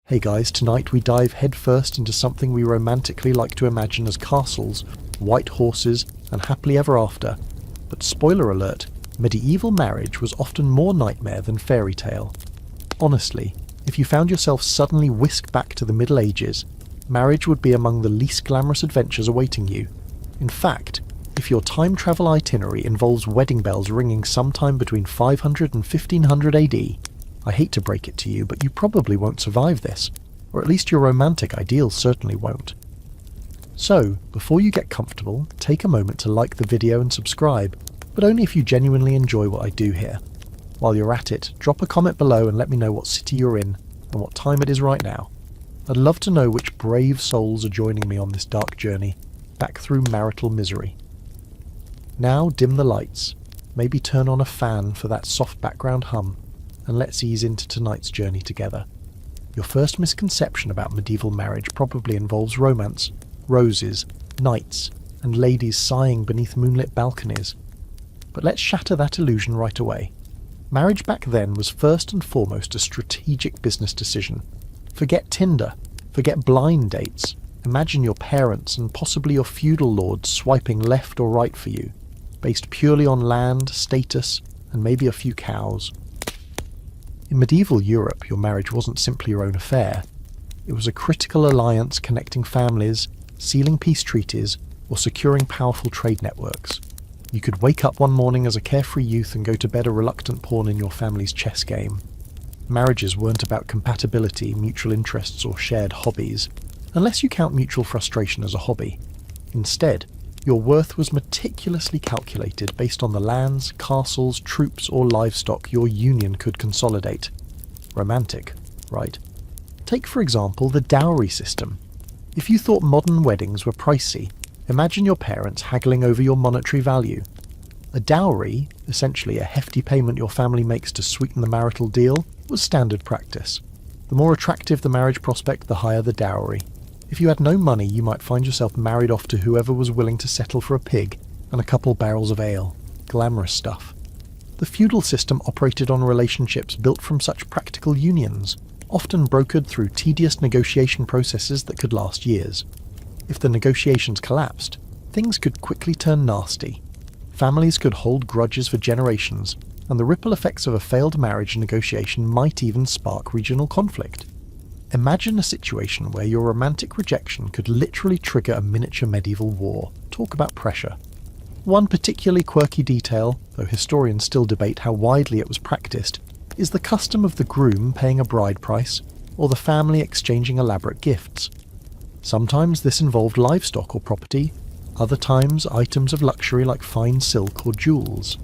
Hey guys, tonight we dive headfirst into something we romantically like to imagine as castles, white horses, and happily ever after. But spoiler alert, medieval marriage was often more nightmare than fairy tale. Honestly, if you found yourself suddenly whisked back to the Middle Ages, marriage would be among the least glamorous adventures awaiting you. In fact, if your time travel itinerary involves wedding bells ringing sometime between 500 and 1500 AD, I hate to break it to you, but you probably won't survive this, or at least your romantic ideals certainly won't. So, before you get comfortable, take a moment to like the video and subscribe, but only if you genuinely enjoy what I do here. While you're at it, drop a comment below and let me know what city you're in, and what time it is right now. I'd love to know which brave souls are joining me on this dark journey, back through marital misery. Now dim the lights, maybe turn on a fan for that soft background hum, and let's ease into tonight's journey together. Your first misconception about medieval marriage probably involves romance, roses, knights, and ladies sighing beneath moonlit balconies. But let's shatter that illusion right away. Marriage back then was first and foremost a strategic business decision. Forget Tinder, forget blind dates. Imagine your parents and possibly your feudal lords swiping left or right for you, based purely on land, status, and maybe a few cows. In medieval Europe, your marriage wasn't simply your own affair. It was a critical alliance connecting families, sealing peace treaties, or securing powerful trade networks. You could wake up one morning as a carefree youth and go to bed a reluctant pawn in your family's chess game. Marriages weren't about compatibility, mutual interests, or shared hobbies, unless you count mutual frustration as a hobby. Instead, your worth was meticulously calculated based on the lands, castles, troops, or livestock your union could consolidate. Romantic, right? Take for example the dowry system. If you thought modern weddings were pricey, imagine your parents haggling over your monetary value. A dowry, essentially a hefty payment your family makes to sweeten the marital deal, was standard practice. The more attractive the marriage prospect, the higher the dowry. If you had no money, you might find yourself married off to whoever was willing to settle for a pig and a couple barrels of ale. Glamorous stuff. The feudal system operated on relationships built from such practical unions, often brokered through tedious negotiation processes that could last years. If the negotiations collapsed, things could quickly turn nasty. Families could hold grudges for generations, and the ripple effects of a failed marriage negotiation might even spark regional conflict. Imagine a situation where your romantic rejection could literally trigger a miniature medieval war. Talk about pressure. One particularly quirky detail, though historians still debate how widely it was practiced, is the custom of the groom paying a bride price, or the family exchanging elaborate gifts. Sometimes this involved livestock or property, other times items of luxury like fine silk or jewels.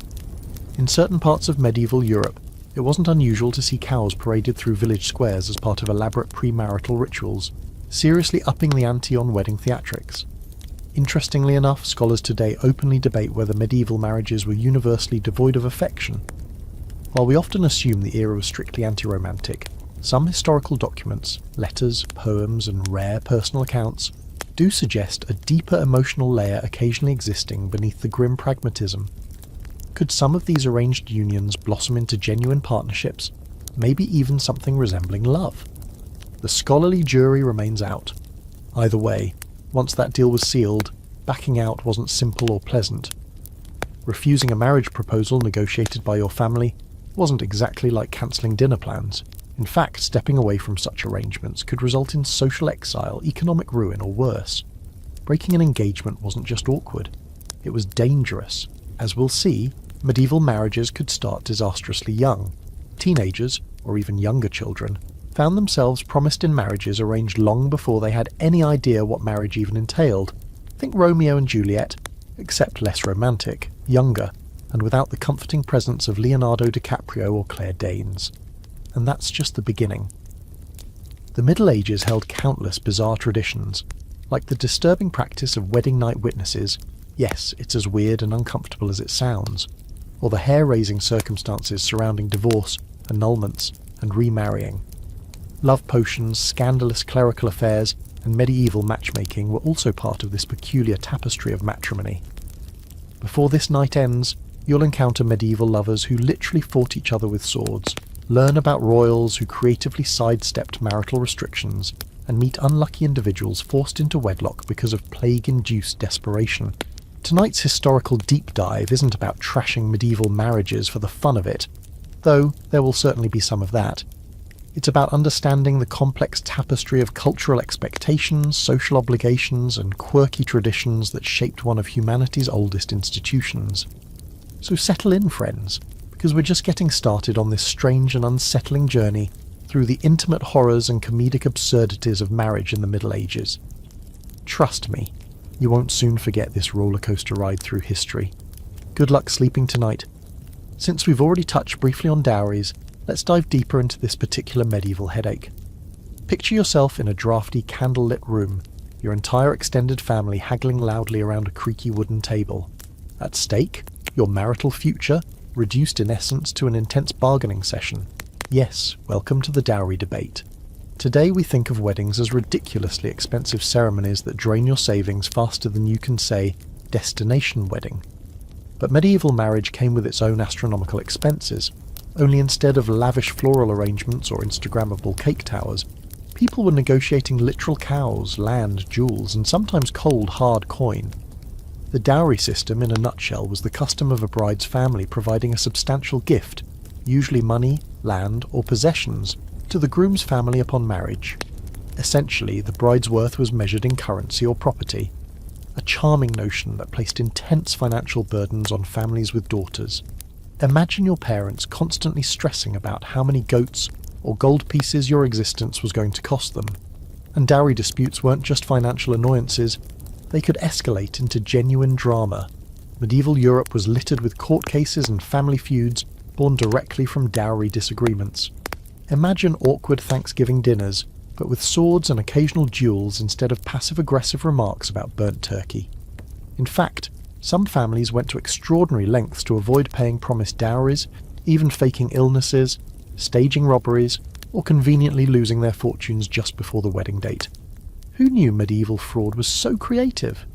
In certain parts of medieval Europe, it wasn't unusual to see cows paraded through village squares as part of elaborate premarital rituals, seriously upping the ante on wedding theatrics. Interestingly enough, scholars today openly debate whether medieval marriages were universally devoid of affection. While we often assume the era was strictly anti-romantic, some historical documents, letters, poems, and rare personal accounts do suggest a deeper emotional layer occasionally existing beneath the grim pragmatism. Could some of these arranged unions blossom into genuine partnerships, maybe even something resembling love? The scholarly jury remains out. Either way, once that deal was sealed, backing out wasn't simple or pleasant. Refusing a marriage proposal negotiated by your family wasn't exactly like cancelling dinner plans. In fact, stepping away from such arrangements could result in social exile, economic ruin, or worse. Breaking an engagement wasn't just awkward, it was dangerous. As we'll see, medieval marriages could start disastrously young. Teenagers, or even younger children, found themselves promised in marriages arranged long before they had any idea what marriage even entailed. Think Romeo and Juliet, except less romantic, younger, and without the comforting presence of Leonardo DiCaprio or Claire Danes. And that's just the beginning. The Middle Ages held countless bizarre traditions, like the disturbing practice of wedding night witnesses. Yes, it's as weird and uncomfortable as it sounds. Or the hair-raising circumstances surrounding divorce, annulments, and remarrying. Love potions, scandalous clerical affairs, and medieval matchmaking were also part of this peculiar tapestry of matrimony. Before this night ends, you'll encounter medieval lovers who literally fought each other with swords, learn about royals who creatively sidestepped marital restrictions, and meet unlucky individuals forced into wedlock because of plague-induced desperation. Tonight's historical deep dive isn't about trashing medieval marriages for the fun of it, though there will certainly be some of that. It's about understanding the complex tapestry of cultural expectations, social obligations, and quirky traditions that shaped one of humanity's oldest institutions. So settle in, friends, because we're just getting started on this strange and unsettling journey through the intimate horrors and comedic absurdities of marriage in the Middle Ages. Trust me, you won't soon forget this rollercoaster ride through history. Good luck sleeping tonight. Since we've already touched briefly on dowries, let's dive deeper into this particular medieval headache. Picture yourself in a drafty, candlelit room, your entire extended family haggling loudly around a creaky wooden table. At stake, your marital future, reduced in essence to an intense bargaining session. Yes, welcome to the dowry debate. Today we think of weddings as ridiculously expensive ceremonies that drain your savings faster than you can say, destination wedding. But medieval marriage came with its own astronomical expenses, only instead of lavish floral arrangements or Instagrammable cake towers, people were negotiating literal cows, land, jewels, and sometimes cold, hard coin. The dowry system, in a nutshell, was the custom of a bride's family providing a substantial gift, usually money, land, or possessions, to the groom's family upon marriage. Essentially, the bride's worth was measured in currency or property, a charming notion that placed intense financial burdens on families with daughters. Imagine your parents constantly stressing about how many goats or gold pieces your existence was going to cost them. And dowry disputes weren't just financial annoyances, they could escalate into genuine drama. Medieval Europe was littered with court cases and family feuds born directly from dowry disagreements. Imagine awkward Thanksgiving dinners, but with swords and occasional duels instead of passive-aggressive remarks about burnt turkey. In fact, some families went to extraordinary lengths to avoid paying promised dowries, even faking illnesses, staging robberies, or conveniently losing their fortunes just before the wedding date. Who knew medieval fraud was so creative?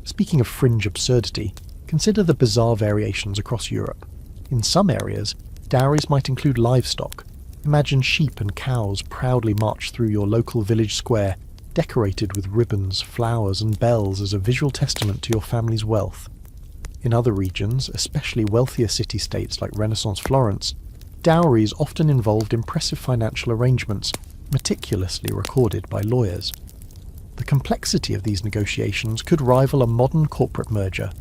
Speaking of fringe absurdity, consider the bizarre variations across Europe. In some areas, dowries might include livestock. Imagine sheep and cows proudly march through your local village square, decorated with ribbons, flowers, and bells as a visual testament to your family's wealth. In other regions, especially wealthier city-states like Renaissance Florence, dowries often involved impressive financial arrangements, meticulously recorded by lawyers. The complexity of these negotiations could rival a modern corporate merger.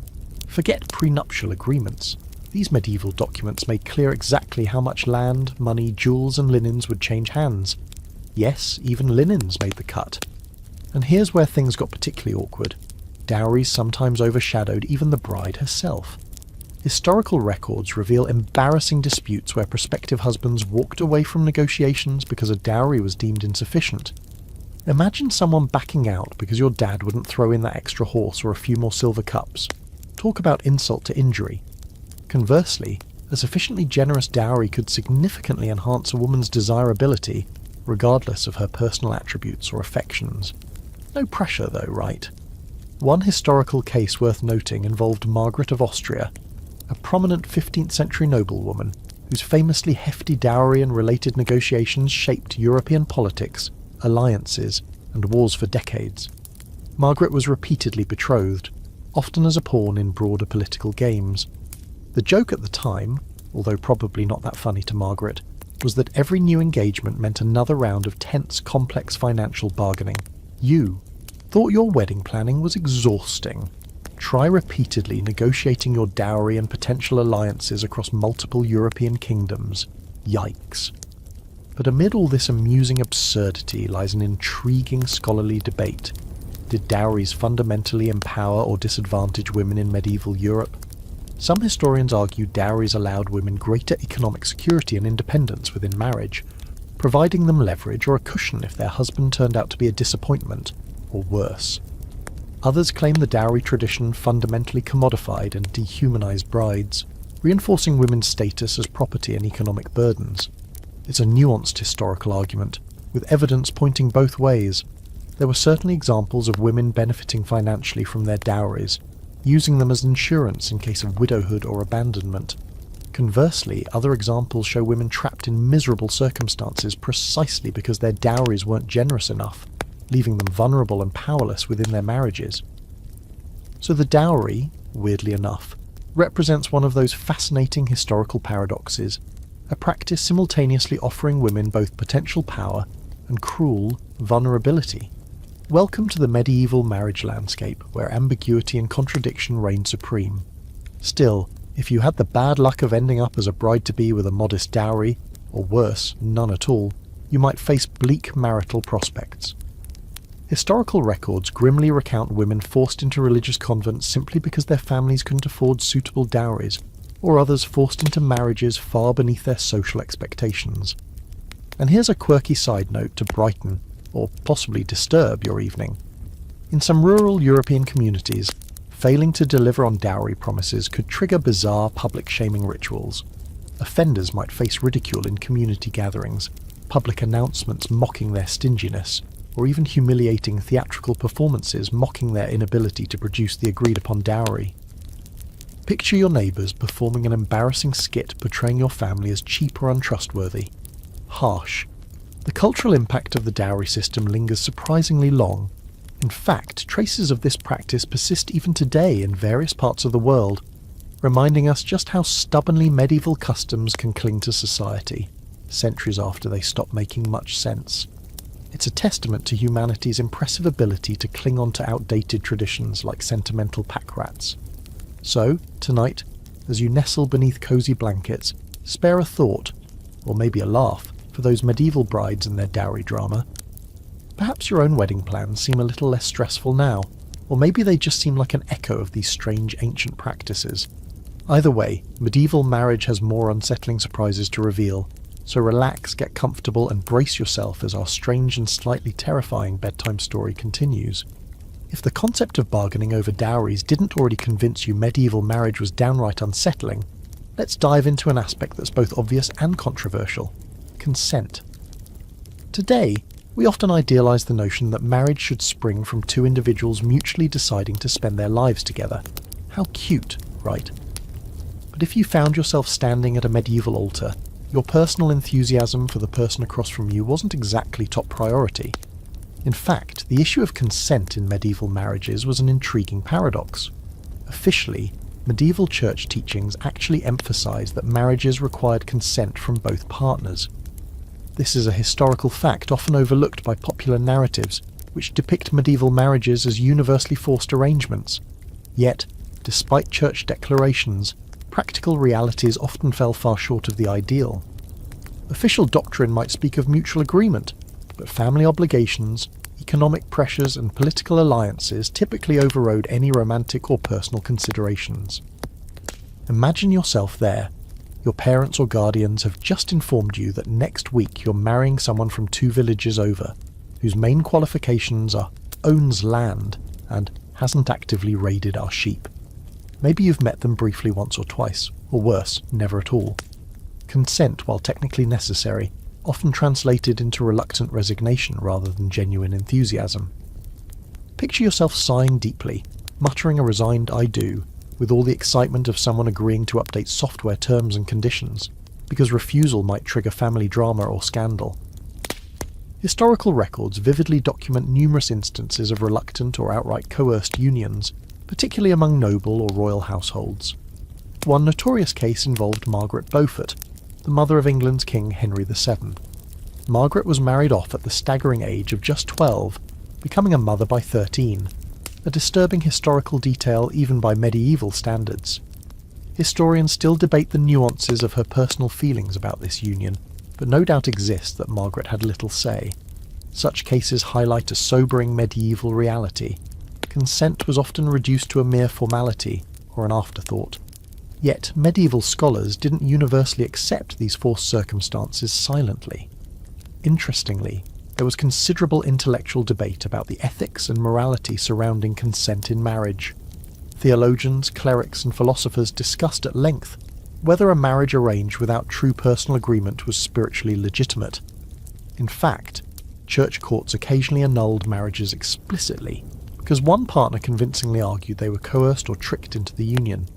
Forget prenuptial agreements. These medieval documents made clear exactly how much land, money, jewels, and linens would change hands. Yes, even linens made the cut. And here's where things got particularly awkward. Dowries sometimes overshadowed even the bride herself. Historical records reveal embarrassing disputes where prospective husbands walked away from negotiations because a dowry was deemed insufficient. Imagine someone backing out because your dad wouldn't throw in that extra horse or a few more silver cups. Talk about insult to injury. Conversely, a sufficiently generous dowry could significantly enhance a woman's desirability, regardless of her personal attributes or affections. No pressure though, right? One historical case worth noting involved Margaret of Austria, a prominent 15th century noblewoman whose famously hefty dowry and related negotiations shaped European politics, alliances, and wars for decades. Margaret was repeatedly betrothed, often as a pawn in broader political games. The joke at the time, although probably not that funny to Margaret, was that every new engagement meant another round of tense, complex financial bargaining. You thought your wedding planning was exhausting. Try repeatedly negotiating your dowry and potential alliances across multiple European kingdoms. Yikes. But amid all this amusing absurdity lies an intriguing scholarly debate. Did dowries fundamentally empower or disadvantage women in medieval Europe? Some historians argue dowries allowed women greater economic security and independence within marriage, providing them leverage or a cushion if their husband turned out to be a disappointment, or worse. Others claim the dowry tradition fundamentally commodified and dehumanized brides, reinforcing women's status as property and economic burdens. It's a nuanced historical argument, with evidence pointing both ways. There were certainly examples of women benefiting financially from their dowries, using them as insurance in case of widowhood or abandonment. Conversely, other examples show women trapped in miserable circumstances precisely because their dowries weren't generous enough, leaving them vulnerable and powerless within their marriages. So the dowry, weirdly enough, represents one of those fascinating historical paradoxes, a practice simultaneously offering women both potential power and cruel vulnerability. Welcome to the medieval marriage landscape, where ambiguity and contradiction reign supreme. Still, if you had the bad luck of ending up as a bride-to-be with a modest dowry, or worse, none at all, you might face bleak marital prospects. Historical records grimly recount women forced into religious convents simply because their families couldn't afford suitable dowries, or others forced into marriages far beneath their social expectations. And here's a quirky side note to brighten, or possibly disturb, your evening. In some rural European communities, failing to deliver on dowry promises could trigger bizarre public shaming rituals. Offenders might face ridicule in community gatherings, public announcements mocking their stinginess, or even humiliating theatrical performances mocking their inability to produce the agreed-upon dowry. Picture your neighbours performing an embarrassing skit portraying your family as cheap or untrustworthy. Harsh. The cultural impact of the dowry system lingers surprisingly long. In fact, traces of this practice persist even today in various parts of the world, reminding us just how stubbornly medieval customs can cling to society, centuries after they stop making much sense. It's a testament to humanity's impressive ability to cling on to outdated traditions like sentimental pack rats. So, tonight, as you nestle beneath cosy blankets, spare a thought, or maybe a laugh, for those medieval brides and their dowry drama. Perhaps your own wedding plans seem a little less stressful now, or maybe they just seem like an echo of these strange ancient practices. Either way, medieval marriage has more unsettling surprises to reveal, so relax, get comfortable, and brace yourself as our strange and slightly terrifying bedtime story continues. If the concept of bargaining over dowries didn't already convince you medieval marriage was downright unsettling, let's dive into an aspect that's both obvious and controversial: consent. Today, we often idealise the notion that marriage should spring from two individuals mutually deciding to spend their lives together. How cute, right? But if you found yourself standing at a medieval altar, your personal enthusiasm for the person across from you wasn't exactly top priority. In fact, the issue of consent in medieval marriages was an intriguing paradox. Officially, medieval church teachings actually emphasised that marriages required consent from both partners. This is a historical fact often overlooked by popular narratives, which depict medieval marriages as universally forced arrangements. Yet, despite church declarations, practical realities often fell far short of the ideal. Official doctrine might speak of mutual agreement, but family obligations, economic pressures, and political alliances typically overrode any romantic or personal considerations. Imagine yourself there. Your parents or guardians have just informed you that next week you're marrying someone from 2 villages over, whose main qualifications are owns land and hasn't actively raided our sheep. Maybe you've met them briefly once or twice, or worse, never at all. Consent, while technically necessary, often translated into reluctant resignation rather than genuine enthusiasm. Picture yourself sighing deeply, muttering a resigned "I do," with all the excitement of someone agreeing to update software terms and conditions, because refusal might trigger family drama or scandal. Historical records vividly document numerous instances of reluctant or outright coerced unions, particularly among noble or royal households. One notorious case involved Margaret Beaufort, the mother of England's King Henry VII. Margaret was married off at the staggering age of just 12, becoming a mother by 13, a disturbing historical detail even by medieval standards. Historians still debate the nuances of her personal feelings about this union, but no doubt exists that Margaret had little say. Such cases highlight a sobering medieval reality. Consent was often reduced to a mere formality, or an afterthought. Yet medieval scholars didn't universally accept these forced circumstances silently. Interestingly, there was considerable intellectual debate about the ethics and morality surrounding consent in marriage. Theologians, clerics, and philosophers discussed at length whether a marriage arranged without true personal agreement was spiritually legitimate. In fact, church courts occasionally annulled marriages explicitly, because one partner convincingly argued they were coerced or tricked into the union.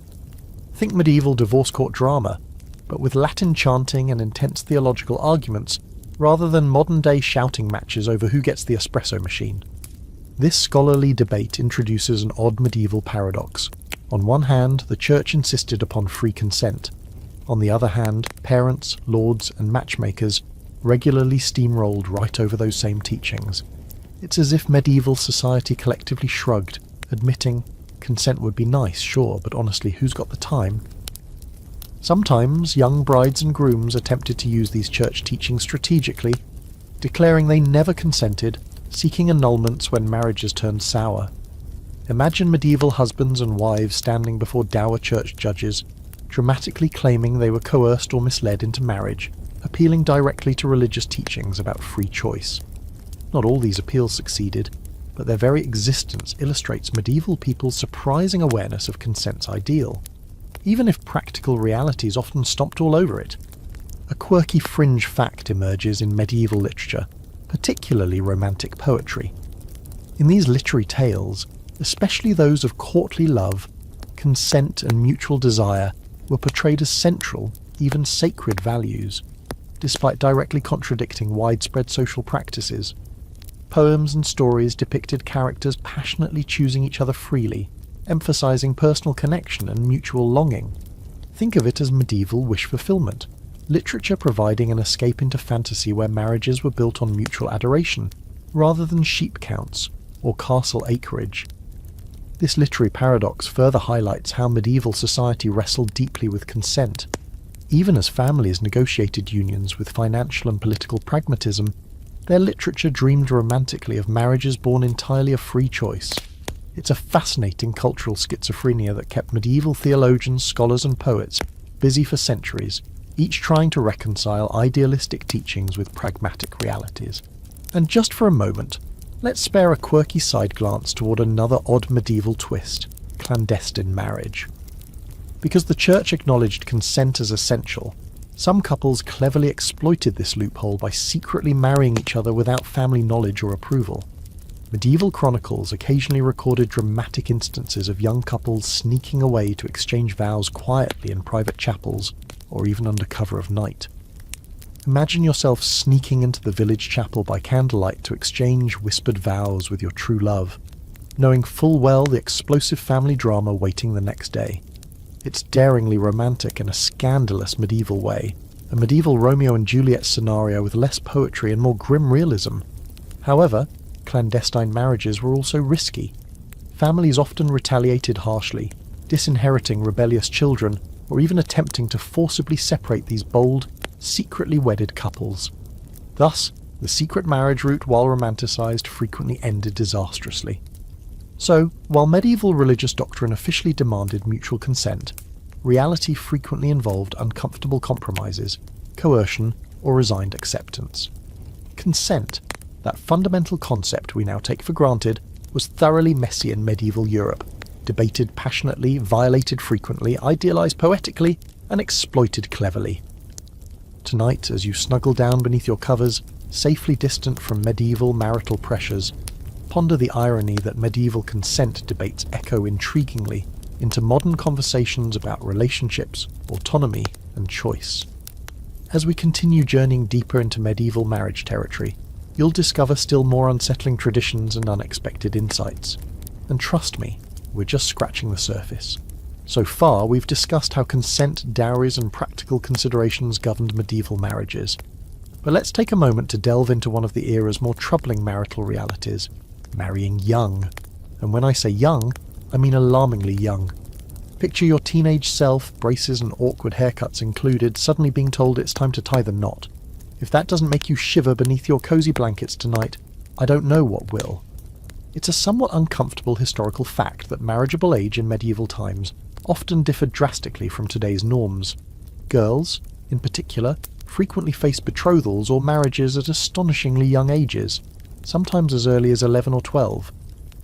Think medieval divorce court drama. but with Latin chanting and intense theological arguments, rather than modern-day shouting matches over who gets the espresso machine. This scholarly debate introduces an odd medieval paradox. On one hand, the Church insisted upon free consent. On the other hand, parents, lords, and matchmakers regularly steamrolled right over those same teachings. It's as if medieval society collectively shrugged, admitting, consent would be nice, sure, but honestly, who's got the time? Sometimes young brides and grooms attempted to use these church teachings strategically, declaring they never consented, seeking annulments when marriages turned sour. Imagine medieval husbands and wives standing before dour church judges, dramatically claiming they were coerced or misled into marriage, appealing directly to religious teachings about free choice. Not all these appeals succeeded, but their very existence illustrates medieval people's surprising awareness of consent's ideal, even if practical realities often stomped all over it. A quirky fringe fact emerges in medieval literature, particularly romantic poetry. In these literary tales, especially those of courtly love, consent and mutual desire were portrayed as central, even sacred values, despite directly contradicting widespread social practices. Poems and stories depicted characters passionately choosing each other freely, emphasizing personal connection and mutual longing. Think of it as medieval wish fulfillment, literature providing an escape into fantasy where marriages were built on mutual adoration, rather than sheep counts or castle acreage. This literary paradox further highlights how medieval society wrestled deeply with consent. Even as families negotiated unions with financial and political pragmatism, their literature dreamed romantically of marriages born entirely of free choice. It's a fascinating cultural schizophrenia that kept medieval theologians, scholars and poets busy for centuries, each trying to reconcile idealistic teachings with pragmatic realities. And just for a moment, let's spare a quirky side glance toward another odd medieval twist: clandestine marriage. Because the Church acknowledged consent as essential, some couples cleverly exploited this loophole by secretly marrying each other without family knowledge or approval. Medieval chronicles occasionally recorded dramatic instances of young couples sneaking away to exchange vows quietly in private chapels, or even under cover of night. Imagine yourself sneaking into the village chapel by candlelight to exchange whispered vows with your true love, knowing full well the explosive family drama waiting the next day. It's daringly romantic in a scandalous medieval way, a medieval Romeo and Juliet scenario with less poetry and more grim realism. However, clandestine marriages were also risky. Families often retaliated harshly, disinheriting rebellious children, or even attempting to forcibly separate these bold, secretly wedded couples. Thus, the secret marriage route, while romanticized, frequently ended disastrously. So, while medieval religious doctrine officially demanded mutual consent, reality frequently involved uncomfortable compromises, coercion, or resigned acceptance. Consent, that fundamental concept we now take for granted, was thoroughly messy in medieval Europe, debated passionately, violated frequently, idealized poetically, and exploited cleverly. Tonight, as you snuggle down beneath your covers, safely distant from medieval marital pressures, ponder the irony that medieval consent debates echo intriguingly into modern conversations about relationships, autonomy, and choice. As we continue journeying deeper into medieval marriage territory, you'll discover still more unsettling traditions and unexpected insights. And trust me, we're just scratching the surface. So far, we've discussed how consent, dowries, and practical considerations governed medieval marriages. But let's take a moment to delve into one of the era's more troubling marital realities: marrying young. And when I say young, I mean alarmingly young. Picture your teenage self, braces and awkward haircuts included, suddenly being told it's time to tie the knot. If that doesn't make you shiver beneath your cozy blankets tonight, I don't know what will. It's a somewhat uncomfortable historical fact that marriageable age in medieval times often differed drastically from today's norms. Girls, in particular, frequently faced betrothals or marriages at astonishingly young ages, sometimes as early as 11 or 12.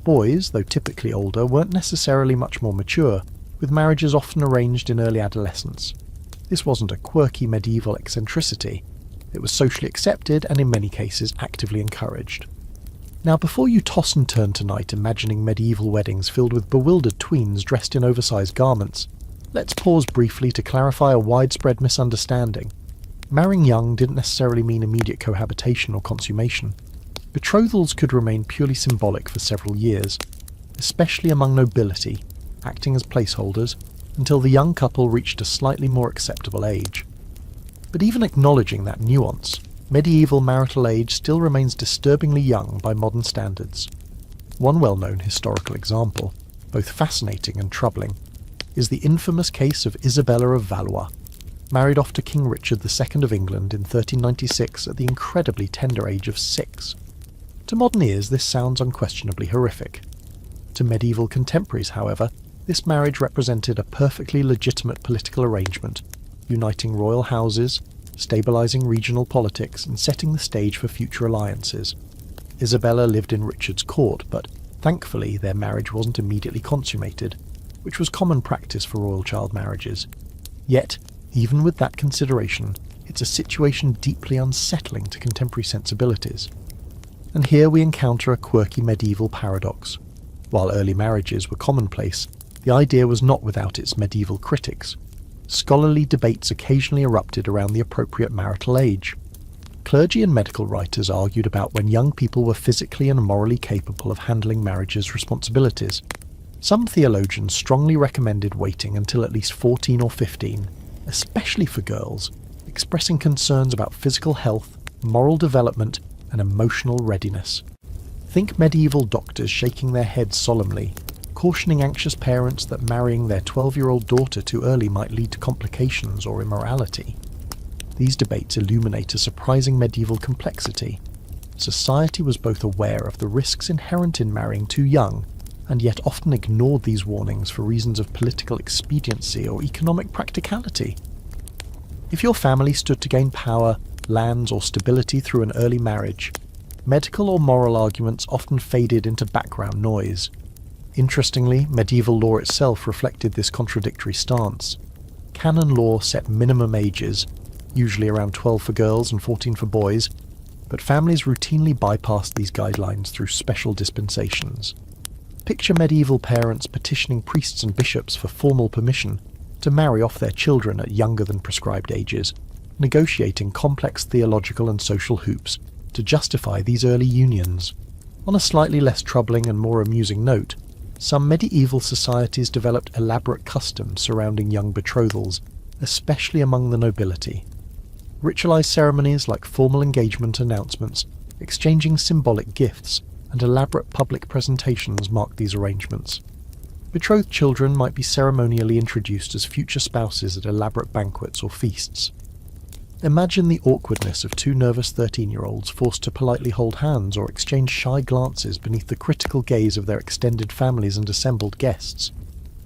Boys, though typically older, weren't necessarily much more mature, with marriages often arranged in early adolescence. This wasn't a quirky medieval eccentricity. It was socially accepted and in many cases actively encouraged. Now, before you toss and turn tonight imagining medieval weddings filled with bewildered tweens dressed in oversized garments, Let's pause briefly to clarify a widespread misunderstanding. Marrying young didn't necessarily mean immediate cohabitation or consummation. Betrothals could remain purely symbolic for several years, especially among nobility, acting as placeholders until the young couple reached a slightly more acceptable age. But even acknowledging that nuance, medieval marital age still remains disturbingly young by modern standards. One well-known historical example, both fascinating and troubling, is the infamous case of Isabella of Valois, married off to King Richard II of England in 1396 at the incredibly tender age of 6. To modern ears, this sounds unquestionably horrific. To medieval contemporaries, however, this marriage represented a perfectly legitimate political arrangement, uniting royal houses, stabilising regional politics, and setting the stage for future alliances. Isabella lived in Richard's court, but thankfully their marriage wasn't immediately consummated, which was common practice for royal child marriages. Yet, even with that consideration, it's a situation deeply unsettling to contemporary sensibilities. And here we encounter a quirky medieval paradox. While early marriages were commonplace, the idea was not without its medieval critics. Scholarly debates occasionally erupted around the appropriate marital age. Clergy and medical writers argued about when young people were physically and morally capable of handling marriage's responsibilities. Some theologians strongly recommended waiting until at least 14 or 15, especially for girls, expressing concerns about physical health, moral development, and emotional readiness. Think medieval doctors shaking their heads solemnly, cautioning anxious parents that marrying their 12-year-old daughter too early might lead to complications or immorality. These debates illuminate a surprising medieval complexity. Society was both aware of the risks inherent in marrying too young, and yet often ignored these warnings for reasons of political expediency or economic practicality. If your family stood to gain power, lands, or stability through an early marriage, medical or moral arguments often faded into background noise. Interestingly, medieval law itself reflected this contradictory stance. Canon law set minimum ages, usually around 12 for girls and 14 for boys, but families routinely bypassed these guidelines through special dispensations. Picture medieval parents petitioning priests and bishops for formal permission to marry off their children at younger than prescribed ages, negotiating complex theological and social hoops to justify these early unions. On a slightly less troubling and more amusing note, some medieval societies developed elaborate customs surrounding young betrothals, especially among the nobility. Ritualized ceremonies like formal engagement announcements, exchanging symbolic gifts, and elaborate public presentations marked these arrangements. Betrothed children might be ceremonially introduced as future spouses at elaborate banquets or feasts. Imagine the awkwardness of two nervous 13-year-olds forced to politely hold hands or exchange shy glances beneath the critical gaze of their extended families and assembled guests.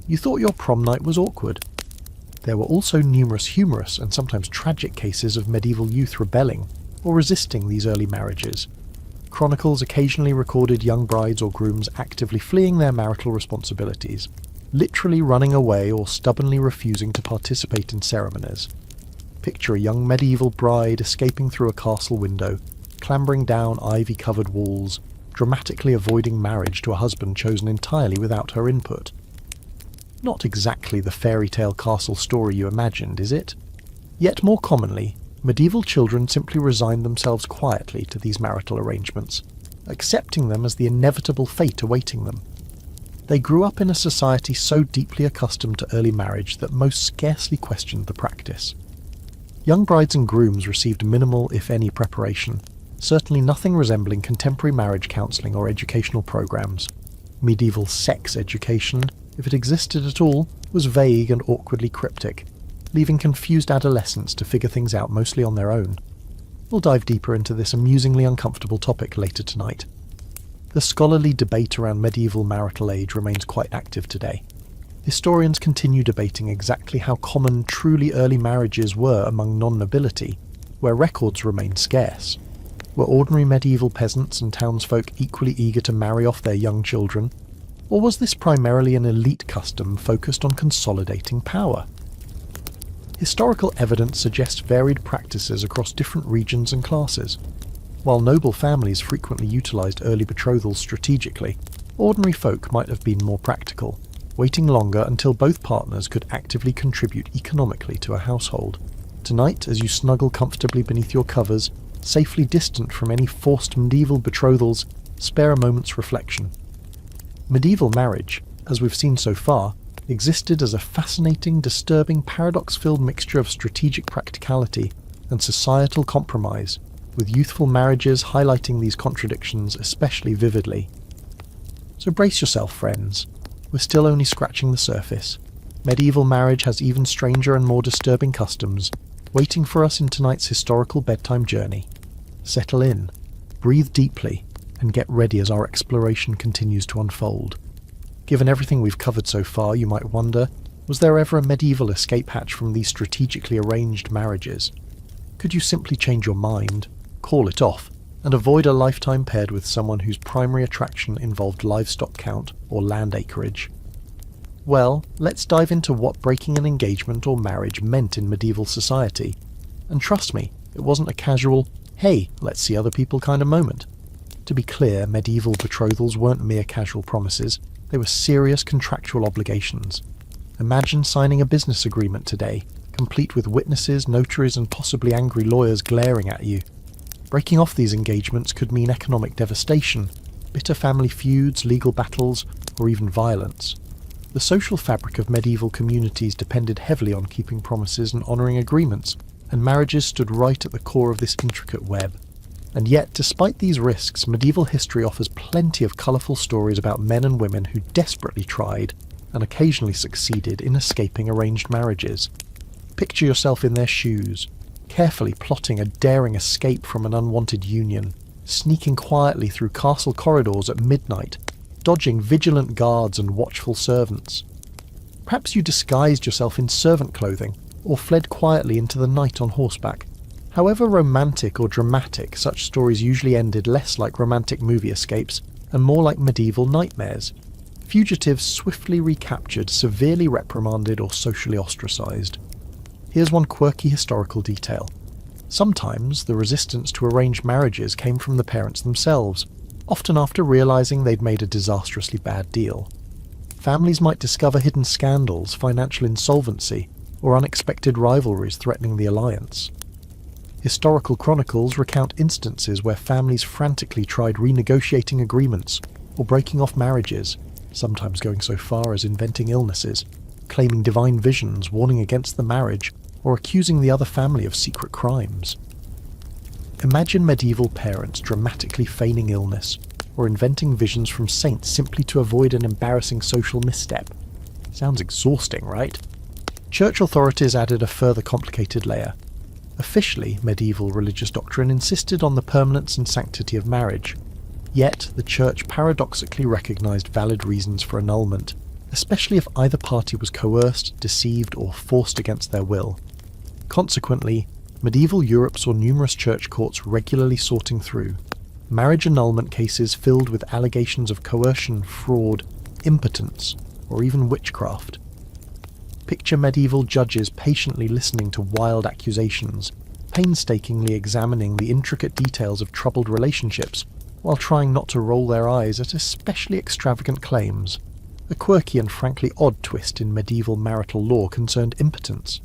You thought your prom night was awkward. There were also numerous humorous and sometimes tragic cases of medieval youth rebelling or resisting these early marriages. Chronicles occasionally recorded young brides or grooms actively fleeing their marital responsibilities, literally running away or stubbornly refusing to participate in ceremonies. Picture a young medieval bride escaping through a castle window, clambering down ivy-covered walls, dramatically avoiding marriage to a husband chosen entirely without her input. Not exactly the fairy tale castle story you imagined, is it? Yet more commonly, medieval children simply resigned themselves quietly to these marital arrangements, accepting them as the inevitable fate awaiting them. They grew up in a society so deeply accustomed to early marriage that most scarcely questioned the practice. Young brides and grooms received minimal, if any, preparation, certainly nothing resembling contemporary marriage counselling or educational programs. Medieval sex education, if it existed at all, was vague and awkwardly cryptic, leaving confused adolescents to figure things out mostly on their own. We'll dive deeper into this amusingly uncomfortable topic later tonight. The scholarly debate around medieval marital age remains quite active today. Historians continue debating exactly how common truly early marriages were among non-nobility, where records remain scarce. Were ordinary medieval peasants and townsfolk equally eager to marry off their young children? Or was this primarily an elite custom focused on consolidating power? Historical evidence suggests varied practices across different regions and classes. While noble families frequently utilised early betrothals strategically, ordinary folk might have been more practical. waiting longer until both partners could actively contribute economically to a household. Tonight, as you snuggle comfortably beneath your covers, safely distant from any forced medieval betrothals, spare a moment's reflection. Medieval marriage, as we've seen so far, existed as a fascinating, disturbing, paradox-filled mixture of strategic practicality and societal compromise, with youthful marriages highlighting these contradictions especially vividly. So brace yourself, friends. We're still only scratching the surface. Medieval marriage has even stranger and more disturbing customs, waiting for us in tonight's historical bedtime journey. Settle in, breathe deeply, and get ready as our exploration continues to unfold. Given everything we've covered so far, you might wonder, was there ever a medieval escape hatch from these strategically arranged marriages? Could you simply change your mind, call it off, and avoid a lifetime paired with someone whose primary attraction involved livestock count or land acreage? Well, let's dive into what breaking an engagement or marriage meant in medieval society. And trust me, it wasn't a casual, hey, let's see other people kind of moment. To be clear, medieval betrothals weren't mere casual promises, they were serious contractual obligations. Imagine signing a business agreement today, complete with witnesses, notaries, and possibly angry lawyers glaring at you. Breaking off these engagements could mean economic devastation, bitter family feuds, legal battles, or even violence. The social fabric of medieval communities depended heavily on keeping promises and honouring agreements, and marriages stood right at the core of this intricate web. And yet, despite these risks, medieval history offers plenty of colourful stories about men and women who desperately tried, and occasionally succeeded, in escaping arranged marriages. Picture yourself in their shoes, carefully plotting a daring escape from an unwanted union, sneaking quietly through castle corridors at midnight, dodging vigilant guards and watchful servants. Perhaps you disguised yourself in servant clothing, or fled quietly into the night on horseback. However romantic or dramatic, such stories usually ended less like romantic movie escapes and more like medieval nightmares. Fugitives swiftly recaptured, severely reprimanded, or socially ostracised. Here's one quirky historical detail. Sometimes the resistance to arranged marriages came from the parents themselves, often after realising they'd made a disastrously bad deal. Families might discover hidden scandals, financial insolvency, or unexpected rivalries threatening the alliance. Historical chronicles recount instances where families frantically tried renegotiating agreements or breaking off marriages, sometimes going so far as inventing illnesses, claiming divine visions, warning against the marriage, or accusing the other family of secret crimes. Imagine medieval parents dramatically feigning illness, or inventing visions from saints simply to avoid an embarrassing social misstep. Sounds exhausting, right? Church authorities added a further complicated layer. Officially, medieval religious doctrine insisted on the permanence and sanctity of marriage. Yet, the Church paradoxically recognised valid reasons for annulment, especially if either party was coerced, deceived, or forced against their will. Consequently, medieval Europe saw numerous church courts regularly sorting through marriage annulment cases filled with allegations of coercion, fraud, impotence, or even witchcraft. Picture medieval judges patiently listening to wild accusations, painstakingly examining the intricate details of troubled relationships, while trying not to roll their eyes at especially extravagant claims. A quirky and frankly odd twist in medieval marital law concerned impotence.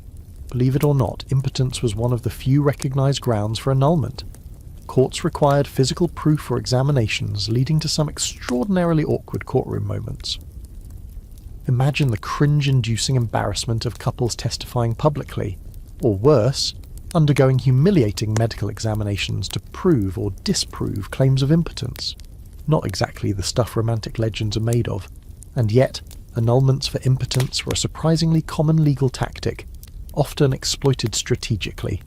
Believe it or not, impotence was one of the few recognised grounds for annulment. Courts required physical proof or examinations, leading to some extraordinarily awkward courtroom moments. Imagine the cringe-inducing embarrassment of couples testifying publicly, or worse, undergoing humiliating medical examinations to prove or disprove claims of impotence. Not exactly the stuff romantic legends are made of, and yet annulments for impotence were a surprisingly common legal tactic, often exploited strategically.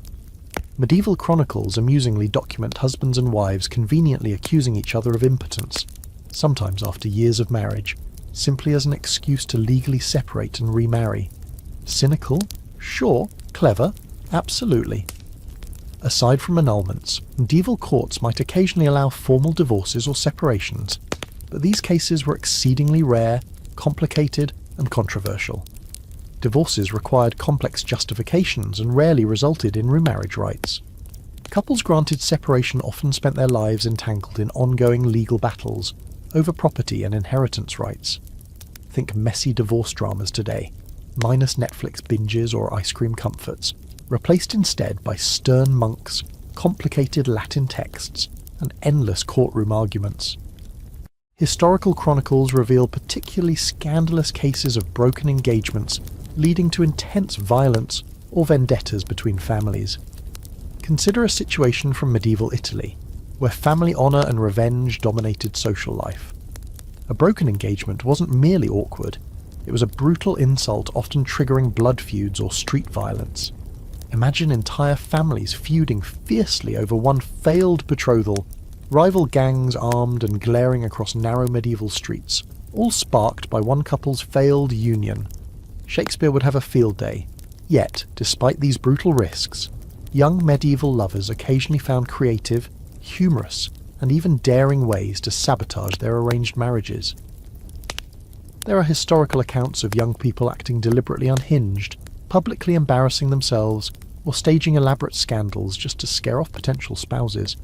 Medieval chronicles amusingly document husbands and wives conveniently accusing each other of impotence, sometimes after years of marriage, simply as an excuse to legally separate and remarry. Cynical? Sure. Clever? Absolutely. Aside from annulments, medieval courts might occasionally allow formal divorces or separations, but these cases were exceedingly rare, complicated, and controversial. Divorces required complex justifications and rarely resulted in remarriage rights. Couples granted separation often spent their lives entangled in ongoing legal battles over property and inheritance rights. think messy divorce dramas today, minus Netflix binges or ice cream comforts, replaced instead by stern monks, complicated Latin texts, and endless courtroom arguments. Historical chronicles reveal particularly scandalous cases of broken engagements leading to intense violence or vendettas between families. Consider a situation from medieval Italy, where family honour and revenge dominated social life. A broken engagement wasn't merely awkward, it was a brutal insult often triggering blood feuds or street violence. Imagine entire families feuding fiercely over one failed betrothal, rival gangs armed and glaring across narrow medieval streets, all sparked by one couple's failed union. Shakespeare would have a field day. Yet, despite these brutal risks, young medieval lovers occasionally found creative, humorous, and even daring ways to sabotage their arranged marriages. There are historical accounts of young people acting deliberately unhinged, publicly embarrassing themselves, or staging elaborate scandals just to scare off potential spouses.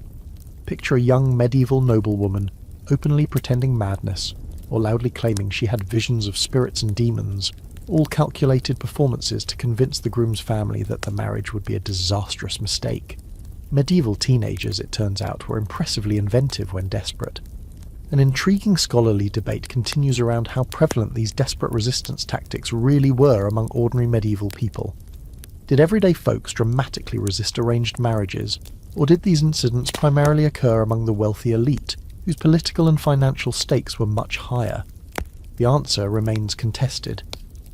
Picture a young medieval noblewoman openly pretending madness, or loudly claiming she had visions of spirits and demons, all calculated performances to convince the groom's family that the marriage would be a disastrous mistake. Medieval teenagers, it turns out, were impressively inventive when desperate. An intriguing scholarly debate continues around how prevalent these desperate resistance tactics really were among ordinary medieval people. Did everyday folks dramatically resist arranged marriages, or did these incidents primarily occur among the wealthy elite, whose political and financial stakes were much higher? The answer remains contested.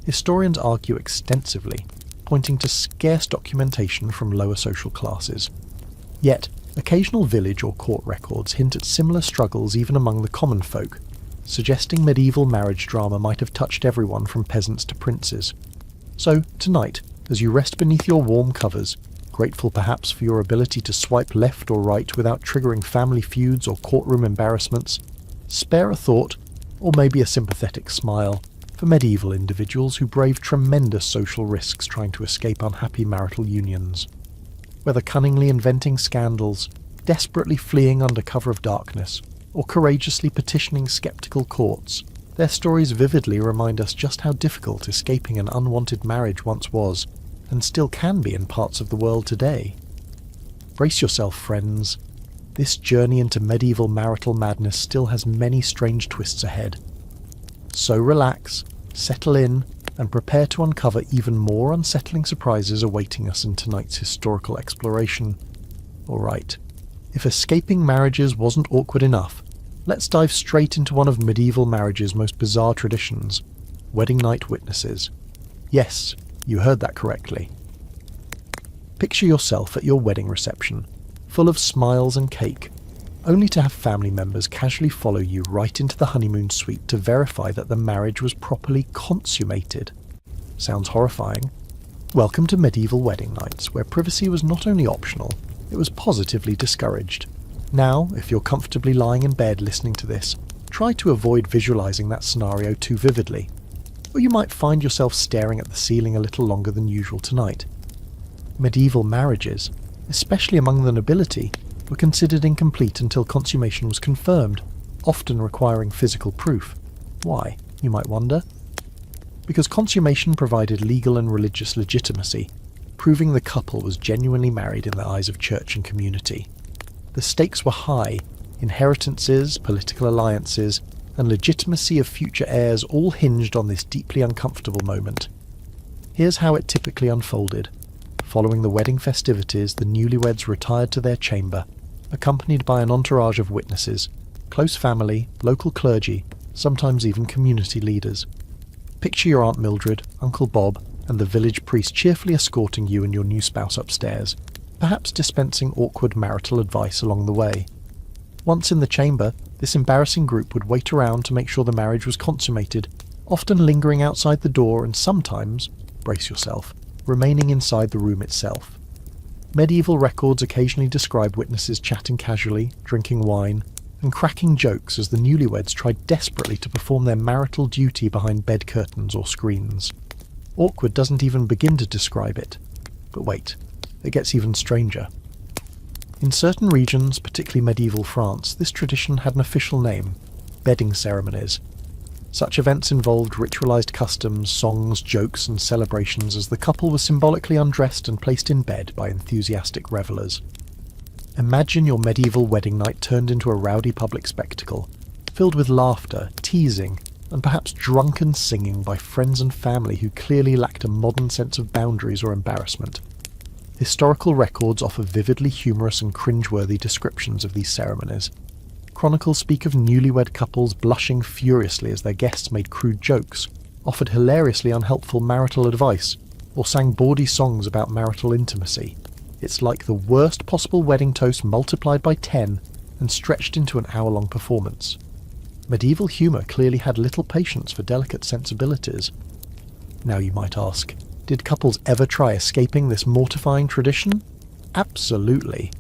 Historians argue extensively, pointing to scarce documentation from lower social classes. Yet, occasional village or court records hint at similar struggles even among the common folk, suggesting medieval marriage drama might have touched everyone from peasants to princes. So, tonight, as you rest beneath your warm covers, grateful perhaps for your ability to swipe left or right without triggering family feuds or courtroom embarrassments, spare a thought, or maybe a sympathetic smile, for medieval individuals who braved tremendous social risks trying to escape unhappy marital unions. Whether cunningly inventing scandals, desperately fleeing under cover of darkness, or courageously petitioning skeptical courts, their stories vividly remind us just how difficult escaping an unwanted marriage once was, and still can be in parts of the world today. Brace yourself, friends. This journey into medieval marital madness still has many strange twists ahead. So relax, settle in, and prepare to uncover even more unsettling surprises awaiting us in tonight's historical exploration. Alright, if escaping marriages wasn't awkward enough, let's dive straight into one of medieval marriage's most bizarre traditions, wedding night witnesses. Yes, you heard that correctly. Picture yourself at your wedding reception, full of smiles and cake, only to have family members casually follow you right into the honeymoon suite to verify that the marriage was properly consummated. Sounds horrifying. Welcome to medieval wedding nights, where privacy was not only optional, it was positively discouraged. Now, if you're comfortably lying in bed listening to this, try to avoid visualizing that scenario too vividly, or you might find yourself staring at the ceiling a little longer than usual tonight. Medieval marriages, especially among the nobility, were considered incomplete until consummation was confirmed, often requiring physical proof. Why, you might wonder? Because consummation provided legal and religious legitimacy, proving the couple was genuinely married in the eyes of church and community. The stakes were high: inheritances, political alliances, and legitimacy of future heirs all hinged on this deeply uncomfortable moment. Here's how it typically unfolded. Following the wedding festivities, the newlyweds retired to their chamber, accompanied by an entourage of witnesses, close family, local clergy, sometimes even community leaders. Picture your Aunt Mildred, Uncle Bob, and the village priest cheerfully escorting you and your new spouse upstairs, perhaps dispensing awkward marital advice along the way. Once in the chamber, this embarrassing group would wait around to make sure the marriage was consummated, often lingering outside the door and sometimes, brace yourself, remaining inside the room itself. Medieval records occasionally describe witnesses chatting casually, drinking wine, and cracking jokes as the newlyweds tried desperately to perform their marital duty behind bed curtains or screens. Awkward doesn't even begin to describe it. But wait, it gets even stranger. In certain regions, particularly medieval France, this tradition had an official name: bedding ceremonies. Such events involved ritualized customs, songs, jokes, and celebrations as the couple was symbolically undressed and placed in bed by enthusiastic revelers. Imagine your medieval wedding night turned into a rowdy public spectacle, filled with laughter, teasing, and perhaps drunken singing by friends and family who clearly lacked a modern sense of boundaries or embarrassment. Historical records offer vividly humorous and cringeworthy descriptions of these ceremonies. Chronicles speak of newlywed couples blushing furiously as their guests made crude jokes, offered hilariously unhelpful marital advice, or sang bawdy songs about marital intimacy. It's like the worst possible wedding toast multiplied by 10 and stretched into an hour-long performance. Medieval humour clearly had little patience for delicate sensibilities. Now you might ask, did couples ever try escaping this mortifying tradition? Absolutely.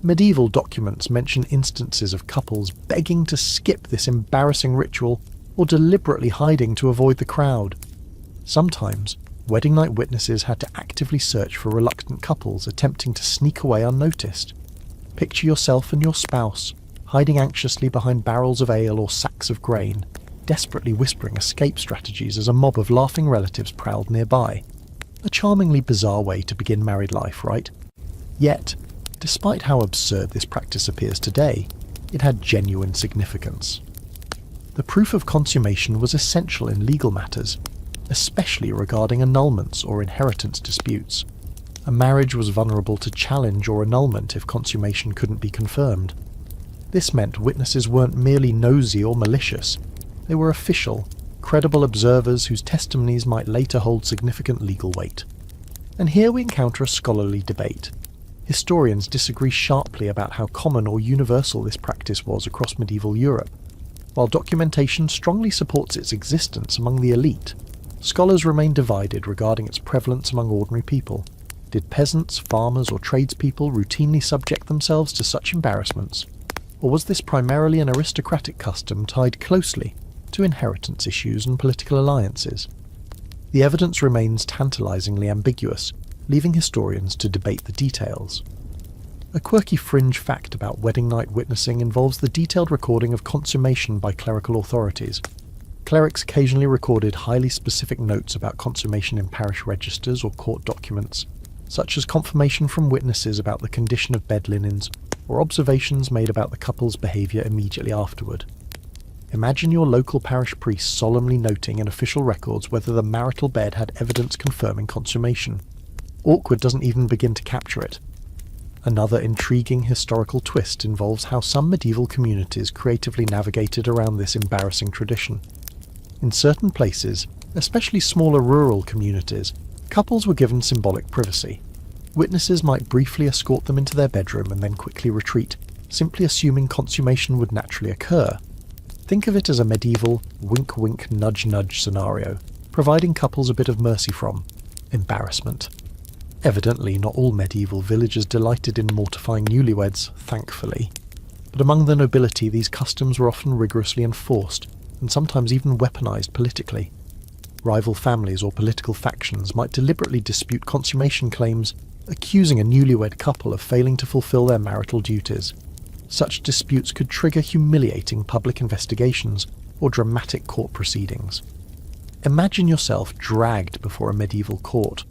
Medieval documents mention instances of couples begging to skip this embarrassing ritual or deliberately hiding to avoid the crowd. Sometimes, wedding night witnesses had to actively search for reluctant couples attempting to sneak away unnoticed. Picture yourself and your spouse hiding anxiously behind barrels of ale or sacks of grain, desperately whispering escape strategies as a mob of laughing relatives prowled nearby. A charmingly bizarre way to begin married life, right? Yet, despite how absurd this practice appears today, it had genuine significance. The proof of consummation was essential in legal matters, especially regarding annulments or inheritance disputes. A marriage was vulnerable to challenge or annulment if consummation couldn't be confirmed. This meant witnesses weren't merely nosy or malicious, they were official, credible observers whose testimonies might later hold significant legal weight. And here we encounter a scholarly debate. Historians disagree sharply about how common or universal this practice was across medieval Europe. While documentation strongly supports its existence among the elite, scholars remain divided regarding its prevalence among ordinary people. Did peasants, farmers, or tradespeople routinely subject themselves to such embarrassments? Or was this primarily an aristocratic custom tied closely to inheritance issues and political alliances? The evidence remains tantalizingly ambiguous, leaving historians to debate the details. A quirky fringe fact about wedding night witnessing involves the detailed recording of consummation by clerical authorities. Clerics occasionally recorded highly specific notes about consummation in parish registers or court documents, such as confirmation from witnesses about the condition of bed linens or observations made about the couple's behaviour immediately afterward. Imagine your local parish priest solemnly noting in official records whether the marital bed had evidence confirming consummation. Awkward doesn't even begin to capture it. Another intriguing historical twist involves how some medieval communities creatively navigated around this embarrassing tradition. In certain places, especially smaller rural communities, couples were given symbolic privacy. Witnesses might briefly escort them into their bedroom and then quickly retreat, simply assuming consummation would naturally occur. Think of it as a medieval wink-wink, nudge-nudge scenario, providing couples a bit of mercy from embarrassment. Evidently, not all medieval villagers delighted in mortifying newlyweds, thankfully. But among the nobility, these customs were often rigorously enforced, and sometimes even weaponized politically. Rival families or political factions might deliberately dispute consummation claims, accusing a newlywed couple of failing to fulfill their marital duties. Such disputes could trigger humiliating public investigations or dramatic court proceedings. Imagine yourself dragged before a medieval court,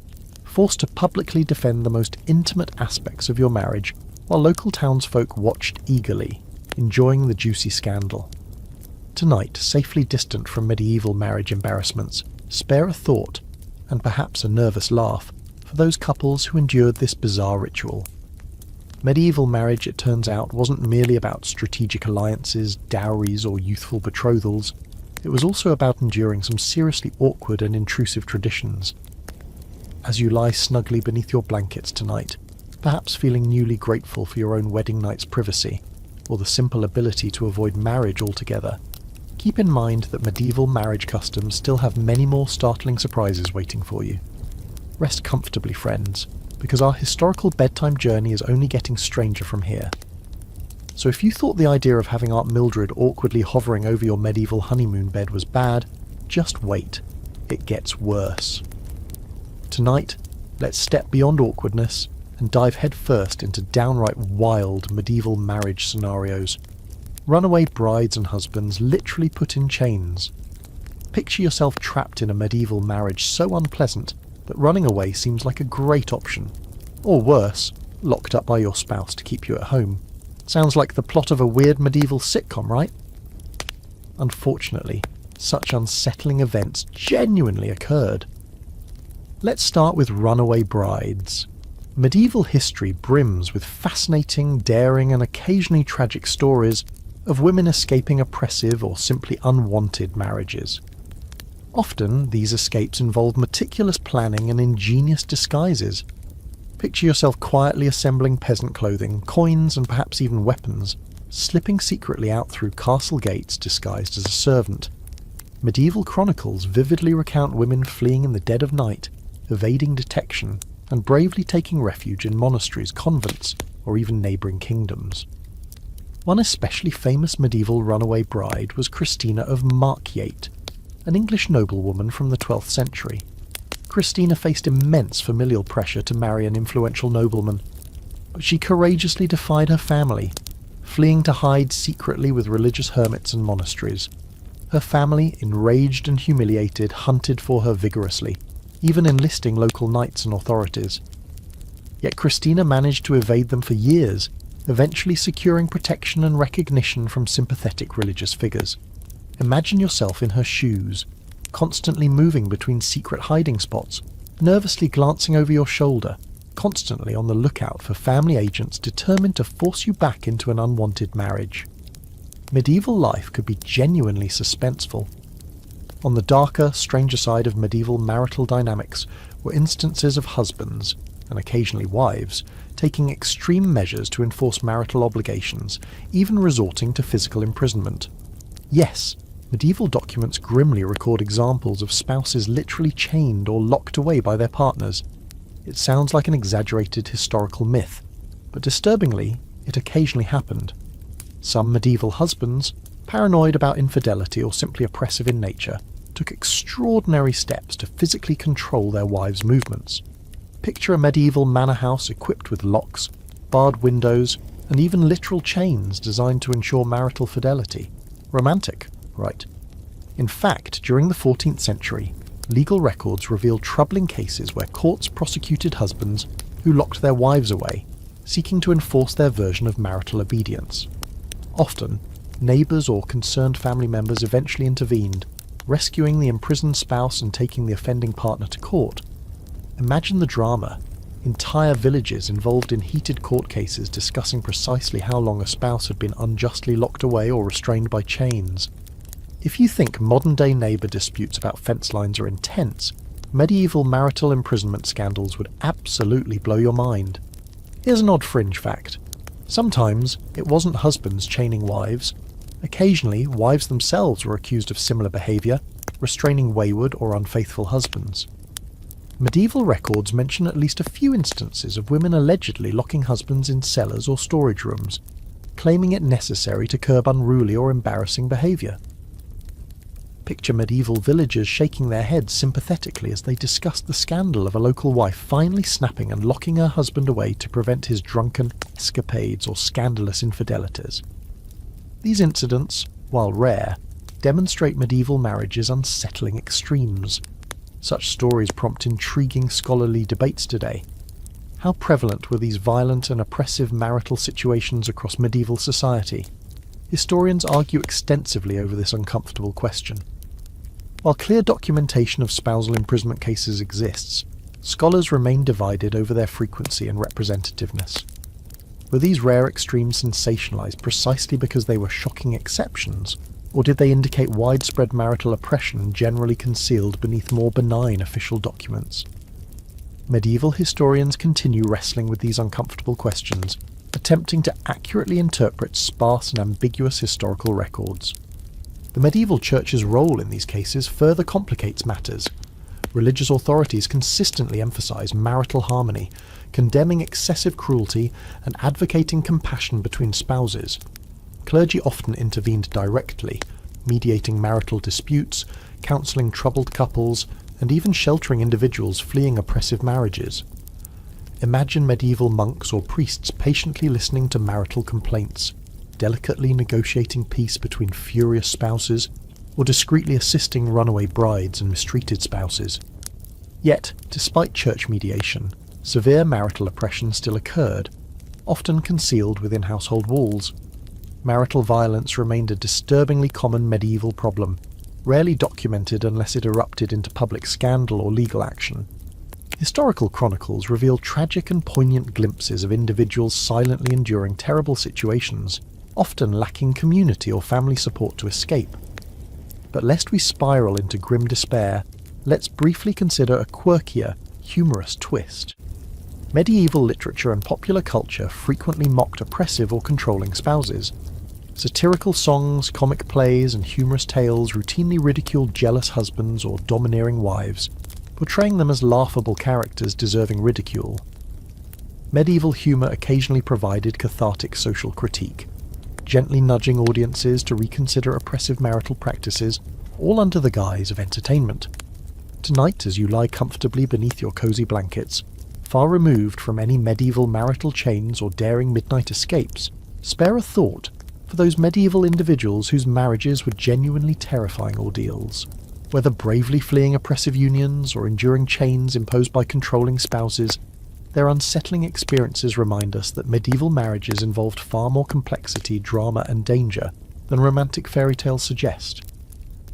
forced to publicly defend the most intimate aspects of your marriage, while local townsfolk watched eagerly, enjoying the juicy scandal. Tonight, safely distant from medieval marriage embarrassments, spare a thought, and perhaps a nervous laugh, for those couples who endured this bizarre ritual. Medieval marriage, it turns out, wasn't merely about strategic alliances, dowries, or youthful betrothals. It was also about enduring some seriously awkward and intrusive traditions. As you lie snugly beneath your blankets tonight, perhaps feeling newly grateful for your own wedding night's privacy, or the simple ability to avoid marriage altogether, keep in mind that medieval marriage customs still have many more startling surprises waiting for you. Rest comfortably, friends, because our historical bedtime journey is only getting stranger from here. So if you thought the idea of having Aunt Mildred awkwardly hovering over your medieval honeymoon bed was bad, just wait. It gets worse. Tonight, let's step beyond awkwardness and dive headfirst into downright wild medieval marriage scenarios. Runaway brides and husbands literally put in chains, Picture yourself trapped in a medieval marriage so unpleasant that running away seems like a great option. Or worse, locked up by your spouse to keep you at home. Sounds like the plot of a weird medieval sitcom, right? Unfortunately, such unsettling events genuinely occurred. Let's start with runaway brides. Medieval history brims with fascinating, daring, and occasionally tragic stories of women escaping oppressive or simply unwanted marriages. Often, these escapes involve meticulous planning and ingenious disguises. Picture yourself quietly assembling peasant clothing, coins, and perhaps even weapons, slipping secretly out through castle gates disguised as a servant. Medieval chronicles vividly recount women fleeing in the dead of night, evading detection, and bravely taking refuge in monasteries, convents, or even neighbouring kingdoms. One especially famous medieval runaway bride was Christina of Markyate, an English noblewoman from the 12th century. Christina faced immense familial pressure to marry an influential nobleman, but she courageously defied her family, fleeing to hide secretly with religious hermits and monasteries. Her family, enraged and humiliated, hunted for her vigorously, even enlisting local knights and authorities. Yet Christina managed to evade them for years, eventually securing protection and recognition from sympathetic religious figures. Imagine yourself in her shoes, constantly moving between secret hiding spots, nervously glancing over your shoulder, constantly on the lookout for family agents determined to force you back into an unwanted marriage. Medieval life could be genuinely suspenseful. On the darker, stranger side of medieval marital dynamics were instances of husbands, and occasionally wives, taking extreme measures to enforce marital obligations, even resorting to physical imprisonment. Yes, medieval documents grimly record examples of spouses literally chained or locked away by their partners. It sounds like an exaggerated historical myth, but disturbingly, it occasionally happened. Some medieval husbands, paranoid about infidelity or simply oppressive in nature, took extraordinary steps to physically control their wives' movements. Picture a medieval manor house equipped with locks, barred windows, and even literal chains designed to ensure marital fidelity. Romantic, right? In fact, during the 14th century, legal records reveal troubling cases where courts prosecuted husbands who locked their wives away, seeking to enforce their version of marital obedience. Often, neighbours or concerned family members eventually intervened, rescuing the imprisoned spouse and taking the offending partner to court. Imagine the drama. Entire villages involved in heated court cases discussing precisely how long a spouse had been unjustly locked away or restrained by chains. If you think modern-day neighbour disputes about fence lines are intense, medieval marital imprisonment scandals would absolutely blow your mind. Here's an odd fringe fact. Sometimes it wasn't husbands chaining wives. Occasionally, wives themselves were accused of similar behaviour, restraining wayward or unfaithful husbands. Medieval records mention at least a few instances of women allegedly locking husbands in cellars or storage rooms, claiming it necessary to curb unruly or embarrassing behaviour. Picture medieval villagers shaking their heads sympathetically as they discuss the scandal of a local wife finally snapping and locking her husband away to prevent his drunken escapades or scandalous infidelities. These incidents, while rare, demonstrate medieval marriage's unsettling extremes. Such stories prompt intriguing scholarly debates today. How prevalent were these violent and oppressive marital situations across medieval society? Historians argue extensively over this uncomfortable question. While clear documentation of spousal imprisonment cases exists, scholars remain divided over their frequency and representativeness. Were these rare extremes sensationalized precisely because they were shocking exceptions, or did they indicate widespread marital oppression generally concealed beneath more benign official documents? Medieval historians continue wrestling with these uncomfortable questions, attempting to accurately interpret sparse and ambiguous historical records. The medieval church's role in these cases further complicates matters. Religious authorities consistently emphasize marital harmony, condemning excessive cruelty and advocating compassion between spouses. Clergy often intervened directly, mediating marital disputes, counselling troubled couples, and even sheltering individuals fleeing oppressive marriages. Imagine medieval monks or priests patiently listening to marital complaints, delicately negotiating peace between furious spouses, or discreetly assisting runaway brides and mistreated spouses. Yet, despite church mediation, severe marital oppression still occurred, often concealed within household walls. Marital violence remained a disturbingly common medieval problem, rarely documented unless it erupted into public scandal or legal action. Historical chronicles reveal tragic and poignant glimpses of individuals silently enduring terrible situations, often lacking community or family support to escape. But lest we spiral into grim despair, let's briefly consider a quirkier, humorous twist. Medieval literature and popular culture frequently mocked oppressive or controlling spouses. Satirical songs, comic plays, and humorous tales routinely ridiculed jealous husbands or domineering wives, portraying them as laughable characters deserving ridicule. Medieval humour occasionally provided cathartic social critique, gently nudging audiences to reconsider oppressive marital practices, all under the guise of entertainment. Tonight, as you lie comfortably beneath your cosy blankets, far removed from any medieval marital chains or daring midnight escapes, spare a thought for those medieval individuals whose marriages were genuinely terrifying ordeals. Whether bravely fleeing oppressive unions or enduring chains imposed by controlling spouses, their unsettling experiences remind us that medieval marriages involved far more complexity, drama, and danger than romantic fairy tales suggest.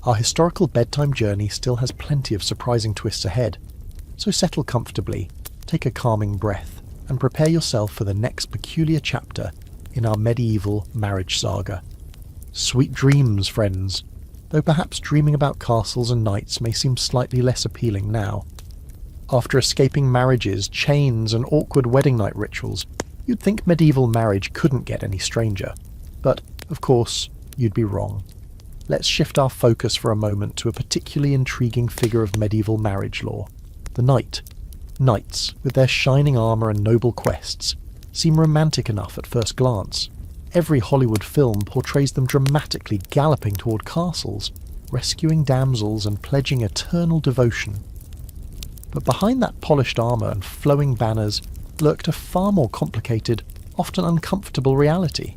Our historical bedtime journey still has plenty of surprising twists ahead, so settle comfortably, take a calming breath, and prepare yourself for the next peculiar chapter in our medieval marriage saga. Sweet dreams, friends, though perhaps dreaming about castles and knights may seem slightly less appealing now. After escaping marriages, chains, and awkward wedding night rituals, you'd think medieval marriage couldn't get any stranger. But, of course, you'd be wrong. Let's shift our focus for a moment to a particularly intriguing figure of medieval marriage lore, the knight. Knights, with their shining armour and noble quests, seem romantic enough at first glance. Every Hollywood film portrays them dramatically galloping toward castles, rescuing damsels and pledging eternal devotion. But behind that polished armour and flowing banners lurked a far more complicated, often uncomfortable reality.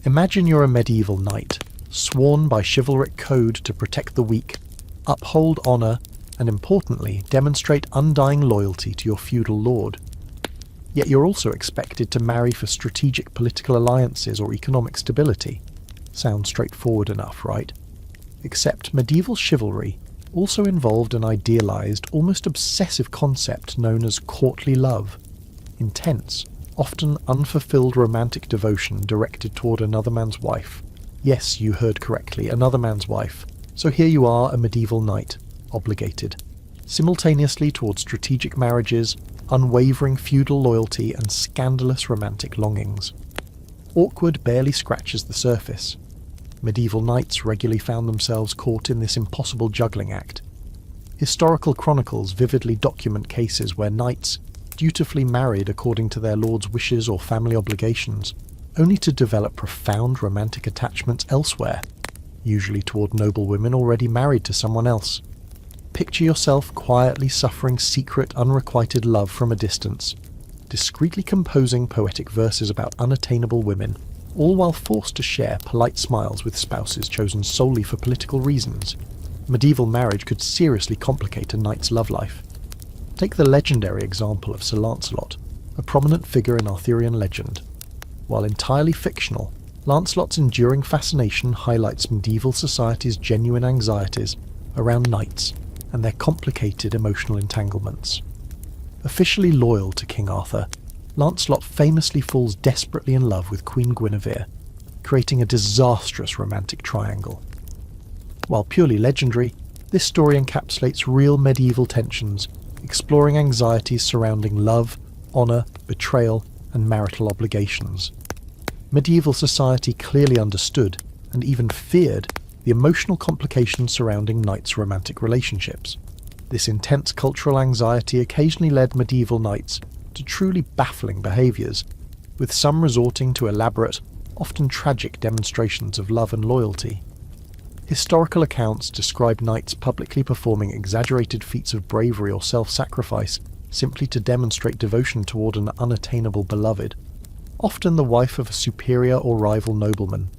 Imagine you're a medieval knight, sworn by chivalric code to protect the weak, uphold honour, and importantly, demonstrate undying loyalty to your feudal lord. Yet you're also expected to marry for strategic political alliances or economic stability. Sounds straightforward enough, right? Except medieval chivalry also involved an idealized, almost obsessive concept known as courtly love. Intense, often unfulfilled romantic devotion directed toward another man's wife. Yes, you heard correctly, another man's wife. So here you are, a medieval knight, obligated. Simultaneously toward strategic marriages, unwavering feudal loyalty, and scandalous romantic longings. Awkward barely scratches the surface. Medieval knights regularly found themselves caught in this impossible juggling act. Historical chronicles vividly document cases where knights dutifully married according to their lord's wishes or family obligations, only to develop profound romantic attachments elsewhere, usually toward noble women already married to someone else. Picture yourself quietly suffering secret, unrequited love from a distance, discreetly composing poetic verses about unattainable women, all while forced to share polite smiles with spouses chosen solely for political reasons. Medieval marriage could seriously complicate a knight's love life. Take the legendary example of Sir Lancelot, a prominent figure in Arthurian legend. While entirely fictional, Lancelot's enduring fascination highlights medieval society's genuine anxieties around knights and their complicated emotional entanglements. Officially loyal to King Arthur, Lancelot famously falls desperately in love with Queen Guinevere, creating a disastrous romantic triangle. While purely legendary, this story encapsulates real medieval tensions, exploring anxieties surrounding love, honour, betrayal, and marital obligations. Medieval society clearly understood, and even feared, the emotional complications surrounding knights' romantic relationships. This intense cultural anxiety occasionally led medieval knights to truly baffling behaviours, with some resorting to elaborate, often tragic demonstrations of love and loyalty. Historical accounts describe knights publicly performing exaggerated feats of bravery or self-sacrifice simply to demonstrate devotion toward an unattainable beloved, often the wife of a superior or rival nobleman.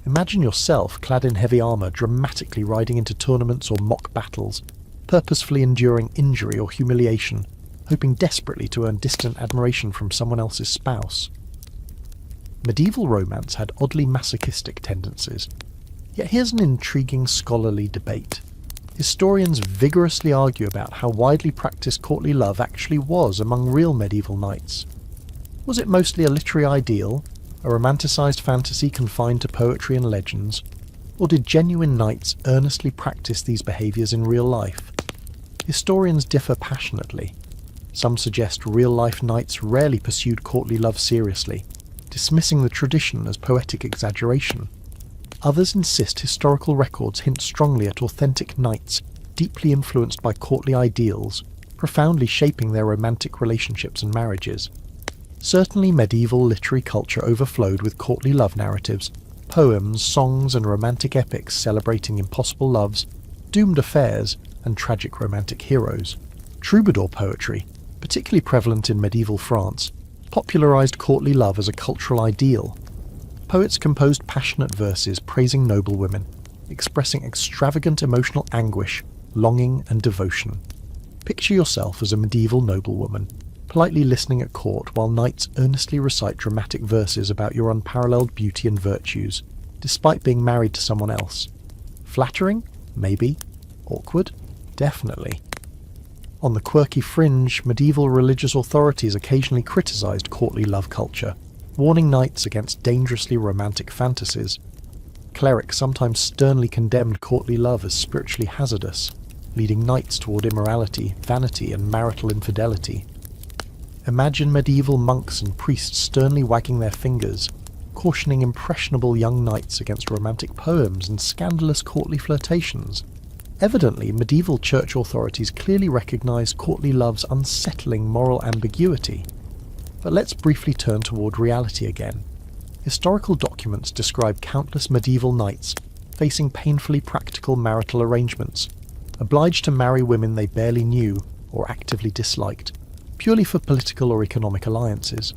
Imagine yourself clad in heavy armour dramatically riding into tournaments or mock battles, purposefully enduring injury or humiliation, hoping desperately to earn distant admiration from someone else's spouse. Medieval romance had oddly masochistic tendencies, yet here's an intriguing scholarly debate. Historians vigorously argue about how widely practiced courtly love actually was among real medieval knights. Was it mostly a literary ideal, a romanticised fantasy confined to poetry and legends, or did genuine knights earnestly practice these behaviours in real life? Historians differ passionately. Some suggest real-life knights rarely pursued courtly love seriously, dismissing the tradition as poetic exaggeration. Others insist historical records hint strongly at authentic knights deeply influenced by courtly ideals, profoundly shaping their romantic relationships and marriages. Certainly medieval literary culture overflowed with courtly love narratives, poems, songs and romantic epics celebrating impossible loves, doomed affairs and tragic romantic heroes. Troubadour poetry, particularly prevalent in medieval France, popularised courtly love as a cultural ideal. Poets composed passionate verses praising noblewomen, expressing extravagant emotional anguish, longing and devotion. Picture yourself as a medieval noblewoman, politely listening at court while knights earnestly recite dramatic verses about your unparalleled beauty and virtues, despite being married to someone else. Flattering? Maybe. Awkward? Definitely. On the quirky fringe, medieval religious authorities occasionally criticised courtly love culture, warning knights against dangerously romantic fantasies. Clerics sometimes sternly condemned courtly love as spiritually hazardous, leading knights toward immorality, vanity, and marital infidelity. Imagine medieval monks and priests sternly wagging their fingers, cautioning impressionable young knights against romantic poems and scandalous courtly flirtations. Evidently, medieval church authorities clearly recognised courtly love's unsettling moral ambiguity. But let's briefly turn toward reality again. Historical documents describe countless medieval knights facing painfully practical marital arrangements, obliged to marry women they barely knew or actively disliked, purely for political or economic alliances.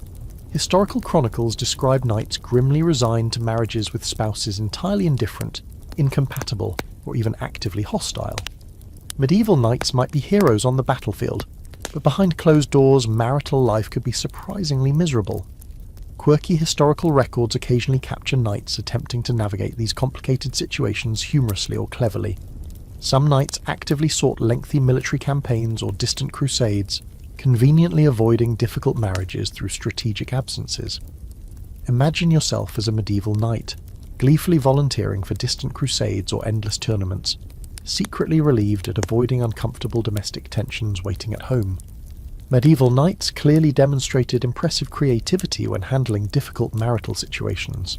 Historical chronicles describe knights grimly resigned to marriages with spouses entirely indifferent, incompatible, or even actively hostile. Medieval knights might be heroes on the battlefield, but behind closed doors, marital life could be surprisingly miserable. Quirky historical records occasionally capture knights attempting to navigate these complicated situations humorously or cleverly. Some knights actively sought lengthy military campaigns or distant crusades, conveniently avoiding difficult marriages through strategic absences. Imagine yourself as a medieval knight, gleefully volunteering for distant crusades or endless tournaments, secretly relieved at avoiding uncomfortable domestic tensions waiting at home. Medieval knights clearly demonstrated impressive creativity when handling difficult marital situations.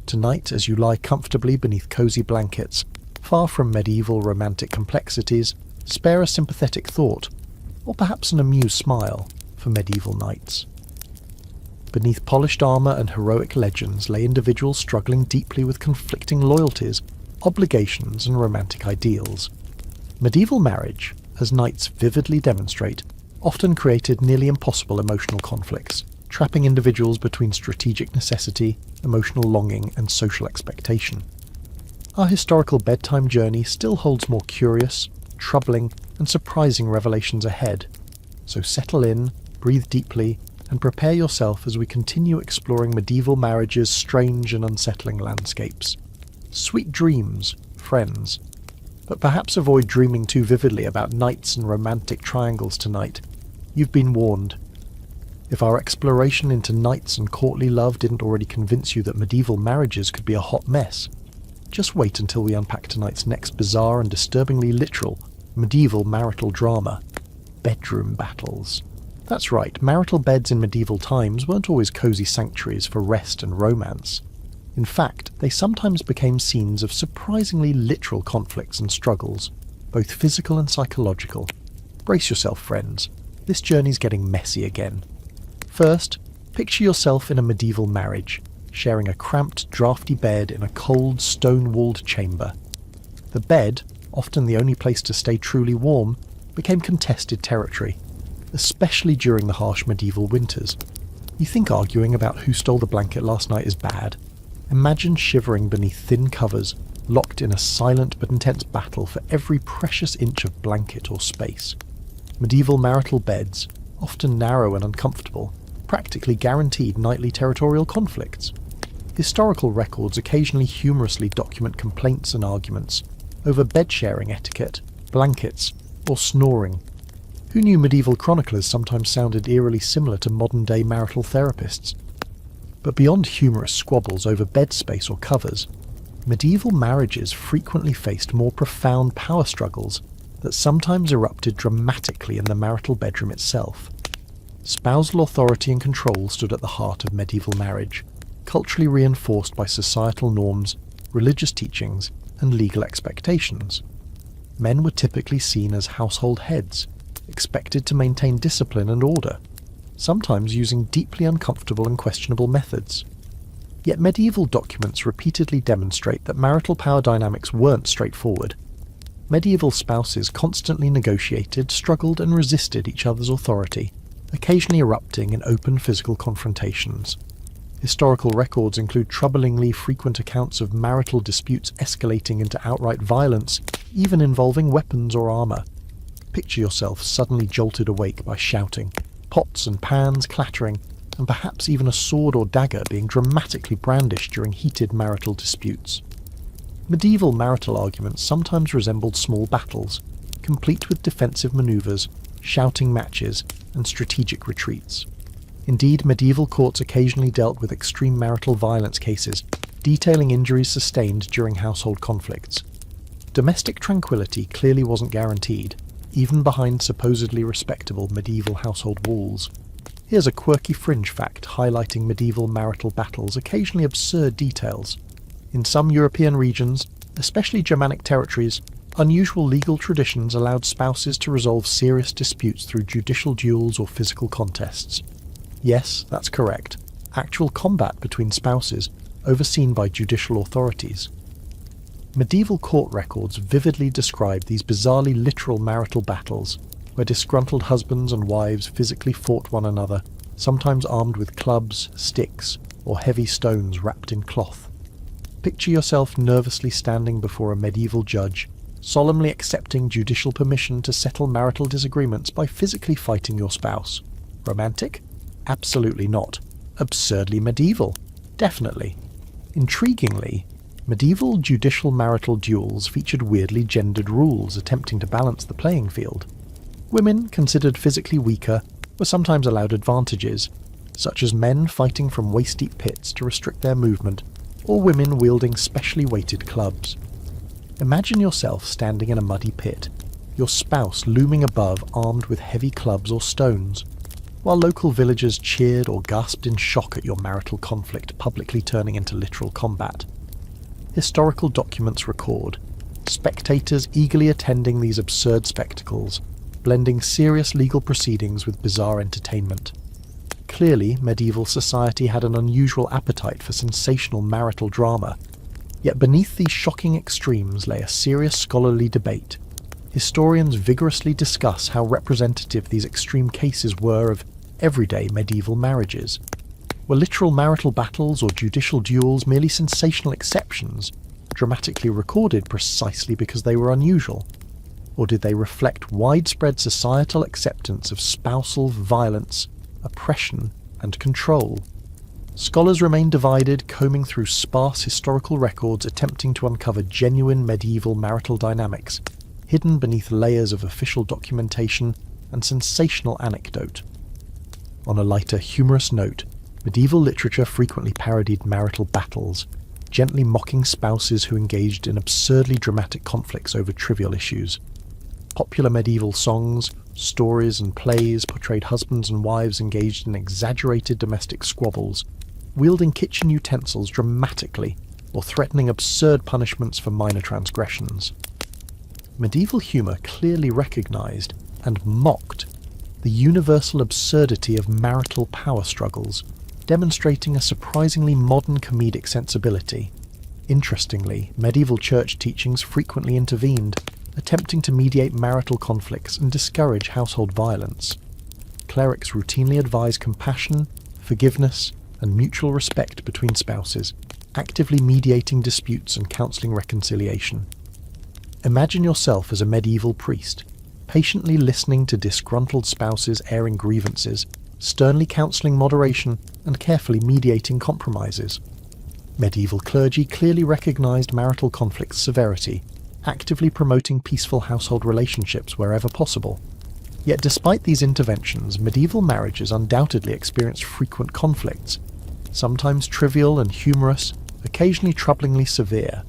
Tonight, as you lie comfortably beneath cosy blankets, far from medieval romantic complexities, spare a sympathetic thought, or perhaps an amused smile, for medieval knights. Beneath polished armour and heroic legends lay individuals struggling deeply with conflicting loyalties, obligations and romantic ideals. Medieval marriage, as knights vividly demonstrate, often created nearly impossible emotional conflicts, trapping individuals between strategic necessity, emotional longing and social expectation. Our historical bedtime journey still holds more curious, troubling and surprising revelations ahead, so settle in, breathe deeply, and prepare yourself as we continue exploring medieval marriage's strange and unsettling landscapes. Sweet dreams, friends. But perhaps avoid dreaming too vividly about knights and romantic triangles tonight. You've been warned. If our exploration into knights and courtly love didn't already convince you that medieval marriages could be a hot mess, just wait until we unpack tonight's next bizarre and disturbingly literal medieval marital drama: bedroom battles. That's right, marital beds in medieval times weren't always cosy sanctuaries for rest and romance. In fact, they sometimes became scenes of surprisingly literal conflicts and struggles, both physical and psychological. Brace yourself, friends. This journey's getting messy again. First, picture yourself in a medieval marriage, sharing a cramped, drafty bed in a cold, stone-walled chamber. The bed, often the only place to stay truly warm, became contested territory, especially during the harsh medieval winters. You think arguing about who stole the blanket last night is bad? Imagine shivering beneath thin covers, locked in a silent but intense battle for every precious inch of blanket or space. Medieval marital beds, often narrow and uncomfortable, practically guaranteed nightly territorial conflicts. Historical records occasionally humorously document complaints and arguments over bed-sharing etiquette, blankets, or snoring. Who knew medieval chroniclers sometimes sounded eerily similar to modern-day marital therapists? But beyond humorous squabbles over bed space or covers, medieval marriages frequently faced more profound power struggles that sometimes erupted dramatically in the marital bedroom itself. Spousal authority and control stood at the heart of medieval marriage, culturally reinforced by societal norms, religious teachings, and legal expectations. Men were typically seen as household heads, expected to maintain discipline and order, sometimes using deeply uncomfortable and questionable methods. Yet medieval documents repeatedly demonstrate that marital power dynamics weren't straightforward. Medieval spouses constantly negotiated, struggled, and resisted each other's authority, occasionally erupting in open physical confrontations. Historical records include troublingly frequent accounts of marital disputes escalating into outright violence, even involving weapons or armour. Picture yourself suddenly jolted awake by shouting, pots and pans clattering, and perhaps even a sword or dagger being dramatically brandished during heated marital disputes. Medieval marital arguments sometimes resembled small battles, complete with defensive manoeuvres, shouting matches, and strategic retreats. Indeed, medieval courts occasionally dealt with extreme marital violence cases, detailing injuries sustained during household conflicts. Domestic tranquility clearly wasn't guaranteed, even behind supposedly respectable medieval household walls. Here's a quirky fringe fact highlighting medieval marital battles' occasionally absurd details. In some European regions, especially Germanic territories, unusual legal traditions allowed spouses to resolve serious disputes through judicial duels or physical contests. Yes, that's correct. Actual combat between spouses, overseen by judicial authorities. Medieval court records vividly describe these bizarrely literal marital battles, where disgruntled husbands and wives physically fought one another, sometimes armed with clubs, sticks, or heavy stones wrapped in cloth. Picture yourself nervously standing before a medieval judge, solemnly accepting judicial permission to settle marital disagreements by physically fighting your spouse. Romantic? Absolutely not. Absurdly medieval? Definitely. Intriguingly, medieval judicial marital duels featured weirdly gendered rules attempting to balance the playing field. Women, considered physically weaker, were sometimes allowed advantages, such as men fighting from waist-deep pits to restrict their movement, or women wielding specially weighted clubs. Imagine yourself standing in a muddy pit, your spouse looming above armed with heavy clubs or stones, while local villagers cheered or gasped in shock at your marital conflict publicly turning into literal combat. Historical documents record spectators eagerly attending these absurd spectacles, blending serious legal proceedings with bizarre entertainment. Clearly, medieval society had an unusual appetite for sensational marital drama, yet beneath these shocking extremes lay a serious scholarly debate. Historians vigorously discuss how representative these extreme cases were of everyday medieval marriages. Were literal marital battles or judicial duels merely sensational exceptions, dramatically recorded precisely because they were unusual? Or did they reflect widespread societal acceptance of spousal violence, oppression, and control? Scholars remain divided, combing through sparse historical records attempting to uncover genuine medieval marital dynamics, hidden beneath layers of official documentation and sensational anecdote. On a lighter, humorous note, medieval literature frequently parodied marital battles, gently mocking spouses who engaged in absurdly dramatic conflicts over trivial issues. Popular medieval songs, stories, and plays portrayed husbands and wives engaged in exaggerated domestic squabbles, wielding kitchen utensils dramatically or threatening absurd punishments for minor transgressions. Medieval humour clearly recognised and mocked the universal absurdity of marital power struggles, demonstrating a surprisingly modern comedic sensibility. Interestingly, medieval church teachings frequently intervened, attempting to mediate marital conflicts and discourage household violence. Clerics routinely advised compassion, forgiveness, and mutual respect between spouses, actively mediating disputes and counselling reconciliation. Imagine yourself as a medieval priest, patiently listening to disgruntled spouses airing grievances, sternly counselling moderation, and carefully mediating compromises. Medieval clergy clearly recognised marital conflict's severity, actively promoting peaceful household relationships wherever possible. Yet despite these interventions, medieval marriages undoubtedly experienced frequent conflicts, sometimes trivial and humorous, occasionally troublingly severe.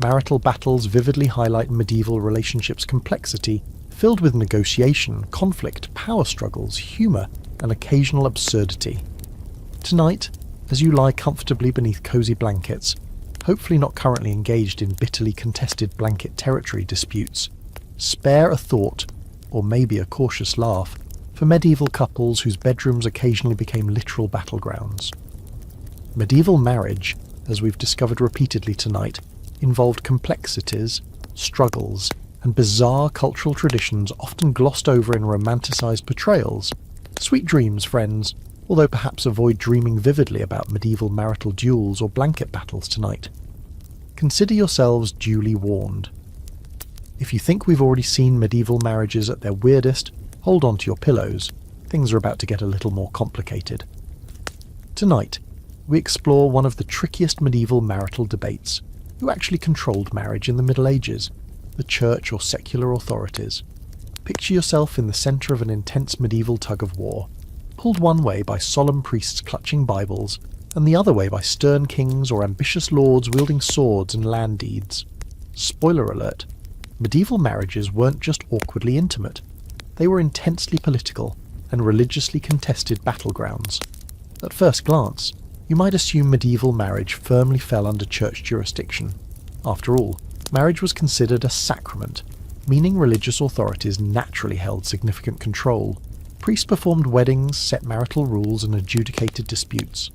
Marital battles vividly highlight medieval relationships' complexity, filled with negotiation, conflict, power struggles, humour, and occasional absurdity. Tonight, as you lie comfortably beneath cosy blankets, hopefully not currently engaged in bitterly contested blanket territory disputes, spare a thought, or maybe a cautious laugh, for medieval couples whose bedrooms occasionally became literal battlegrounds. Medieval marriage, as we've discovered repeatedly tonight, involved complexities, struggles, and bizarre cultural traditions often glossed over in romanticised portrayals. Sweet dreams, friends, although perhaps avoid dreaming vividly about medieval marital duels or blanket battles tonight. Consider yourselves duly warned. If you think we've already seen medieval marriages at their weirdest, hold on to your pillows. Things are about to get a little more complicated. Tonight, we explore one of the trickiest medieval marital debates. Who actually controlled marriage in the Middle Ages? The church or secular authorities? Picture yourself in the centre of an intense medieval tug-of-war, pulled one way by solemn priests clutching Bibles, and the other way by stern kings or ambitious lords wielding swords and land deeds. Spoiler alert, medieval marriages weren't just awkwardly intimate. They were intensely political and religiously contested battlegrounds. At first glance, you might assume medieval marriage firmly fell under church jurisdiction. After all, marriage was considered a sacrament, meaning religious authorities naturally held significant control. Priests performed weddings, set marital rules, and adjudicated disputes.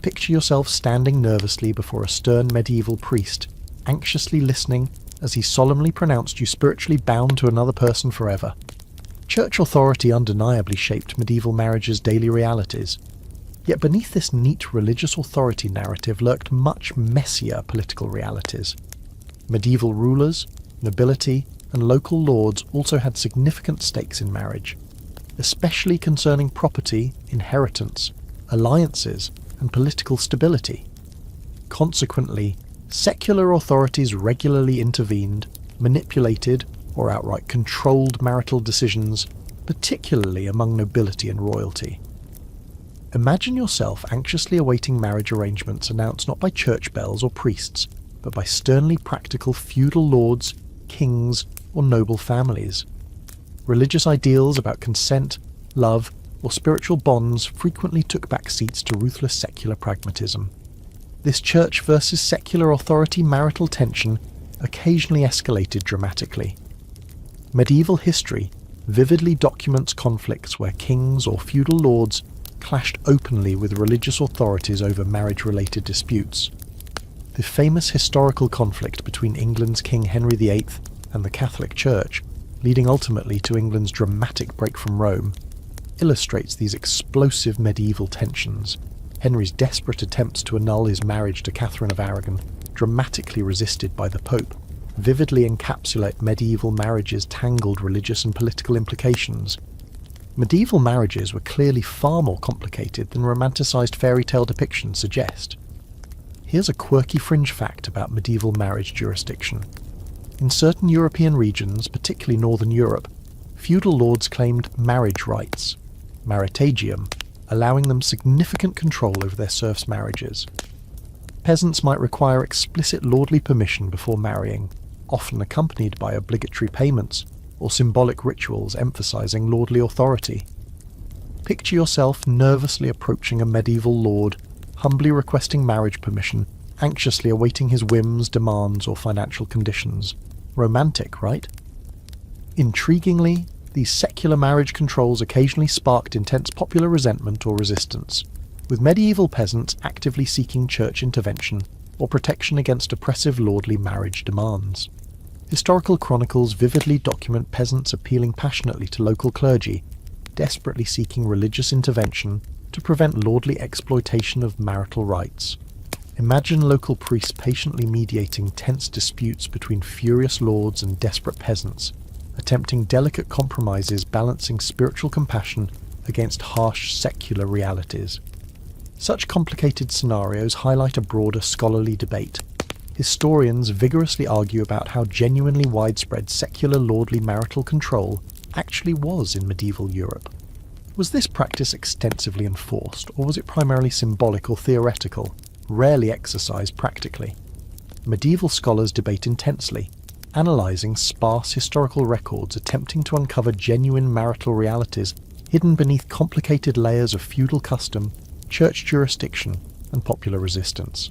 Picture yourself standing nervously before a stern medieval priest, anxiously listening as he solemnly pronounced you spiritually bound to another person forever. Church authority undeniably shaped medieval marriage's daily realities. Yet beneath this neat religious authority narrative lurked much messier political realities. Medieval rulers, nobility, and local lords also had significant stakes in marriage, especially concerning property, inheritance, alliances, and political stability. Consequently, secular authorities regularly intervened, manipulated, or outright controlled marital decisions, particularly among nobility and royalty. Imagine yourself anxiously awaiting marriage arrangements announced not by church bells or priests, but by sternly practical feudal lords, kings, or noble families. Religious ideals about consent, love, or spiritual bonds frequently took back seats to ruthless secular pragmatism. This church versus secular authority marital tension occasionally escalated dramatically. Medieval history vividly documents conflicts where kings or feudal lords clashed openly with religious authorities over marriage-related disputes. The famous historical conflict between England's King Henry VIII and the Catholic Church, leading ultimately to England's dramatic break from Rome, illustrates these explosive medieval tensions. Henry's desperate attempts to annul his marriage to Catherine of Aragon, dramatically resisted by the Pope, vividly encapsulate medieval marriage's tangled religious and political implications. Medieval marriages were clearly far more complicated than romanticised fairy tale depictions suggest. Here's a quirky fringe fact about medieval marriage jurisdiction. In certain European regions, particularly Northern Europe, feudal lords claimed marriage rights, maritagium, allowing them significant control over their serfs' marriages. Peasants might require explicit lordly permission before marrying, often accompanied by obligatory payments or symbolic rituals emphasizing lordly authority. Picture yourself nervously approaching a medieval lord, humbly requesting marriage permission, anxiously awaiting his whims, demands, or financial conditions. Romantic, right? Intriguingly, these secular marriage controls occasionally sparked intense popular resentment or resistance, with medieval peasants actively seeking church intervention or protection against oppressive lordly marriage demands. Historical chronicles vividly document peasants appealing passionately to local clergy, desperately seeking religious intervention to prevent lordly exploitation of marital rights. Imagine local priests patiently mediating tense disputes between furious lords and desperate peasants, attempting delicate compromises balancing spiritual compassion against harsh secular realities. Such complicated scenarios highlight a broader scholarly debate. Historians vigorously argue about how genuinely widespread secular lordly marital control actually was in medieval Europe. Was this practice extensively enforced, or was it primarily symbolic or theoretical, rarely exercised practically? Medieval scholars debate intensely, analysing sparse historical records attempting to uncover genuine marital realities hidden beneath complicated layers of feudal custom, church jurisdiction, and popular resistance.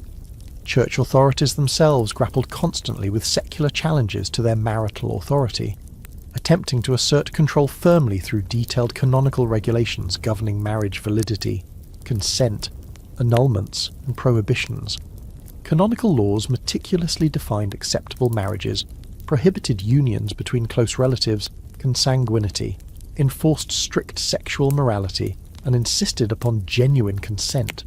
Church authorities themselves grappled constantly with secular challenges to their marital authority, attempting to assert control firmly through detailed canonical regulations governing marriage validity, consent, annulments, and prohibitions. Canonical laws meticulously defined acceptable marriages, prohibited unions between close relatives, consanguinity, enforced strict sexual morality, and insisted upon genuine consent.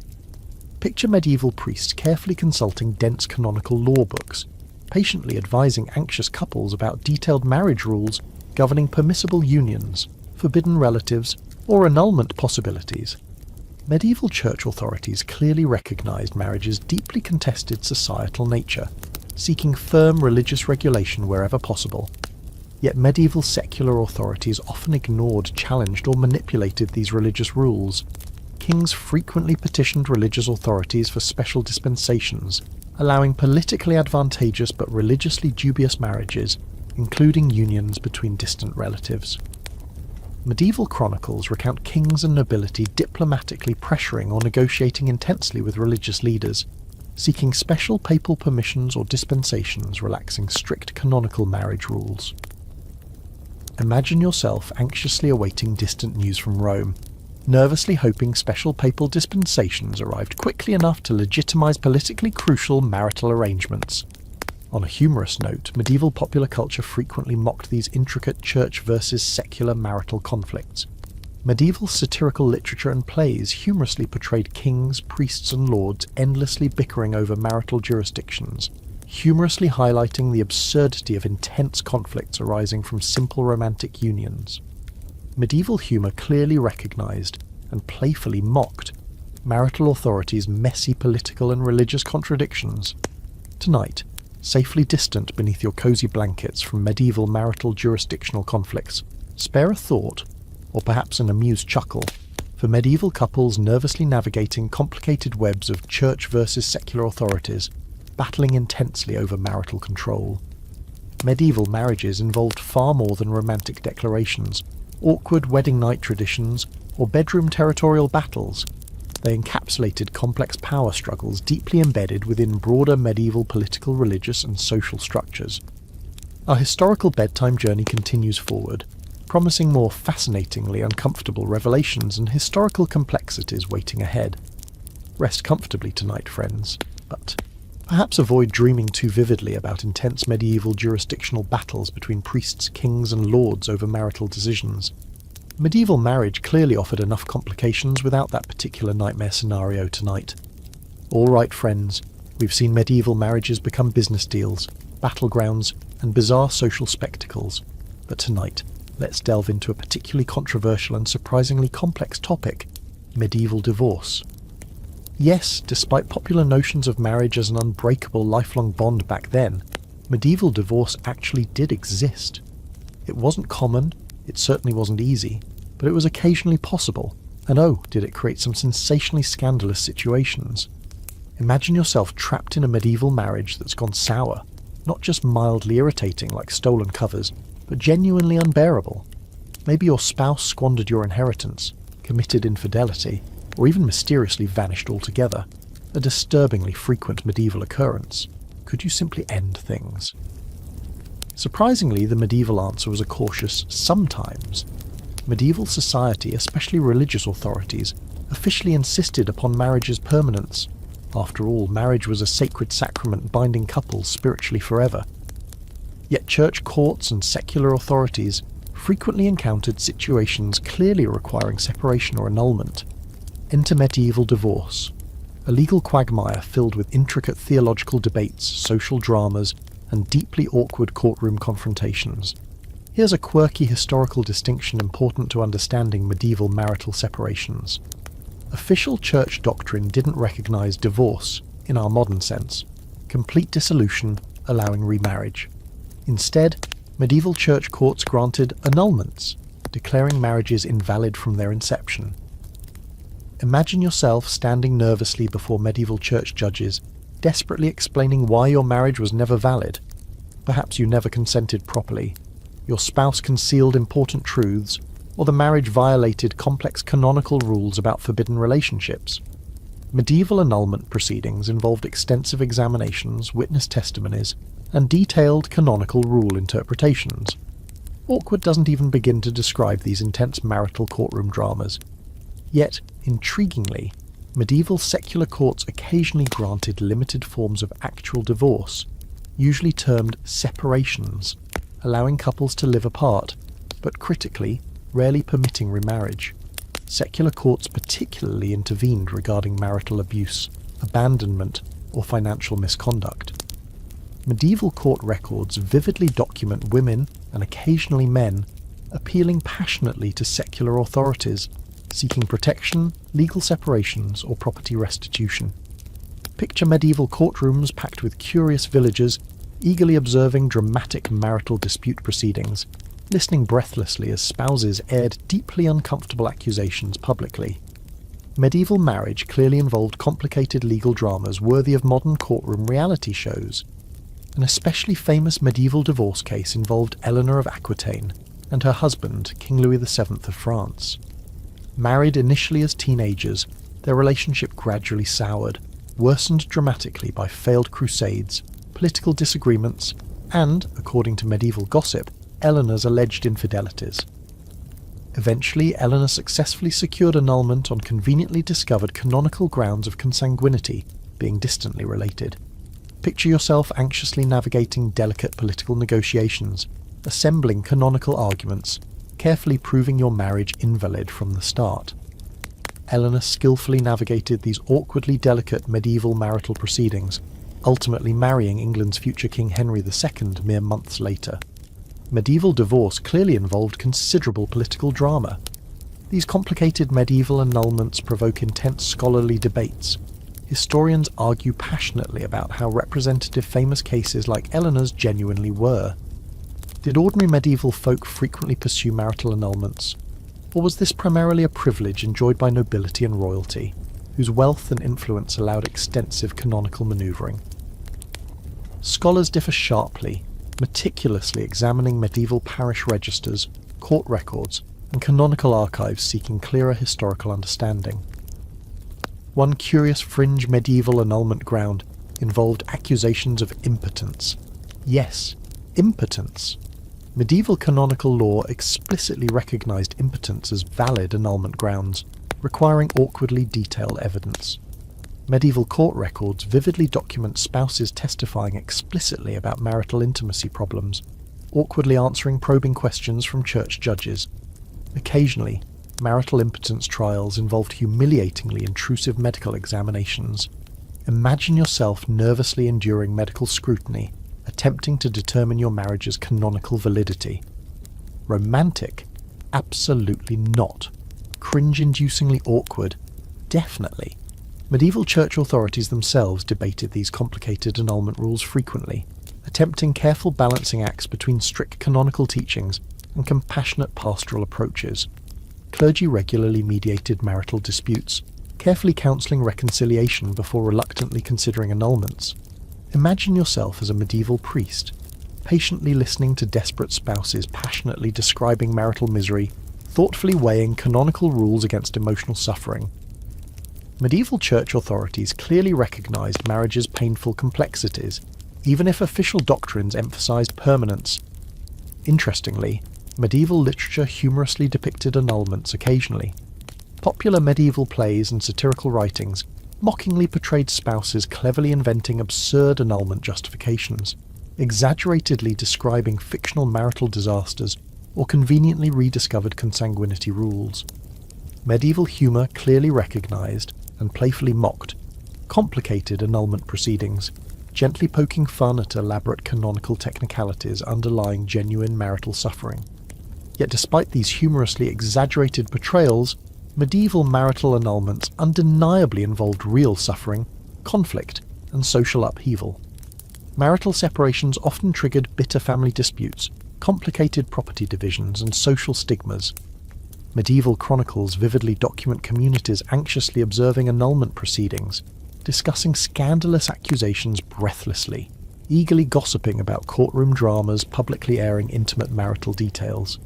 Picture medieval priests carefully consulting dense canonical law books, patiently advising anxious couples about detailed marriage rules governing permissible unions, forbidden relatives, or annulment possibilities. Medieval church authorities clearly recognized marriage's deeply contested societal nature, seeking firm religious regulation wherever possible. Yet medieval secular authorities often ignored, challenged, or manipulated these religious rules. Kings frequently petitioned religious authorities for special dispensations, allowing politically advantageous but religiously dubious marriages, including unions between distant relatives. Medieval chronicles recount kings and nobility diplomatically pressuring or negotiating intensely with religious leaders, seeking special papal permissions or dispensations relaxing strict canonical marriage rules. Imagine yourself anxiously awaiting distant news from Rome, nervously hoping special papal dispensations arrived quickly enough to legitimize politically crucial marital arrangements. On a humorous note, medieval popular culture frequently mocked these intricate church versus secular marital conflicts. Medieval satirical literature and plays humorously portrayed kings, priests, and lords endlessly bickering over marital jurisdictions, humorously highlighting the absurdity of intense conflicts arising from simple romantic unions. Medieval humour clearly recognised, and playfully mocked, marital authorities' messy political and religious contradictions. Tonight, safely distant beneath your cosy blankets from medieval marital jurisdictional conflicts, spare a thought, or perhaps an amused chuckle, for medieval couples nervously navigating complicated webs of church versus secular authorities, battling intensely over marital control. Medieval marriages involved far more than romantic declarations, awkward wedding night traditions, or bedroom territorial battles. They encapsulated complex power struggles deeply embedded within broader medieval political, religious, and social structures. Our historical bedtime journey continues forward, promising more fascinatingly uncomfortable revelations and historical complexities waiting ahead. Rest comfortably tonight, friends, but perhaps avoid dreaming too vividly about intense medieval jurisdictional battles between priests, kings, and lords over marital decisions. Medieval marriage clearly offered enough complications without that particular nightmare scenario tonight. All right, friends, we've seen medieval marriages become business deals, battlegrounds, and bizarre social spectacles. But tonight, let's delve into a particularly controversial and surprisingly complex topic: medieval divorce. Yes, despite popular notions of marriage as an unbreakable lifelong bond back then, medieval divorce actually did exist. It wasn't common, it certainly wasn't easy, but it was occasionally possible, and oh, did it create some sensationally scandalous situations. Imagine yourself trapped in a medieval marriage that's gone sour, not just mildly irritating like stolen covers, but genuinely unbearable. Maybe your spouse squandered your inheritance, committed infidelity, or even mysteriously vanished altogether, a disturbingly frequent medieval occurrence. Could you simply end things? Surprisingly, the medieval answer was a cautious sometimes. Medieval society, especially religious authorities, officially insisted upon marriage's permanence. After all, marriage was a sacred sacrament binding couples spiritually forever. Yet church courts and secular authorities frequently encountered situations clearly requiring separation or annulment. Enter medieval divorce. a legal quagmire filled with intricate theological debates, social dramas, and deeply awkward courtroom confrontations. Here's a quirky historical distinction important to understanding medieval marital separations. Official church doctrine didn't recognise divorce, in our modern sense, complete dissolution allowing remarriage. Instead, medieval church courts granted annulments, declaring marriages invalid from their inception. Imagine yourself standing nervously before medieval church judges, desperately explaining why your marriage was never valid. Perhaps you never consented properly, your spouse concealed important truths, or the marriage violated complex canonical rules about forbidden relationships. Medieval annulment proceedings involved extensive examinations, witness testimonies, and detailed canonical rule interpretations. Awkward doesn't even begin to describe these intense marital courtroom dramas. Yet, intriguingly, medieval secular courts occasionally granted limited forms of actual divorce, usually termed separations, allowing couples to live apart, but critically, rarely permitting remarriage. Secular courts particularly intervened regarding marital abuse, abandonment, or financial misconduct. Medieval court records vividly document women, and occasionally men, appealing passionately to secular authorities, seeking protection, legal separations, or property restitution. Picture medieval courtrooms packed with curious villagers, eagerly observing dramatic marital dispute proceedings, listening breathlessly as spouses aired deeply uncomfortable accusations publicly. Medieval marriage clearly involved complicated legal dramas worthy of modern courtroom reality shows. An especially famous medieval divorce case involved Eleanor of Aquitaine and her husband, King Louis VII of France. Married initially as teenagers, their relationship gradually soured, worsened dramatically by failed crusades, political disagreements, and, according to medieval gossip, Eleanor's alleged infidelities. Eventually, Eleanor successfully secured annulment on conveniently discovered canonical grounds of consanguinity, being distantly related. Picture yourself anxiously navigating delicate political negotiations, assembling canonical arguments, carefully proving your marriage invalid from the start. Eleanor skillfully navigated these awkwardly delicate medieval marital proceedings, ultimately marrying England's future King Henry II mere months later. Medieval divorce clearly involved considerable political drama. These complicated medieval annulments provoke intense scholarly debates. Historians argue passionately about how representative famous cases like Eleanor's genuinely were. Did ordinary medieval folk frequently pursue marital annulments? Or was this primarily a privilege enjoyed by nobility and royalty, whose wealth and influence allowed extensive canonical manoeuvring? Scholars differ sharply, meticulously examining medieval parish registers, court records, and canonical archives seeking clearer historical understanding. One curious fringe medieval annulment ground involved accusations of impotence. Yes, impotence. Medieval canonical law explicitly recognized impotence as valid annulment grounds, requiring awkwardly detailed evidence. Medieval court records vividly document spouses testifying explicitly about marital intimacy problems, awkwardly answering probing questions from church judges. Occasionally, marital impotence trials involved humiliatingly intrusive medical examinations. Imagine yourself nervously enduring medical scrutiny, attempting to determine your marriage's canonical validity. Romantic? Absolutely not. Cringe-inducingly awkward? Definitely. Medieval church authorities themselves debated these complicated annulment rules frequently, attempting careful balancing acts between strict canonical teachings and compassionate pastoral approaches. Clergy regularly mediated marital disputes, carefully counselling reconciliation before reluctantly considering annulments. Imagine yourself as a medieval priest, patiently listening to desperate spouses passionately describing marital misery, thoughtfully weighing canonical rules against emotional suffering. Medieval church authorities clearly recognised marriage's painful complexities, even if official doctrines emphasised permanence. Interestingly, medieval literature humorously depicted annulments occasionally. Popular medieval plays and satirical writings mockingly portrayed spouses cleverly inventing absurd annulment justifications, exaggeratedly describing fictional marital disasters, or conveniently rediscovered consanguinity rules. Medieval humour clearly recognised, and playfully mocked, complicated annulment proceedings, gently poking fun at elaborate canonical technicalities underlying genuine marital suffering. Yet despite these humorously exaggerated portrayals, medieval marital annulments undeniably involved real suffering, conflict, and social upheaval. Marital separations often triggered bitter family disputes, complicated property divisions, and social stigmas. Medieval chronicles vividly document communities anxiously observing annulment proceedings, discussing scandalous accusations breathlessly, eagerly gossiping about courtroom dramas, publicly airing intimate marital details.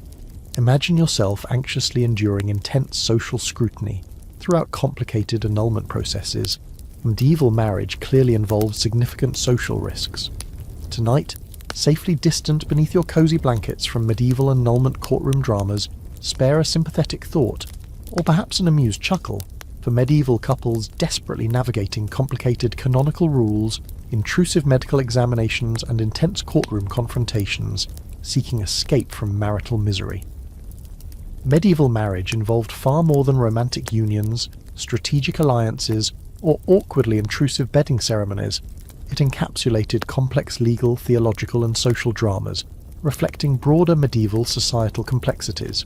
Imagine yourself anxiously enduring intense social scrutiny throughout complicated annulment processes. Medieval marriage clearly involved significant social risks. Tonight, safely distant beneath your cozy blankets from medieval annulment courtroom dramas, spare a sympathetic thought, or perhaps an amused chuckle, for medieval couples desperately navigating complicated canonical rules, intrusive medical examinations, and intense courtroom confrontations, seeking escape from marital misery. Medieval marriage involved far more than romantic unions, strategic alliances, or awkwardly intrusive bedding ceremonies. It encapsulated complex legal, theological, and social dramas, reflecting broader medieval societal complexities.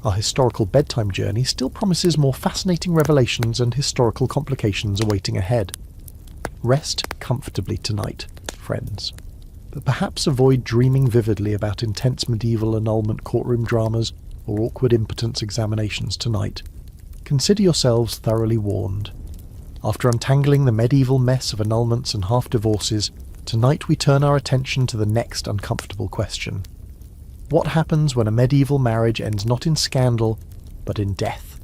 Our historical bedtime journey still promises more fascinating revelations and historical complications awaiting ahead. Rest comfortably tonight, friends, but perhaps avoid dreaming vividly about intense medieval annulment courtroom dramas or awkward impotence examinations tonight. Consider yourselves thoroughly warned. After untangling the medieval mess of annulments and half-divorces, tonight we turn our attention to the next uncomfortable question. What happens when a medieval marriage ends not in scandal, but in death?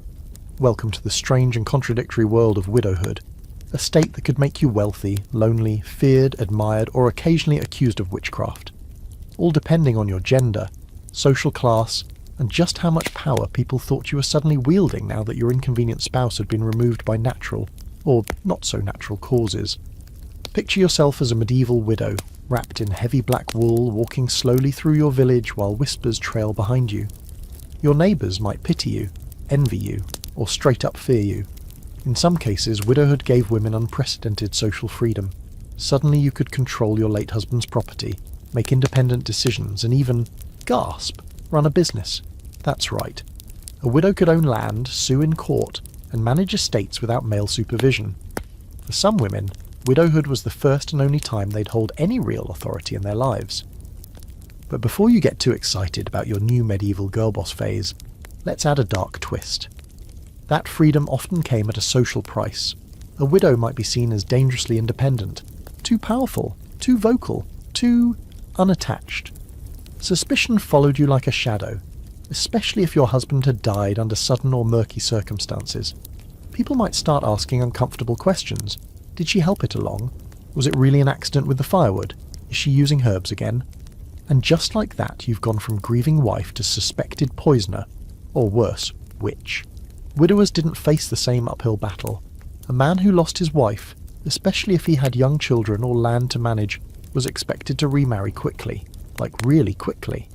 Welcome to the strange and contradictory world of widowhood, a state that could make you wealthy, lonely, feared, admired, or occasionally accused of witchcraft, all depending on your gender, social class, and just how much power people thought you were suddenly wielding now that your inconvenient spouse had been removed by natural, or not-so-natural causes. Picture yourself as a medieval widow, wrapped in heavy black wool, walking slowly through your village while whispers trail behind you. Your neighbours might pity you, envy you, or straight up fear you. In some cases, widowhood gave women unprecedented social freedom. Suddenly you could control your late husband's property, make independent decisions, and even, gasp, run a business. That's right. A widow could own land, sue in court, and manage estates without male supervision. For some women, widowhood was the first and only time they'd hold any real authority in their lives. But before you get too excited about your new medieval girlboss phase, let's add a dark twist. That freedom often came at a social price. A widow might be seen as dangerously independent, too powerful, too vocal, too unattached. Suspicion followed you like a shadow, especially if your husband had died under sudden or murky circumstances. People might start asking uncomfortable questions. Did she help it along? Was it really an accident with the firewood? Is she using herbs again? And just like that, you've gone from grieving wife to suspected poisoner, or worse, witch. Widowers didn't face the same uphill battle. A man who lost his wife, especially if he had young children or land to manage, was expected to remarry quickly, like really quickly.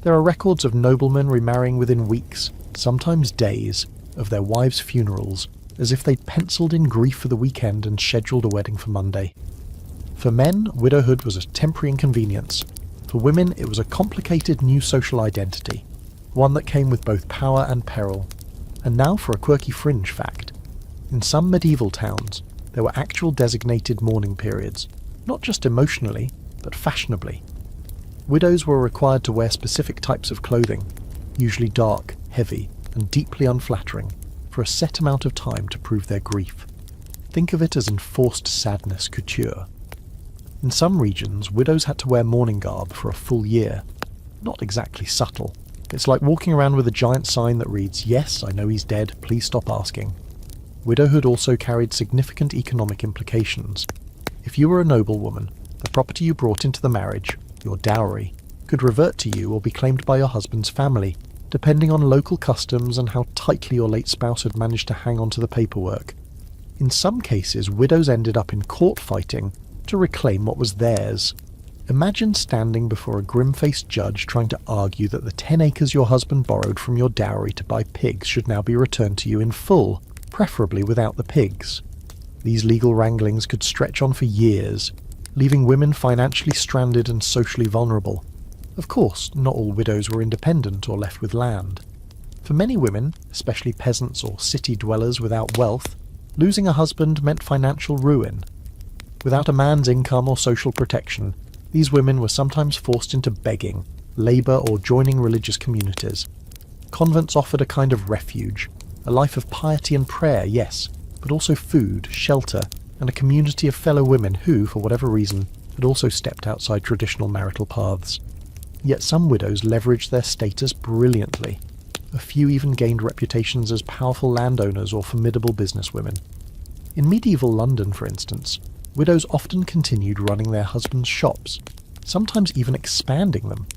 There are records of noblemen remarrying within weeks, sometimes days, of their wives' funerals, as if they'd penciled in grief for the weekend and scheduled a wedding for Monday. For men, widowhood was a temporary inconvenience. For women, it was a complicated new social identity, one that came with both power and peril. And now for a quirky fringe fact. In some medieval towns, there were actual designated mourning periods, not just emotionally, but fashionably. Widows were required to wear specific types of clothing, usually dark, heavy, and deeply unflattering, for a set amount of time to prove their grief. Think of it as enforced sadness couture. In some regions, widows had to wear mourning garb for a full year. Not exactly subtle. It's like walking around with a giant sign that reads, "Yes, I know he's dead, please stop asking." Widowhood also carried significant economic implications. If you were a noblewoman, the property you brought into the marriage, your dowry, could revert to you or be claimed by your husband's family, depending on local customs and how tightly your late spouse had managed to hang on to the paperwork. In some cases, widows ended up in court fighting to reclaim what was theirs. Imagine standing before a grim-faced judge trying to argue that the 10 acres your husband borrowed from your dowry to buy pigs should now be returned to you in full, preferably without the pigs. These legal wranglings could stretch on for years, leaving women financially stranded and socially vulnerable. Of course, not all widows were independent or left with land. For many women, especially peasants or city dwellers without wealth, losing a husband meant financial ruin. Without a man's income or social protection, these women were sometimes forced into begging, labour or joining religious communities. Convents offered a kind of refuge, a life of piety and prayer, yes, but also food, shelter, and a community of fellow women who, for whatever reason, had also stepped outside traditional marital paths. Yet some widows leveraged their status brilliantly. A few even gained reputations as powerful landowners or formidable businesswomen. In medieval London, for instance, widows often continued running their husbands' shops, sometimes even expanding them.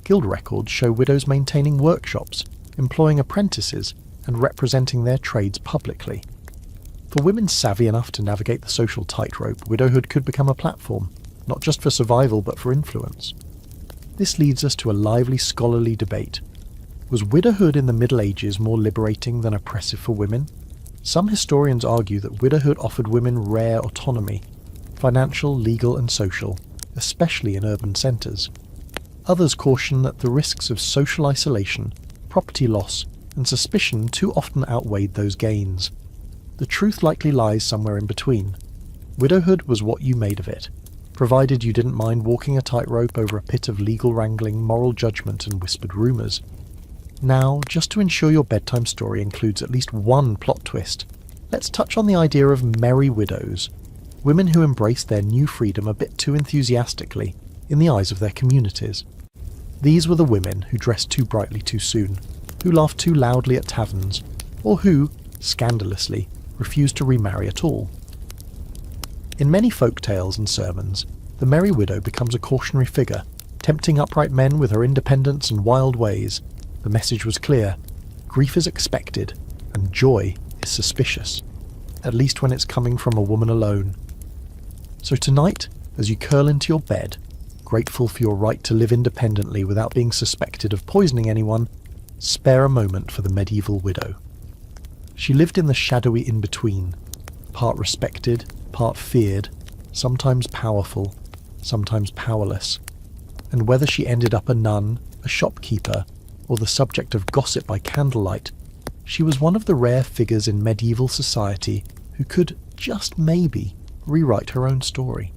Guild records show widows maintaining workshops, employing apprentices, and representing their trades publicly. For women savvy enough to navigate the social tightrope, widowhood could become a platform, not just for survival but for influence. This leads us to a lively scholarly debate. Was widowhood in the Middle Ages more liberating than oppressive for women? Some historians argue that widowhood offered women rare autonomy, financial, legal and social, especially in urban centres. Others caution that the risks of social isolation, property loss and suspicion too often outweighed those gains. The truth likely lies somewhere in between. Widowhood was what you made of it, provided you didn't mind walking a tightrope over a pit of legal wrangling, moral judgment and whispered rumours. Now, just to ensure your bedtime story includes at least one plot twist, let's touch on the idea of merry widows, women who embraced their new freedom a bit too enthusiastically in the eyes of their communities. These were the women who dressed too brightly too soon, who laughed too loudly at taverns, or who, scandalously, refused to remarry at all. In many folk tales and sermons, the merry widow becomes a cautionary figure, tempting upright men with her independence and wild ways. The message was clear: grief is expected, and joy is suspicious, at least when it's coming from a woman alone. So tonight, as you curl into your bed, grateful for your right to live independently without being suspected of poisoning anyone, spare a moment for the medieval widow. She lived in the shadowy in-between, part respected, part feared, sometimes powerful, sometimes powerless. And whether she ended up a nun, a shopkeeper, or the subject of gossip by candlelight, she was one of the rare figures in medieval society who could, just maybe, rewrite her own story.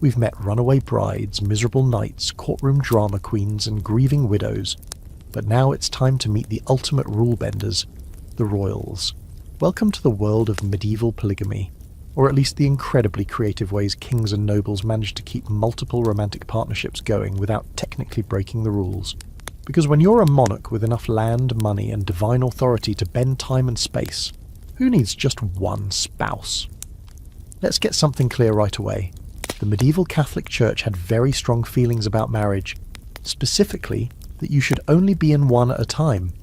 We've met runaway brides, miserable knights, courtroom drama queens, and grieving widows, but now it's time to meet the ultimate rule-benders, the royals. Welcome to the world of medieval polygamy, or at least the incredibly creative ways kings and nobles managed to keep multiple romantic partnerships going without technically breaking the rules. Because when you're a monarch with enough land, money, and divine authority to bend time and space, who needs just one spouse? Let's get something clear right away. The medieval Catholic Church had very strong feelings about marriage, specifically that you should only be in one at a time.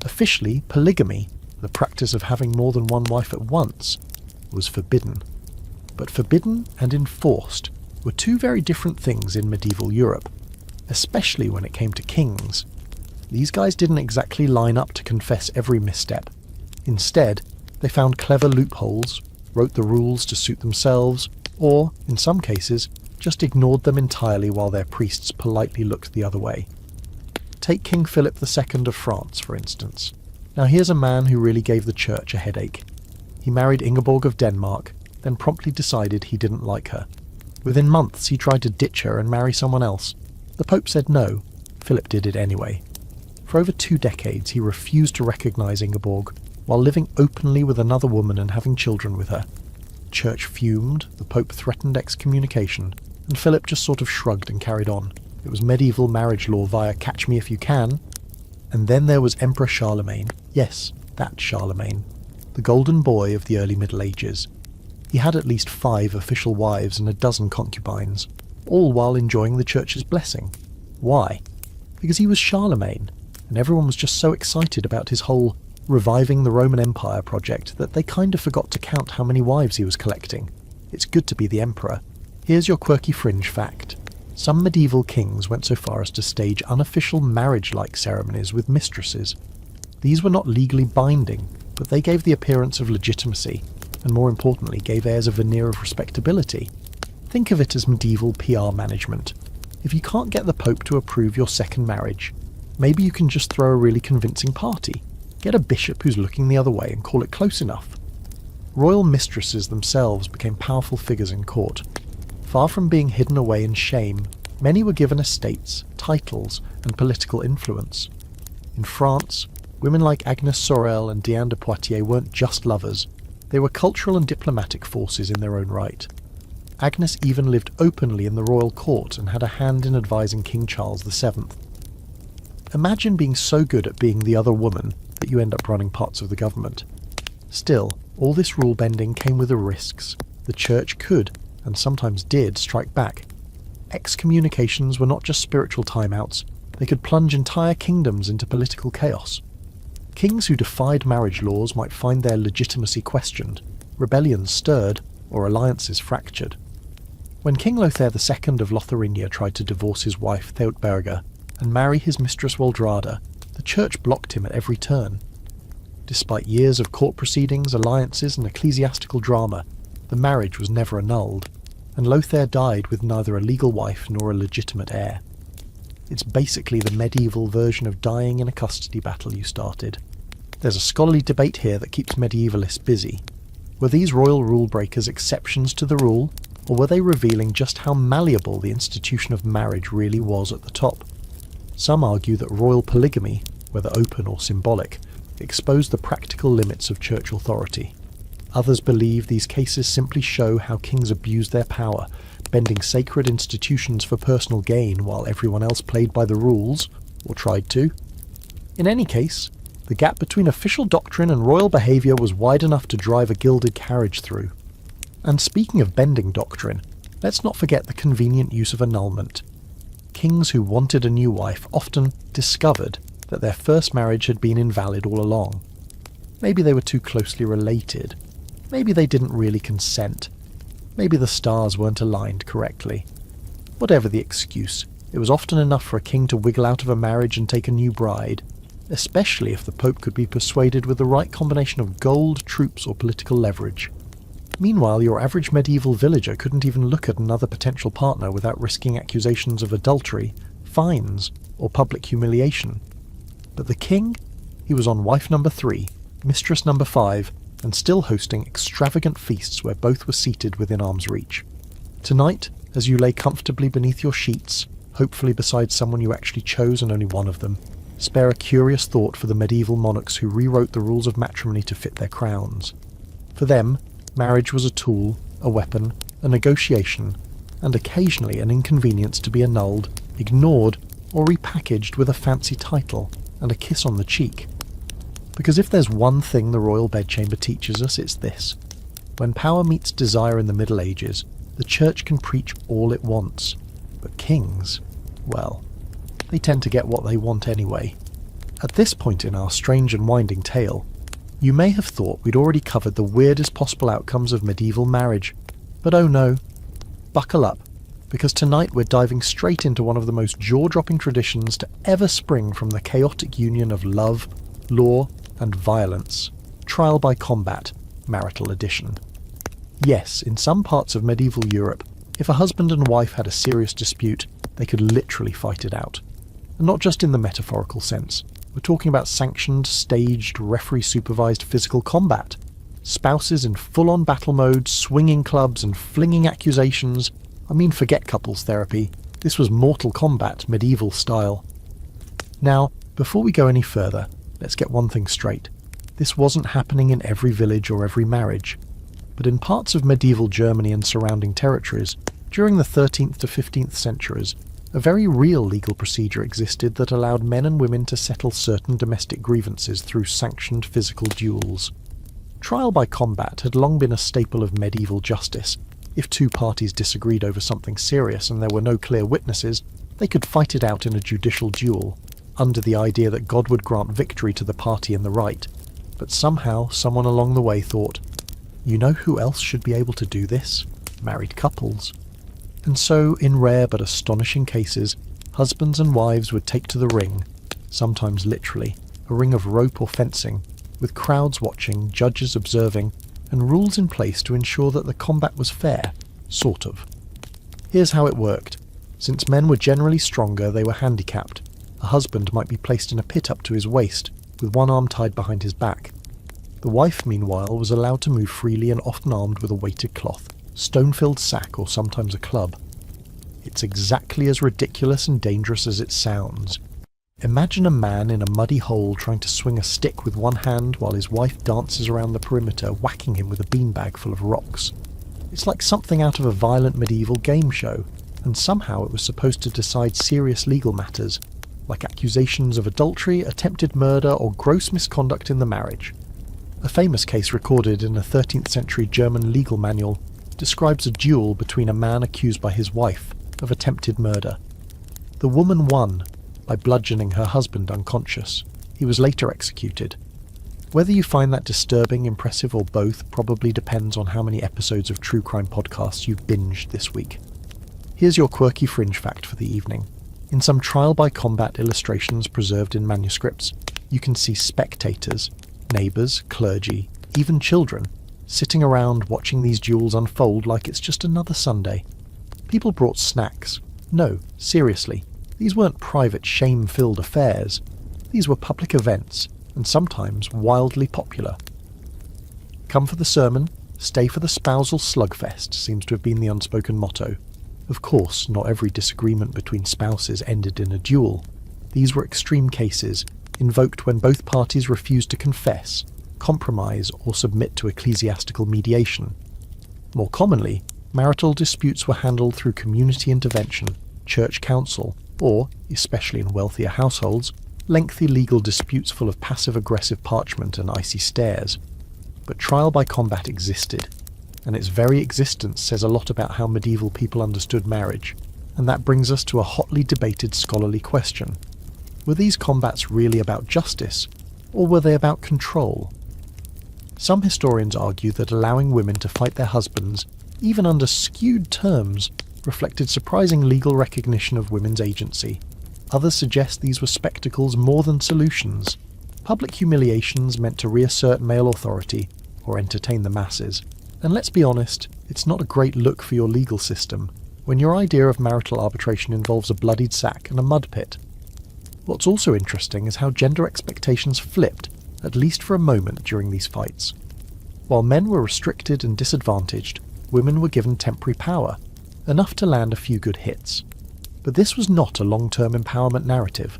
Officially, polygamy, the practice of having more than one wife at once, was forbidden. But forbidden and enforced were two very different things in medieval Europe, especially when it came to kings. These guys didn't exactly line up to confess every misstep. Instead, they found clever loopholes, wrote the rules to suit themselves, or, in some cases, just ignored them entirely while their priests politely looked the other way. Take King Philip II of France, for instance. Now here's a man who really gave the church a headache. He married Ingeborg of Denmark, then promptly decided he didn't like her. Within months he tried to ditch her and marry someone else. The Pope said no. Philip did it anyway. For over 2 decades he refused to recognise Ingeborg, while living openly with another woman and having children with her. The church fumed, the Pope threatened excommunication, and Philip just sort of shrugged and carried on. It was medieval marriage law via catch me if you can. And then there was Emperor Charlemagne. Yes, that Charlemagne. The golden boy of the early Middle Ages. He had at least 5 official wives and a dozen concubines, all while enjoying the church's blessing. Why? Because he was Charlemagne, and everyone was just so excited about his whole reviving the Roman Empire project that they kind of forgot to count how many wives he was collecting. It's good to be the emperor. Here's your quirky fringe fact. Some medieval kings went so far as to stage unofficial marriage-like ceremonies with mistresses. These were not legally binding, but they gave the appearance of legitimacy, and more importantly gave heirs a veneer of respectability. Think of it as medieval PR management. If you can't get the Pope to approve your second marriage, maybe you can just throw a really convincing party, get a bishop who's looking the other way and call it close enough. Royal mistresses themselves became powerful figures in court. Far from being hidden away in shame, many were given estates, titles, and political influence. In France, women like Agnes Sorel and Diane de Poitiers weren't just lovers, they were cultural and diplomatic forces in their own right. Agnes even lived openly in the royal court and had a hand in advising King Charles VII. Imagine being so good at being the other woman that you end up running parts of the government. Still, all this rule-bending came with the risks. The church could, and sometimes did, strike back. Excommunications were not just spiritual timeouts, they could plunge entire kingdoms into political chaos. Kings who defied marriage laws might find their legitimacy questioned, rebellions stirred, or alliances fractured. When King Lothair II of Lotharingia tried to divorce his wife Theutberga and marry his mistress Waldrada, the church blocked him at every turn. Despite years of court proceedings, alliances and ecclesiastical drama, the marriage was never annulled, and Lothair died with neither a legal wife nor a legitimate heir. It's basically the medieval version of dying in a custody battle you started. There's a scholarly debate here that keeps medievalists busy. Were these royal rule breakers exceptions to the rule, or were they revealing just how malleable the institution of marriage really was at the top? Some argue that royal polygamy, whether open or symbolic, exposed the practical limits of church authority. Others believe these cases simply show how kings abused their power, bending sacred institutions for personal gain while everyone else played by the rules, or tried to. In any case, the gap between official doctrine and royal behaviour was wide enough to drive a gilded carriage through. And speaking of bending doctrine, let's not forget the convenient use of annulment. Kings who wanted a new wife often discovered that their first marriage had been invalid all along. Maybe they were too closely related. Maybe they didn't really consent. Maybe the stars weren't aligned correctly. Whatever the excuse, it was often enough for a king to wiggle out of a marriage and take a new bride, especially if the Pope could be persuaded with the right combination of gold, troops, or political leverage. Meanwhile, your average medieval villager couldn't even look at another potential partner without risking accusations of adultery, fines, or public humiliation. But the king? He was on wife number 3, mistress number 5, and still hosting extravagant feasts where both were seated within arm's reach. Tonight, as you lay comfortably beneath your sheets, hopefully beside someone you actually chose and only one of them, spare a curious thought for the medieval monarchs who rewrote the rules of matrimony to fit their crowns. For them, marriage was a tool, a weapon, a negotiation, and occasionally an inconvenience to be annulled, ignored, or repackaged with a fancy title and a kiss on the cheek. Because if there's one thing the royal bedchamber teaches us, it's this. When power meets desire in the Middle Ages, the church can preach all it wants. But kings, well, they tend to get what they want anyway. At this point in our strange and winding tale, you may have thought we'd already covered the weirdest possible outcomes of medieval marriage. But oh no, buckle up, because tonight we're diving straight into one of the most jaw-dropping traditions to ever spring from the chaotic union of love, law, and violence. Trial by combat, marital edition. Yes, in some parts of medieval Europe, if a husband and wife had a serious dispute, they could literally fight it out. And not just in the metaphorical sense. We're talking about sanctioned, staged, referee-supervised physical combat. Spouses in full-on battle mode, swinging clubs and flinging accusations. I mean, forget couples therapy. This was Mortal Kombat, medieval style. Now, before we go any further, let's get one thing straight. This wasn't happening in every village or every marriage. But in parts of medieval Germany and surrounding territories, during the 13th to 15th centuries, a very real legal procedure existed that allowed men and women to settle certain domestic grievances through sanctioned physical duels. Trial by combat had long been a staple of medieval justice. If two parties disagreed over something serious and there were no clear witnesses, they could fight it out in a judicial duel, under the idea that God would grant victory to the party in the right. But somehow someone along the way thought, you know who else should be able to do this? Married couples. And so, in rare but astonishing cases, husbands and wives would take to the ring, sometimes literally, a ring of rope or fencing, with crowds watching, judges observing, and rules in place to ensure that the combat was fair, sort of. Here's how it worked. Since men were generally stronger, they were handicapped. A husband might be placed in a pit up to his waist, with one arm tied behind his back. The wife, meanwhile, was allowed to move freely and often armed with a weighted cloth, stone-filled sack, or sometimes a club. It's exactly as ridiculous and dangerous as it sounds. Imagine a man in a muddy hole trying to swing a stick with one hand while his wife dances around the perimeter, whacking him with a beanbag full of rocks. It's like something out of a violent medieval game show, and somehow it was supposed to decide serious legal matters, like accusations of adultery, attempted murder, or gross misconduct in the marriage. A famous case recorded in a 13th century German legal manual describes a duel between a man accused by his wife of attempted murder. The woman won by bludgeoning her husband unconscious. He was later executed. Whether you find that disturbing, impressive, or both probably depends on how many episodes of true crime podcasts you've binged this week. Here's your quirky fringe fact for the evening. In some trial by combat illustrations preserved in manuscripts, you can see spectators, neighbours, clergy, even children, sitting around watching these duels unfold like it's just another Sunday. People brought snacks. No, seriously, these weren't private, shame-filled affairs. These were public events, and sometimes wildly popular. Come for the sermon, stay for the spousal slugfest seems to have been the unspoken motto. Of course, not every disagreement between spouses ended in a duel. These were extreme cases, invoked when both parties refused to confess, compromise, or submit to ecclesiastical mediation. More commonly, marital disputes were handled through community intervention, church council, or, especially in wealthier households, lengthy legal disputes full of passive-aggressive parchment and icy stares. But trial by combat existed, and its very existence says a lot about how medieval people understood marriage, and that brings us to a hotly debated scholarly question. Were these combats really about justice, or were they about control? Some historians argue that allowing women to fight their husbands, even under skewed terms, reflected surprising legal recognition of women's agency. Others suggest these were spectacles more than solutions, public humiliations meant to reassert male authority or entertain the masses. And let's be honest, it's not a great look for your legal system when your idea of marital arbitration involves a bloodied sack and a mud pit. What's also interesting is how gender expectations flipped, at least for a moment during these fights. While men were restricted and disadvantaged, women were given temporary power, enough to land a few good hits. But this was not a long-term empowerment narrative.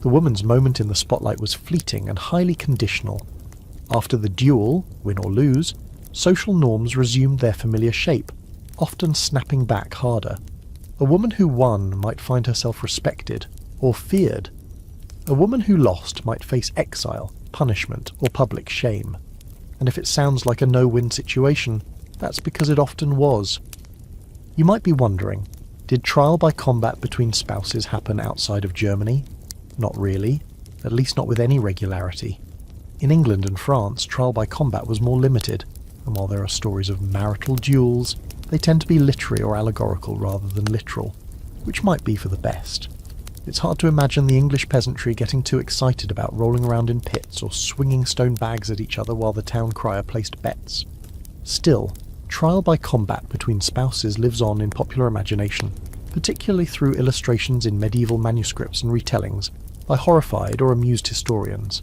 The woman's moment in the spotlight was fleeting and highly conditional. After the duel, win or lose, social norms resumed their familiar shape, often snapping back harder. A woman who won might find herself respected, or feared. A woman who lost might face exile, punishment, or public shame. And if it sounds like a no-win situation, that's because it often was. You might be wondering, did trial by combat between spouses happen outside of Germany? Not really, at least not with any regularity. In England and France, trial by combat was more limited, and while there are stories of marital duels, they tend to be literary or allegorical rather than literal, which might be for the best. It's hard to imagine the English peasantry getting too excited about rolling around in pits or swinging stone bags at each other while the town crier placed bets. Still, trial by combat between spouses lives on in popular imagination, particularly through illustrations in medieval manuscripts and retellings by horrified or amused historians.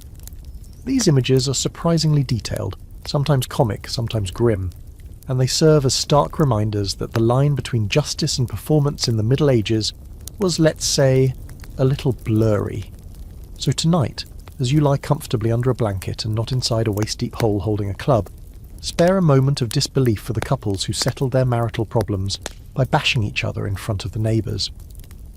These images are surprisingly detailed, sometimes comic, sometimes grim, and they serve as stark reminders that the line between justice and performance in the Middle Ages was, let's say, a little blurry. So tonight, as you lie comfortably under a blanket and not inside a waist-deep hole holding a club, spare a moment of disbelief for the couples who settled their marital problems by bashing each other in front of the neighbours.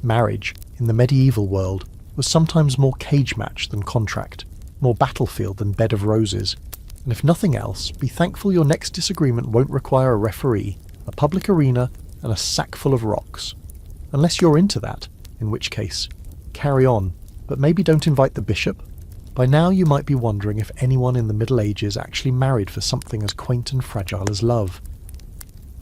Marriage, in the medieval world, was sometimes more cage match than contract, more battlefield than bed of roses, and if nothing else, be thankful your next disagreement won't require a referee, a public arena, and a sack full of rocks. Unless you're into that, in which case, carry on, but maybe don't invite the bishop. By now you might be wondering if anyone in the Middle Ages actually married for something as quaint and fragile as love.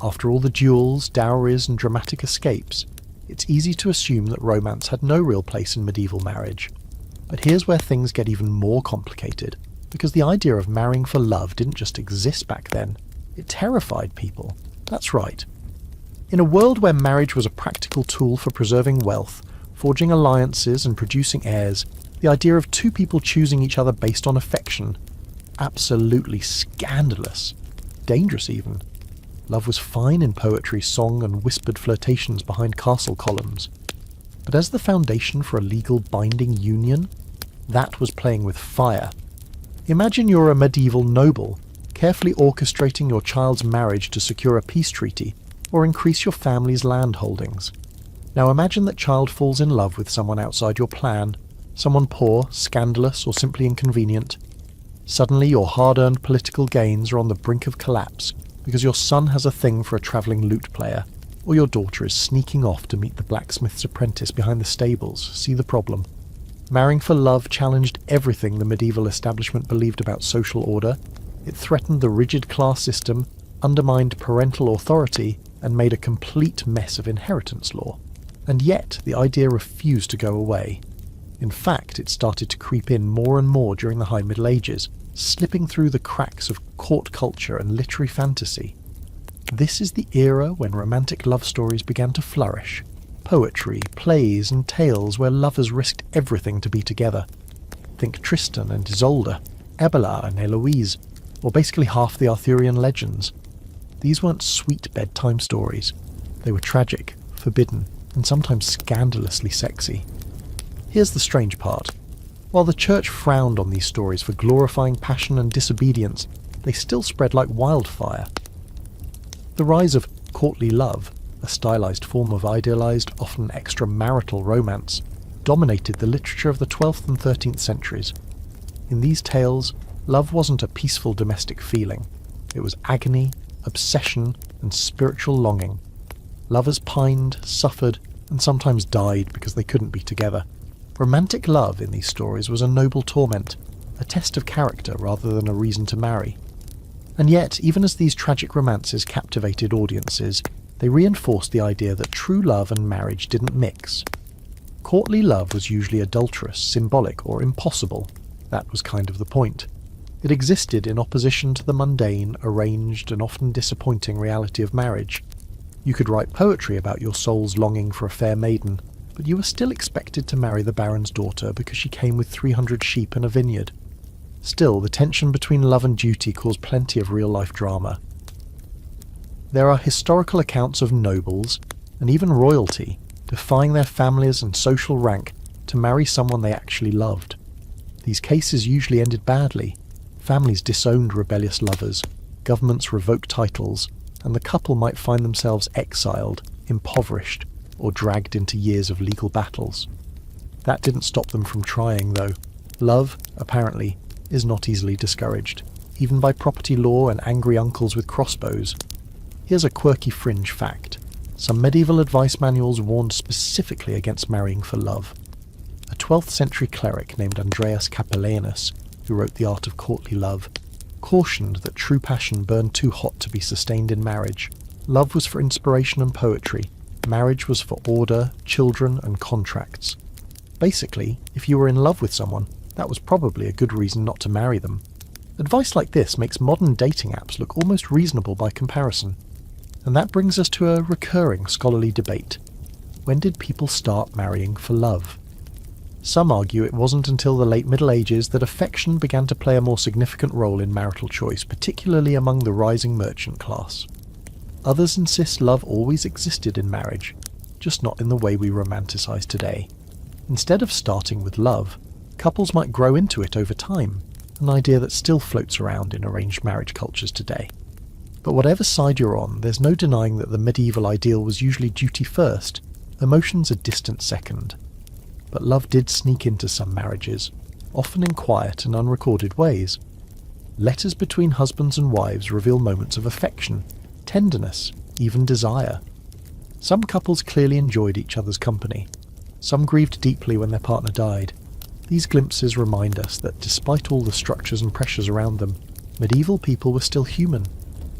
After all the duels, dowries, and dramatic escapes, it's easy to assume that romance had no real place in medieval marriage. But here's where things get even more complicated. because the idea of marrying for love didn't just exist back then, it terrified people. That's right. In a world where marriage was a practical tool for preserving wealth, forging alliances and producing heirs, the idea of two people choosing each other based on affection, absolutely scandalous, dangerous even. Love was fine in poetry, song, and whispered flirtations behind castle columns. But as the foundation for a legal binding union, that was playing with fire. Imagine you're a medieval noble, carefully orchestrating your child's marriage to secure a peace treaty or increase your family's land holdings. Now imagine that child falls in love with someone outside your plan, someone poor, scandalous, or simply inconvenient. Suddenly your hard-earned political gains are on the brink of collapse because your son has a thing for a travelling lute player, or your daughter is sneaking off to meet the blacksmith's apprentice behind the stables. See the problem? Marrying for love challenged everything the medieval establishment believed about social order. It threatened the rigid class system, undermined parental authority, and made a complete mess of inheritance law. And yet the idea refused to go away. In fact, it started to creep in more and more during the High Middle Ages, slipping through the cracks of court culture and literary fantasy. This is the era when romantic love stories began to flourish. Poetry, plays, and tales where lovers risked everything to be together. Think Tristan and Isolde, Abelard and Eloise, or basically half the Arthurian legends. These weren't sweet bedtime stories. They were tragic, forbidden, and sometimes scandalously sexy. Here's the strange part. While the church frowned on these stories for glorifying passion and disobedience, they still spread like wildfire. The rise of courtly love, a stylized form of idealized, often extramarital romance, dominated the literature of the 12th and 13th centuries. In these tales, love wasn't a peaceful domestic feeling. It was agony, obsession, and spiritual longing. Lovers pined, suffered, and sometimes died because they couldn't be together. Romantic love in these stories was a noble torment, a test of character rather than a reason to marry. And yet, even as these tragic romances captivated audiences, they reinforced the idea that true love and marriage didn't mix. Courtly love was usually adulterous, symbolic, or impossible. That was kind of the point. It existed in opposition to the mundane, arranged, and often disappointing reality of marriage. You could write poetry about your soul's longing for a fair maiden, but you were still expected to marry the baron's daughter because she came with 300 sheep and a vineyard. Still, the tension between love and duty caused plenty of real-life drama. There are historical accounts of nobles, and even royalty, defying their families and social rank to marry someone they actually loved. These cases usually ended badly. Families disowned rebellious lovers, governments revoked titles, and the couple might find themselves exiled, impoverished, or dragged into years of legal battles. That didn't stop them from trying, though. Love, apparently, is not easily discouraged, even by property law and angry uncles with crossbows. Here's a quirky fringe fact. Some medieval advice manuals warned specifically against marrying for love. A 12th century cleric named Andreas Capellanus, who wrote The Art of Courtly Love, cautioned that true passion burned too hot to be sustained in marriage. Love was for inspiration and poetry. Marriage was for order, children, and contracts. Basically, if you were in love with someone, that was probably a good reason not to marry them. Advice like this makes modern dating apps look almost reasonable by comparison. And that brings us to a recurring scholarly debate. When did people start marrying for love? Some argue it wasn't until the late Middle Ages that affection began to play a more significant role in marital choice, particularly among the rising merchant class. Others insist love always existed in marriage, just not in the way we romanticize today. Instead of starting with love, couples might grow into it over time, an idea that still floats around in arranged marriage cultures today. But whatever side you're on, there's no denying that the medieval ideal was usually duty first, emotions a distant second. But love did sneak into some marriages, often in quiet and unrecorded ways. Letters between husbands and wives reveal moments of affection, tenderness, even desire. Some couples clearly enjoyed each other's company. Some grieved deeply when their partner died. These glimpses remind us that despite all the structures and pressures around them, medieval people were still human.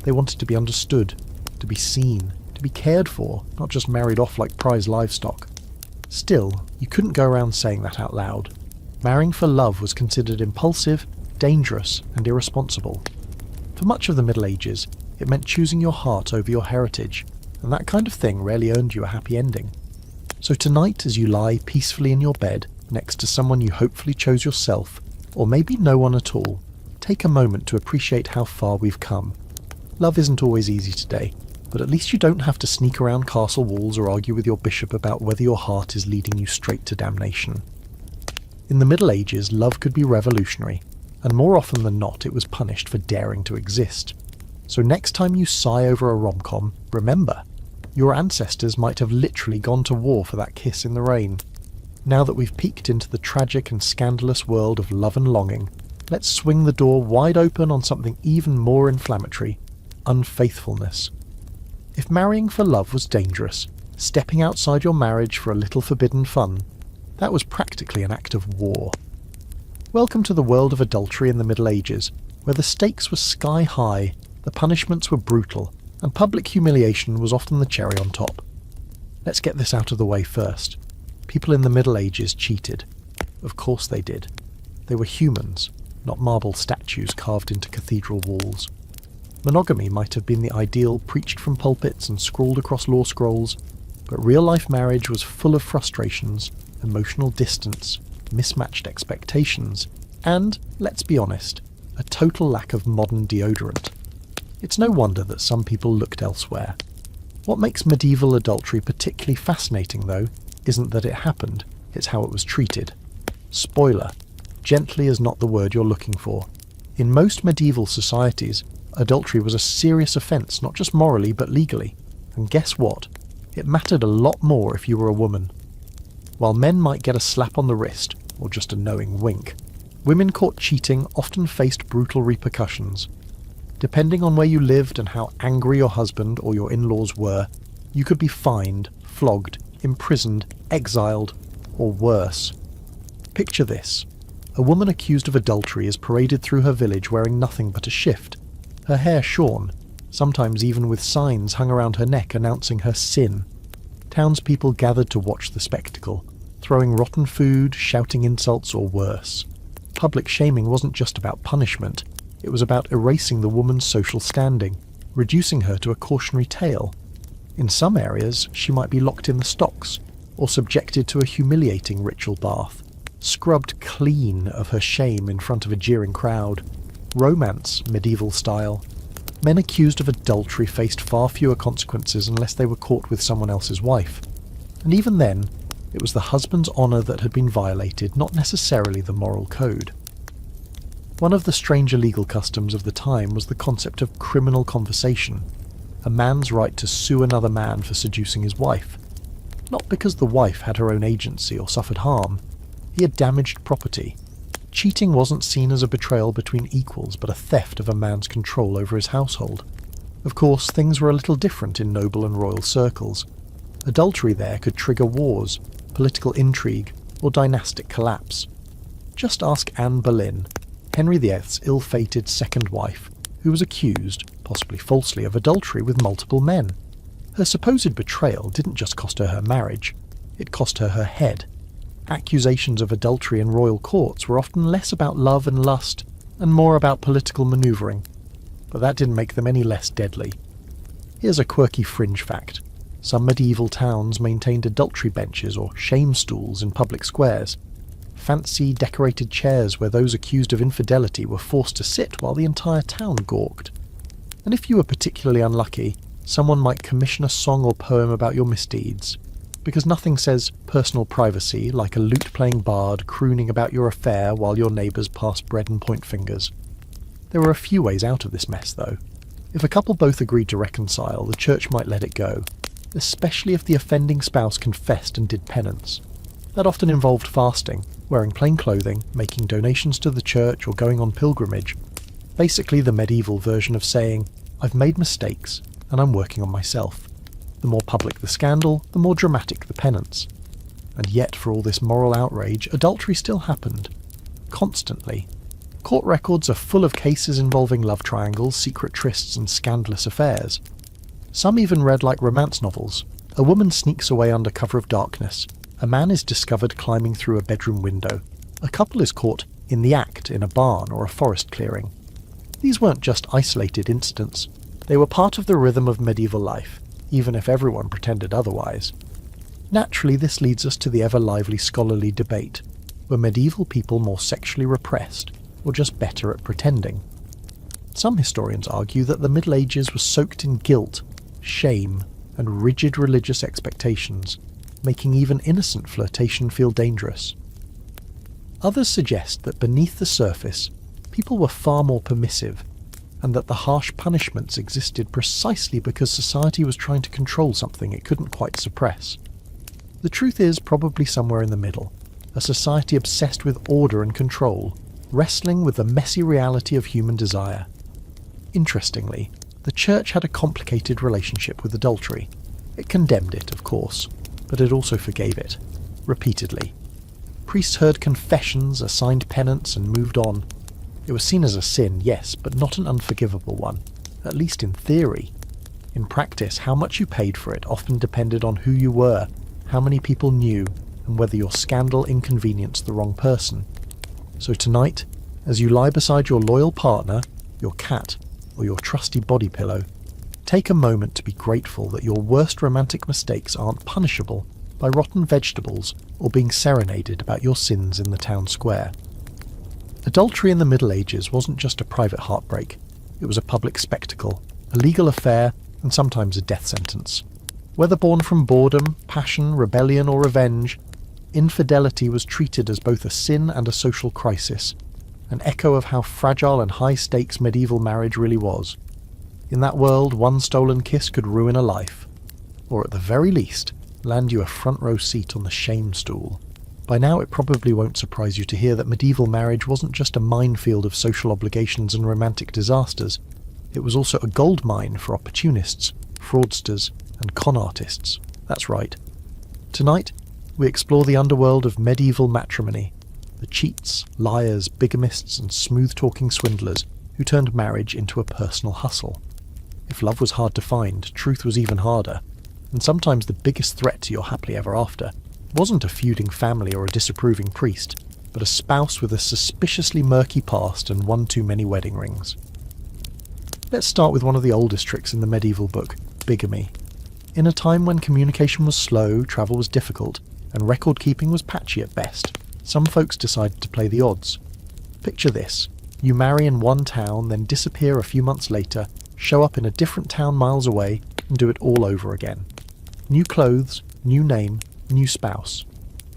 They wanted to be understood, to be seen, to be cared for, not just married off like prize livestock. Still, you couldn't go around saying that out loud. Marrying for love was considered impulsive, dangerous and irresponsible. For much of the Middle Ages, it meant choosing your heart over your heritage, and that kind of thing rarely earned you a happy ending. So tonight, as you lie peacefully in your bed, next to someone you hopefully chose yourself, or maybe no one at all, take a moment to appreciate how far we've come. Love isn't always easy today, but at least you don't have to sneak around castle walls or argue with your bishop about whether your heart is leading you straight to damnation. In the Middle Ages, love could be revolutionary, and more often than not it was punished for daring to exist. So next time you sigh over a rom-com, remember, your ancestors might have literally gone to war for that kiss in the rain. Now that we've peeked into the tragic and scandalous world of love and longing, let's swing the door wide open on something even more inflammatory: unfaithfulness. If marrying for love was dangerous, stepping outside your marriage for a little forbidden fun, that was practically an act of war. Welcome to the world of adultery in the Middle Ages, where the stakes were sky high, the punishments were brutal, and public humiliation was often the cherry on top. Let's get this out of the way first. People in the Middle Ages cheated. Of course they did. They were humans, not marble statues carved into cathedral walls. Monogamy might have been the ideal preached from pulpits and scrawled across law scrolls, but real-life marriage was full of frustrations, emotional distance, mismatched expectations, and, let's be honest, a total lack of modern deodorant. It's no wonder that some people looked elsewhere. What makes medieval adultery particularly fascinating, though, isn't that it happened, it's how it was treated. Spoiler: gently is not the word you're looking for. In most medieval societies, adultery was a serious offence, not just morally but legally. And guess what? It mattered a lot more if you were a woman. While men might get a slap on the wrist, or just a knowing wink, women caught cheating often faced brutal repercussions. Depending on where you lived and how angry your husband or your in-laws were, you could be fined, flogged, imprisoned, exiled, or worse. Picture this. A woman accused of adultery is paraded through her village wearing nothing but a shift, her hair shorn, sometimes even with signs hung around her neck announcing her sin. Townspeople gathered to watch the spectacle, throwing rotten food, shouting insults, or worse. Public shaming wasn't just about punishment, it was about erasing the woman's social standing, reducing her to a cautionary tale. In some areas, she might be locked in the stocks, or subjected to a humiliating ritual bath, scrubbed clean of her shame in front of a jeering crowd. Romance, medieval style. Men accused of adultery faced far fewer consequences unless they were caught with someone else's wife. And even then, it was the husband's honour that had been violated, not necessarily the moral code. One of the stranger legal customs of the time was the concept of criminal conversation, a man's right to sue another man for seducing his wife. Not because the wife had her own agency or suffered harm. He had damaged property. Cheating wasn't seen as a betrayal between equals, but a theft of a man's control over his household. Of course, things were a little different in noble and royal circles. Adultery there could trigger wars, political intrigue, or dynastic collapse. Just ask Anne Boleyn, Henry VIII's ill-fated second wife, who was accused, possibly falsely, of adultery with multiple men. Her supposed betrayal didn't just cost her her marriage, it cost her her head. Accusations of adultery in royal courts were often less about love and lust, and more about political manoeuvring. But that didn't make them any less deadly. Here's a quirky fringe fact. Some medieval towns maintained adultery benches or shame stools in public squares. Fancy decorated chairs where those accused of infidelity were forced to sit while the entire town gawked. And if you were particularly unlucky, someone might commission a song or poem about your misdeeds. Because nothing says personal privacy like a lute-playing bard crooning about your affair while your neighbours pass bread and point fingers. There were a few ways out of this mess, though. If a couple both agreed to reconcile, the church might let it go, especially if the offending spouse confessed and did penance. That often involved fasting, wearing plain clothing, making donations to the church, or going on pilgrimage. Basically the medieval version of saying, "I've made mistakes, and I'm working on myself." The more public the scandal, the more dramatic the penance. And yet, for all this moral outrage, adultery still happened. Constantly. Court records are full of cases involving love triangles, secret trysts, and scandalous affairs. Some even read like romance novels. A woman sneaks away under cover of darkness. A man is discovered climbing through a bedroom window. A couple is caught in the act in a barn or a forest clearing. These weren't just isolated incidents, they were part of the rhythm of medieval life, even if everyone pretended otherwise. Naturally, this leads us to the ever-lively scholarly debate: were medieval people more sexually repressed, or just better at pretending? Some historians argue that the Middle Ages was soaked in guilt, shame, and rigid religious expectations, making even innocent flirtation feel dangerous. Others suggest that beneath the surface, people were far more permissive, and that the harsh punishments existed precisely because society was trying to control something it couldn't quite suppress. The truth is probably somewhere in the middle, a society obsessed with order and control, wrestling with the messy reality of human desire. Interestingly, the Church had a complicated relationship with adultery. It condemned it, of course, but it also forgave it, repeatedly. Priests heard confessions, assigned penance, and moved on. It was seen as a sin, yes, but not an unforgivable one, at least in theory. In practice, how much you paid for it often depended on who you were, how many people knew, and whether your scandal inconvenienced the wrong person. So tonight, as you lie beside your loyal partner, your cat, or your trusty body pillow, take a moment to be grateful that your worst romantic mistakes aren't punishable by rotten vegetables or being serenaded about your sins in the town square. Adultery in the Middle Ages wasn't just a private heartbreak, it was a public spectacle, a legal affair, and sometimes a death sentence. Whether born from boredom, passion, rebellion, or revenge, infidelity was treated as both a sin and a social crisis, an echo of how fragile and high-stakes medieval marriage really was. In that world, one stolen kiss could ruin a life, or at the very least, land you a front-row seat on the shame stool. By now it probably won't surprise you to hear that medieval marriage wasn't just a minefield of social obligations and romantic disasters, it was also a goldmine for opportunists, fraudsters, and con artists. That's right. Tonight, we explore the underworld of medieval matrimony, the cheats, liars, bigamists, and smooth-talking swindlers who turned marriage into a personal hustle. If love was hard to find, truth was even harder, and sometimes the biggest threat to your happily ever after wasn't a feuding family or a disapproving priest, but a spouse with a suspiciously murky past and one too many wedding rings. Let's start with one of the oldest tricks in the medieval book, bigamy. In a time when communication was slow, travel was difficult, and record-keeping was patchy at best, some folks decided to play the odds. Picture this: you marry in one town, then disappear a few months later, show up in a different town miles away, and do it all over again. New clothes, new name, new spouse.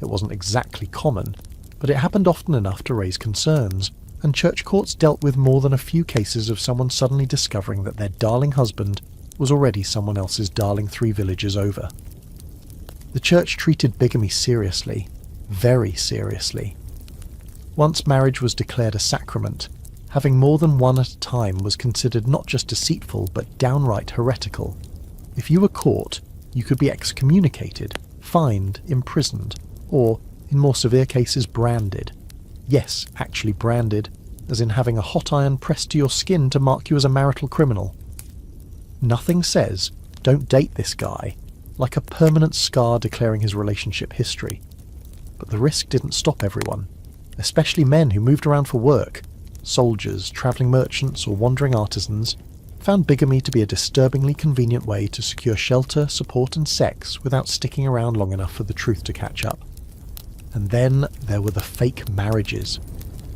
It wasn't exactly common, but it happened often enough to raise concerns, and church courts dealt with more than a few cases of someone suddenly discovering that their darling husband was already someone else's darling 3 villages over. The church treated bigamy seriously, very seriously. Once marriage was declared a sacrament, having more than one at a time was considered not just deceitful but downright heretical. If you were caught, you could be excommunicated, fined, imprisoned, or, in more severe cases, branded. Yes, actually branded, as in having a hot iron pressed to your skin to mark you as a marital criminal. Nothing says, "Don't date this guy," like a permanent scar declaring his relationship history. But the risk didn't stop everyone, especially men who moved around for work. Soldiers, travelling merchants, or wandering artisans found bigamy to be a disturbingly convenient way to secure shelter, support, and sex without sticking around long enough for the truth to catch up. And then there were the fake marriages.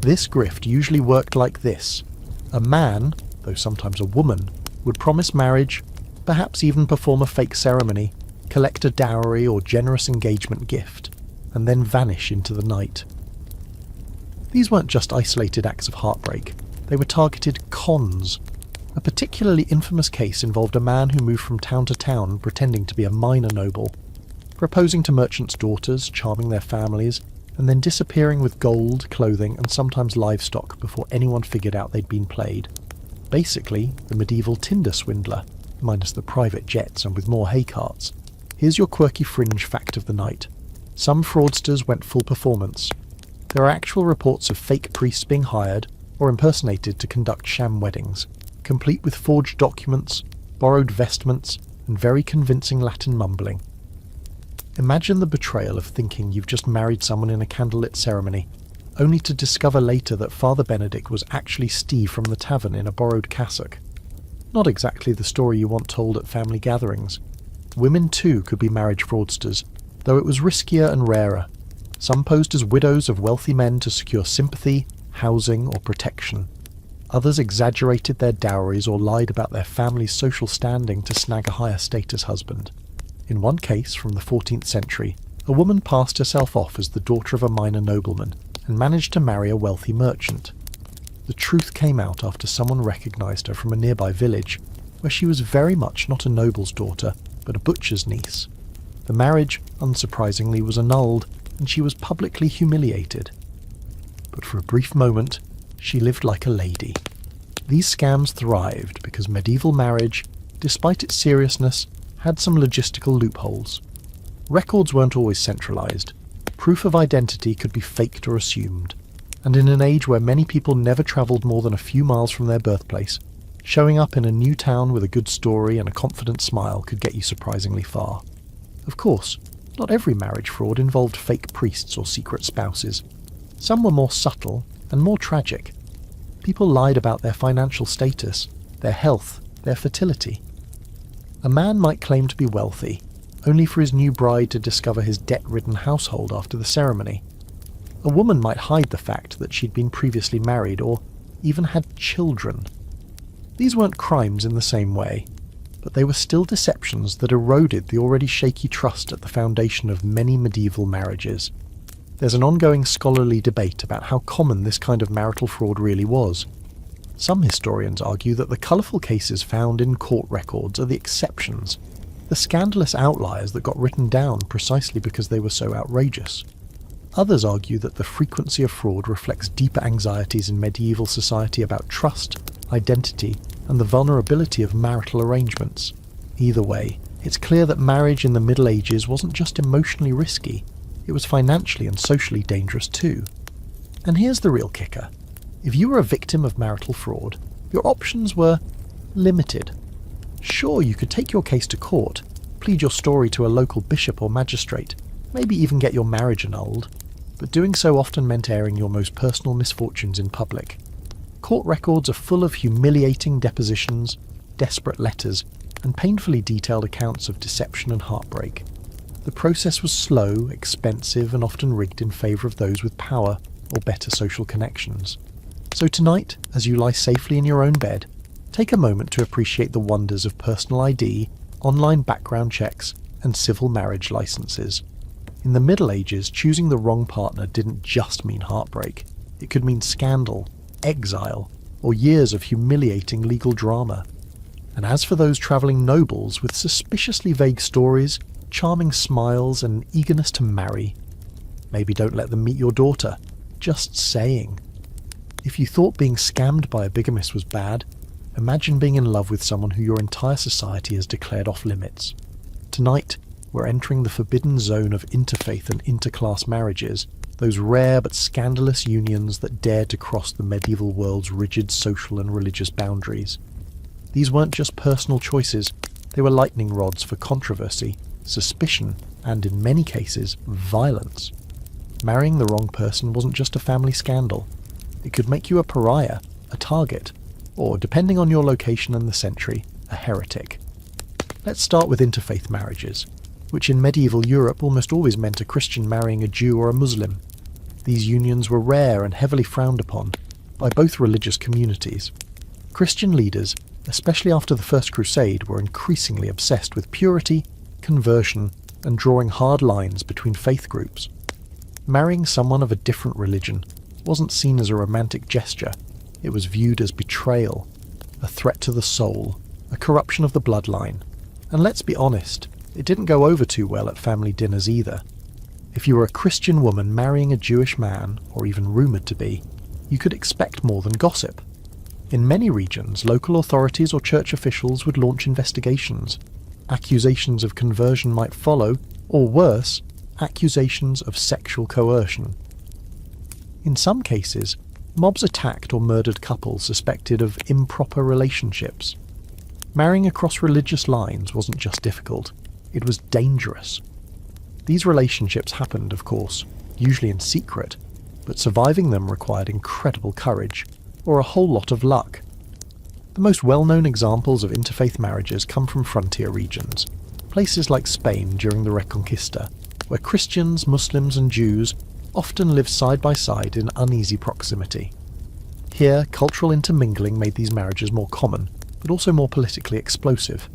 This grift usually worked like this. A man, though sometimes a woman, would promise marriage, perhaps even perform a fake ceremony, collect a dowry or generous engagement gift, and then vanish into the night. These weren't just isolated acts of heartbreak, they were targeted cons. A particularly infamous case involved a man who moved from town to town pretending to be a minor noble, proposing to merchants' daughters, charming their families, and then disappearing with gold, clothing, and sometimes livestock before anyone figured out they'd been played. Basically, the medieval Tinder swindler, minus the private jets and with more hay carts. Here's your quirky fringe fact of the night. Some fraudsters went full performance. There are actual reports of fake priests being hired or impersonated to conduct sham weddings, complete with forged documents, borrowed vestments, and very convincing Latin mumbling. Imagine the betrayal of thinking you've just married someone in a candlelit ceremony, only to discover later that Father Benedict was actually Steve from the tavern in a borrowed cassock. Not exactly the story you want told at family gatherings. Women too could be marriage fraudsters, though it was riskier and rarer. Some posed as widows of wealthy men to secure sympathy, housing, or protection. Others exaggerated their dowries or lied about their family's social standing to snag a higher status husband. In one case from the 14th century, a woman passed herself off as the daughter of a minor nobleman and managed to marry a wealthy merchant. The truth came out after someone recognised her from a nearby village, where she was very much not a noble's daughter, but a butcher's niece. The marriage, unsurprisingly, was annulled, and she was publicly humiliated. But for a brief moment, she lived like a lady. These scams thrived because medieval marriage, despite its seriousness, had some logistical loopholes. Records weren't always centralised. Proof of identity could be faked or assumed. And in an age where many people never travelled more than a few miles from their birthplace, showing up in a new town with a good story and a confident smile could get you surprisingly far. Of course, not every marriage fraud involved fake priests or secret spouses. Some were more subtle and more tragic. People lied about their financial status, their health, their fertility. A man might claim to be wealthy, only for his new bride to discover his debt-ridden household after the ceremony. A woman might hide the fact that she'd been previously married or even had children. These weren't crimes in the same way, but they were still deceptions that eroded the already shaky trust at the foundation of many medieval marriages. There's an ongoing scholarly debate about how common this kind of marital fraud really was. Some historians argue that the colourful cases found in court records are the exceptions, the scandalous outliers that got written down precisely because they were so outrageous. Others argue that the frequency of fraud reflects deeper anxieties in medieval society about trust, identity, and the vulnerability of marital arrangements. Either way, it's clear that marriage in the Middle Ages wasn't just emotionally risky, it was financially and socially dangerous too. And here's the real kicker. If you were a victim of marital fraud, your options were limited. Sure, you could take your case to court, plead your story to a local bishop or magistrate, maybe even get your marriage annulled, but doing so often meant airing your most personal misfortunes in public. Court records are full of humiliating depositions, desperate letters, and painfully detailed accounts of deception and heartbreak. The process was slow, expensive, and often rigged in favour of those with power or better social connections. So tonight, as you lie safely in your own bed, take a moment to appreciate the wonders of personal ID, online background checks, and civil marriage licenses. In the Middle Ages, choosing the wrong partner didn't just mean heartbreak. It could mean scandal, exile, or years of humiliating legal drama. And as for those travelling nobles with suspiciously vague stories, charming smiles, and eagerness to marry, maybe don't let them meet your daughter. Just saying. If you thought being scammed by a bigamist was bad, imagine being in love with someone who your entire society has declared off limits. Tonight, we're entering the forbidden zone of interfaith and interclass marriages, those rare but scandalous unions that dared to cross the medieval world's rigid social and religious boundaries. These weren't just personal choices, they were lightning rods for controversy, suspicion, and in many cases, violence. Marrying the wrong person wasn't just a family scandal. It could make you a pariah, a target, or, depending on your location and the century, a heretic. Let's start with interfaith marriages, which in medieval Europe almost always meant a Christian marrying a Jew or a Muslim. These unions were rare and heavily frowned upon by both religious communities. Christian leaders, especially after the First Crusade, were increasingly obsessed with purity, conversion, and drawing hard lines between faith groups. Marrying someone of a different religion wasn't seen as a romantic gesture. It was viewed as betrayal, a threat to the soul, a corruption of the bloodline. And let's be honest, it didn't go over too well at family dinners either. If you were a Christian woman marrying a Jewish man, or even rumoured to be, you could expect more than gossip. In many regions, local authorities or church officials would launch investigations. Accusations of conversion might follow, or worse, accusations of sexual coercion. In some cases, mobs attacked or murdered couples suspected of improper relationships. Marrying across religious lines wasn't just difficult, it was dangerous. These relationships happened, of course, usually in secret, but surviving them required incredible courage, or a whole lot of luck. The most well-known examples of interfaith marriages come from frontier regions, places like Spain during the Reconquista, where Christians, Muslims and Jews often lived side by side in uneasy proximity. Here, cultural intermingling made these marriages more common, but also more politically explosive.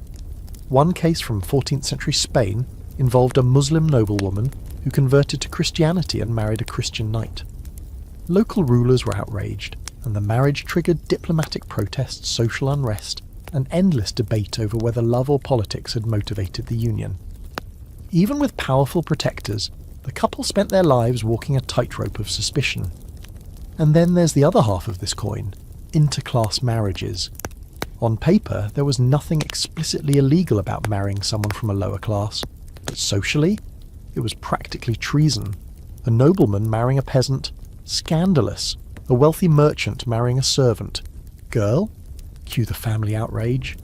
One case from 14th century Spain involved a Muslim noblewoman who converted to Christianity and married a Christian knight. Local rulers were outraged, and the marriage triggered diplomatic protests, social unrest, and endless debate over whether love or politics had motivated the union. Even with powerful protectors, the couple spent their lives walking a tightrope of suspicion. And then there's the other half of this coin, interclass marriages. On paper, there was nothing explicitly illegal about marrying someone from a lower class, but socially, it was practically treason. A nobleman marrying a peasant? Scandalous. A wealthy merchant marrying a servant? Girl? Cue the family outrage.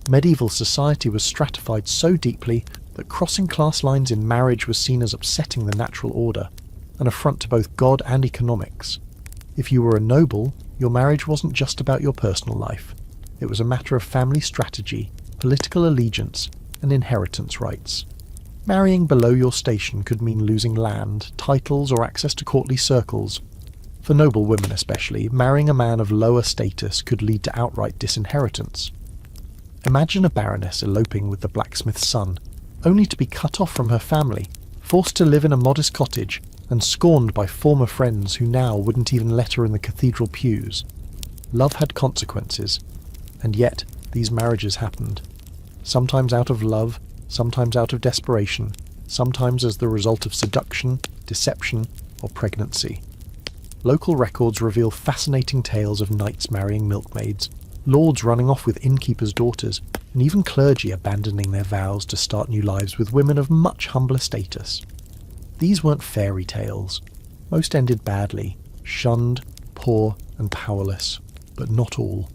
Medieval society was stratified so deeply that crossing class lines in marriage was seen as upsetting the natural order, an affront to both God and economics. If you were a noble, your marriage wasn't just about your personal life. It was a matter of family strategy, political allegiance, and inheritance rights. Marrying below your station could mean losing land, titles, or access to courtly circles. For noble women especially, marrying a man of lower status could lead to outright disinheritance. Imagine a baroness eloping with the blacksmith's son, only to be cut off from her family, forced to live in a modest cottage, and scorned by former friends who now wouldn't even let her in the cathedral pews. Love had consequences, and yet these marriages happened. Sometimes out of love, sometimes out of desperation, sometimes as the result of seduction, deception, or pregnancy. Local records reveal fascinating tales of knights marrying milkmaids, lords running off with innkeepers' daughters, and even clergy abandoning their vows to start new lives with women of much humbler status. These weren't fairy tales. Most ended badly, shunned, poor, and powerless, but not all.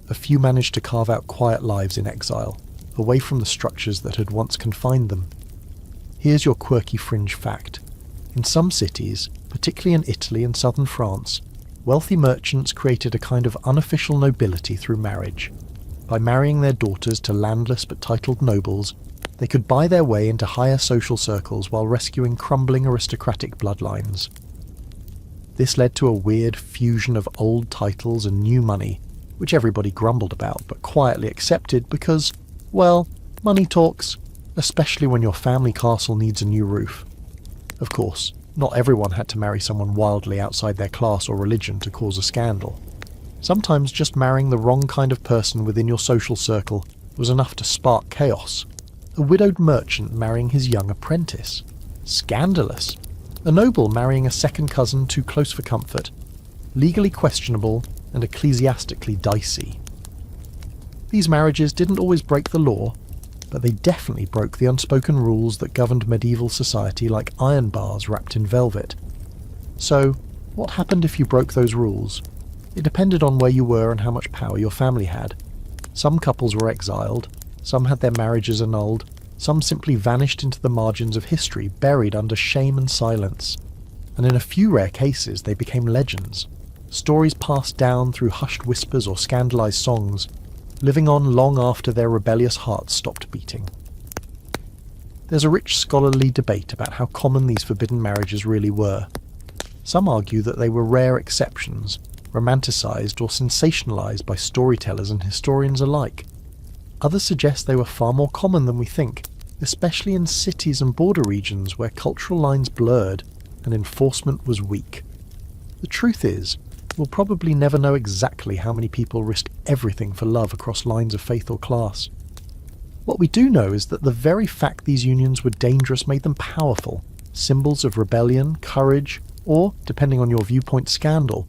A few managed to carve out quiet lives in exile, away from the structures that had once confined them. Here's your quirky fringe fact. In some cities, particularly in Italy and southern France, wealthy merchants created a kind of unofficial nobility through marriage. By marrying their daughters to landless but titled nobles, they could buy their way into higher social circles while rescuing crumbling aristocratic bloodlines. This led to a weird fusion of old titles and new money, which everybody grumbled about but quietly accepted because, well, money talks, especially when your family castle needs a new roof. Of course, not everyone had to marry someone wildly outside their class or religion to cause a scandal. Sometimes just marrying the wrong kind of person within your social circle was enough to spark chaos. A widowed merchant marrying his young apprentice. Scandalous. A noble marrying a second cousin too close for comfort. Legally questionable and ecclesiastically dicey. These marriages didn't always break the law, but they definitely broke the unspoken rules that governed medieval society like iron bars wrapped in velvet. So, what happened if you broke those rules? It depended on where you were and how much power your family had. Some couples were exiled, some had their marriages annulled, some simply vanished into the margins of history, buried under shame and silence. And in a few rare cases they became legends. Stories passed down through hushed whispers or scandalized songs, living on long after their rebellious hearts stopped beating. There's a rich scholarly debate about how common these forbidden marriages really were. Some argue that they were rare exceptions, romanticized or sensationalized by storytellers and historians alike. Others suggest they were far more common than we think, especially in cities and border regions where cultural lines blurred and enforcement was weak. The truth is, we'll probably never know exactly how many people risked everything for love across lines of faith or class. What we do know is that the very fact these unions were dangerous made them powerful, symbols of rebellion, courage, or, depending on your viewpoint, scandal.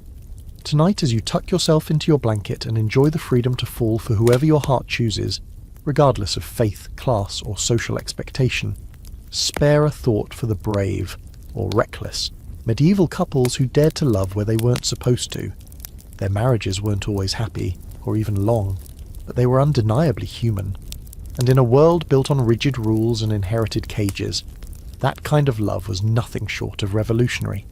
Tonight, as you tuck yourself into your blanket and enjoy the freedom to fall for whoever your heart chooses, regardless of faith, class, or social expectation, spare a thought for the brave, or reckless, medieval couples who dared to love where they weren't supposed to. Their marriages weren't always happy, or even long, but they were undeniably human. And in a world built on rigid rules and inherited cages, that kind of love was nothing short of revolutionary.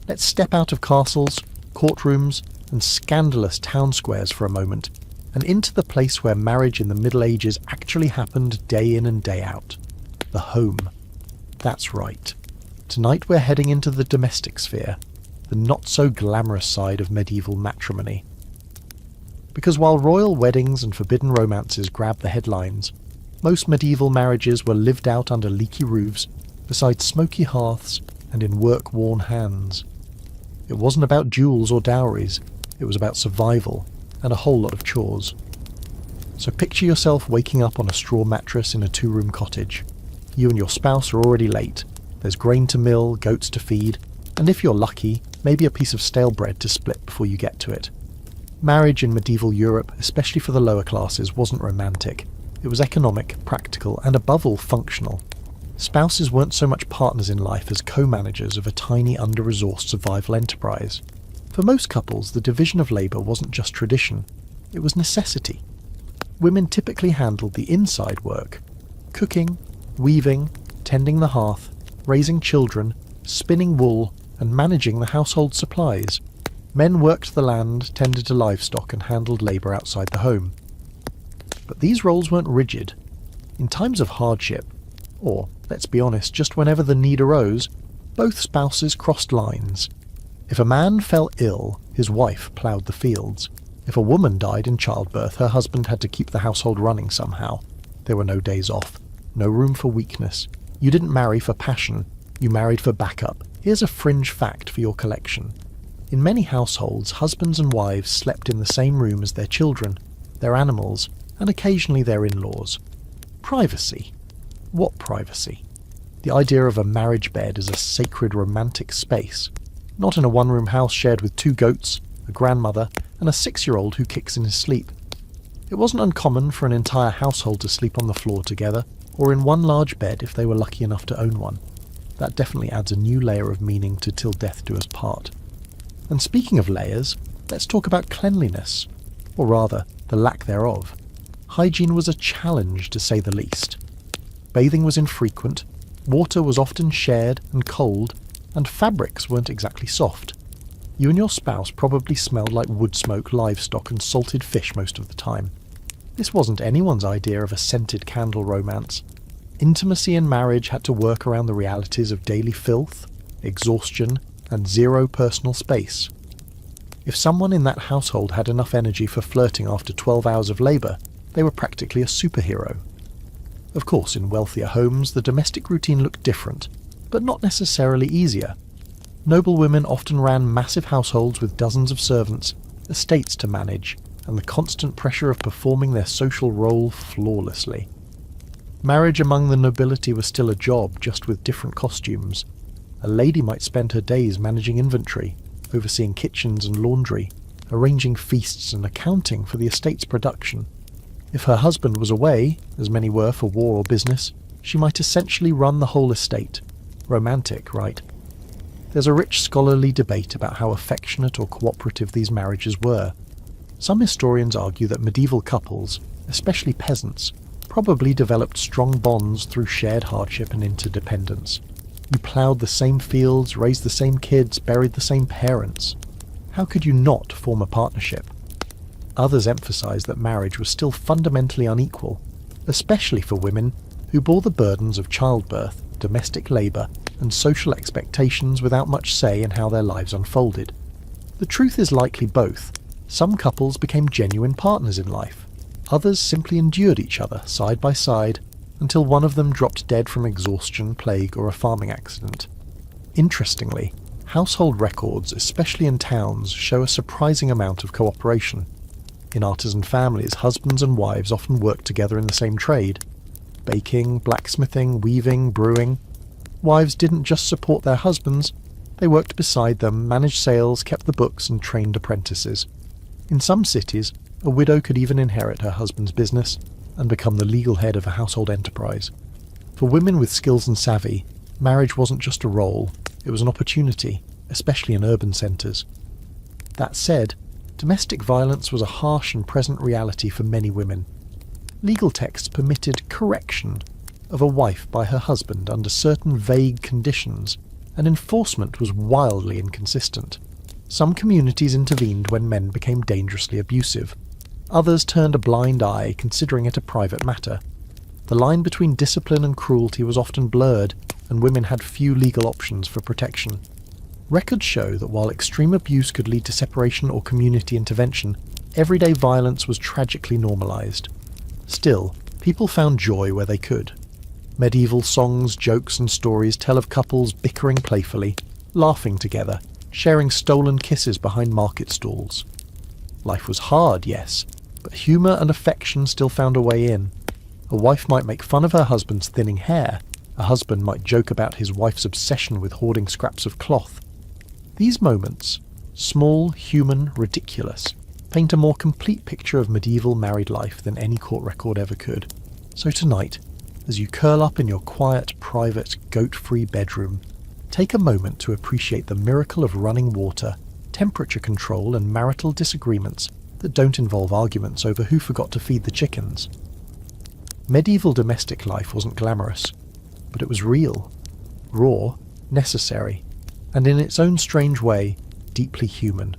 Let's step out of castles, courtrooms, and scandalous town squares for a moment, and into the place where marriage in the Middle Ages actually happened day in and day out. The home. That's right. Tonight we're heading into the domestic sphere, the not-so-glamorous side of medieval matrimony. Because while royal weddings and forbidden romances grabbed the headlines, most medieval marriages were lived out under leaky roofs, beside smoky hearths, and in work-worn hands. It wasn't about jewels or dowries, it was about survival, and a whole lot of chores. So picture yourself waking up on a straw mattress in a two-room cottage. You and your spouse are already late. There's grain to mill, goats to feed, and if you're lucky, maybe a piece of stale bread to split before you get to it. Marriage in medieval Europe, especially for the lower classes, wasn't romantic. It was economic, practical, and above all functional. Spouses weren't so much partners in life as co-managers of a tiny under-resourced survival enterprise. For most couples, the division of labour wasn't just tradition, it was necessity. Women typically handled the inside work: cooking, weaving, tending the hearth, raising children, spinning wool, and managing the household supplies. Men worked the land, tended to livestock, and handled labour outside the home. But these roles weren't rigid. In times of hardship, or, let's be honest, just whenever the need arose, both spouses crossed lines. If a man fell ill, his wife ploughed the fields. If a woman died in childbirth, her husband had to keep the household running somehow. There were no days off, no room for weakness. You didn't marry for passion, you married for backup. Here's a fringe fact for your collection. In many households, husbands and wives slept in the same room as their children, their animals, and occasionally their in-laws. Privacy. What privacy? The idea of a marriage bed as a sacred romantic space, not in a one-room house shared with 2 goats, a grandmother, and a 6-year-old who kicks in his sleep. It wasn't uncommon for an entire household to sleep on the floor together, or in one large bed if they were lucky enough to own one. That definitely adds a new layer of meaning to Till Death Do Us Part. And speaking of layers, let's talk about cleanliness, or rather, the lack thereof. Hygiene was a challenge, to say the least. Bathing was infrequent, water was often shared and cold, and fabrics weren't exactly soft. You and your spouse probably smelled like wood smoke, livestock, and salted fish most of the time. This wasn't anyone's idea of a scented candle romance. Intimacy in marriage had to work around the realities of daily filth, exhaustion, and zero personal space. If someone in that household had enough energy for flirting after 12 hours of labour, they were practically a superhero. Of course, in wealthier homes, the domestic routine looked different, but not necessarily easier. Noblewomen often ran massive households with dozens of servants, estates to manage, and the constant pressure of performing their social role flawlessly. Marriage among the nobility was still a job, just with different costumes. A lady might spend her days managing inventory, overseeing kitchens and laundry, arranging feasts and accounting for the estate's production. If her husband was away, as many were for war or business, she might essentially run the whole estate. Romantic, right? There's a rich scholarly debate about how affectionate or cooperative these marriages were. Some historians argue that medieval couples, especially peasants, probably developed strong bonds through shared hardship and interdependence. You ploughed the same fields, raised the same kids, buried the same parents. How could you not form a partnership? Others emphasise that marriage was still fundamentally unequal, especially for women who bore the burdens of childbirth, domestic labour, and social expectations without much say in how their lives unfolded. The truth is likely both. Some couples became genuine partners in life. Others simply endured each other, side by side, until one of them dropped dead from exhaustion, plague, or a farming accident. Interestingly, household records, especially in towns, show a surprising amount of cooperation. In artisan families, husbands and wives often worked together in the same trade. Baking, blacksmithing, weaving, brewing. Wives didn't just support their husbands, they worked beside them, managed sales, kept the books, and trained apprentices. In some cities, a widow could even inherit her husband's business and become the legal head of a household enterprise. For women with skills and savvy, marriage wasn't just a role, it was an opportunity, especially in urban centres. That said, domestic violence was a harsh and present reality for many women. Legal texts permitted correction of a wife by her husband under certain vague conditions, and enforcement was wildly inconsistent. Some communities intervened when men became dangerously abusive. Others turned a blind eye, considering it a private matter. The line between discipline and cruelty was often blurred, and women had few legal options for protection. Records show that while extreme abuse could lead to separation or community intervention, everyday violence was tragically normalised. Still, people found joy where they could. Medieval songs, jokes and stories tell of couples bickering playfully, laughing together, sharing stolen kisses behind market stalls. Life was hard, yes, but humour and affection still found a way in. A wife might make fun of her husband's thinning hair. A husband might joke about his wife's obsession with hoarding scraps of cloth. These moments, small, human, ridiculous, paint a more complete picture of medieval married life than any court record ever could. So tonight, as you curl up in your quiet, private, goat-free bedroom, take a moment to appreciate the miracle of running water, temperature control and marital disagreements that don't involve arguments over who forgot to feed the chickens. Medieval domestic life wasn't glamorous, but it was real, raw, necessary, and in its own strange way, deeply human.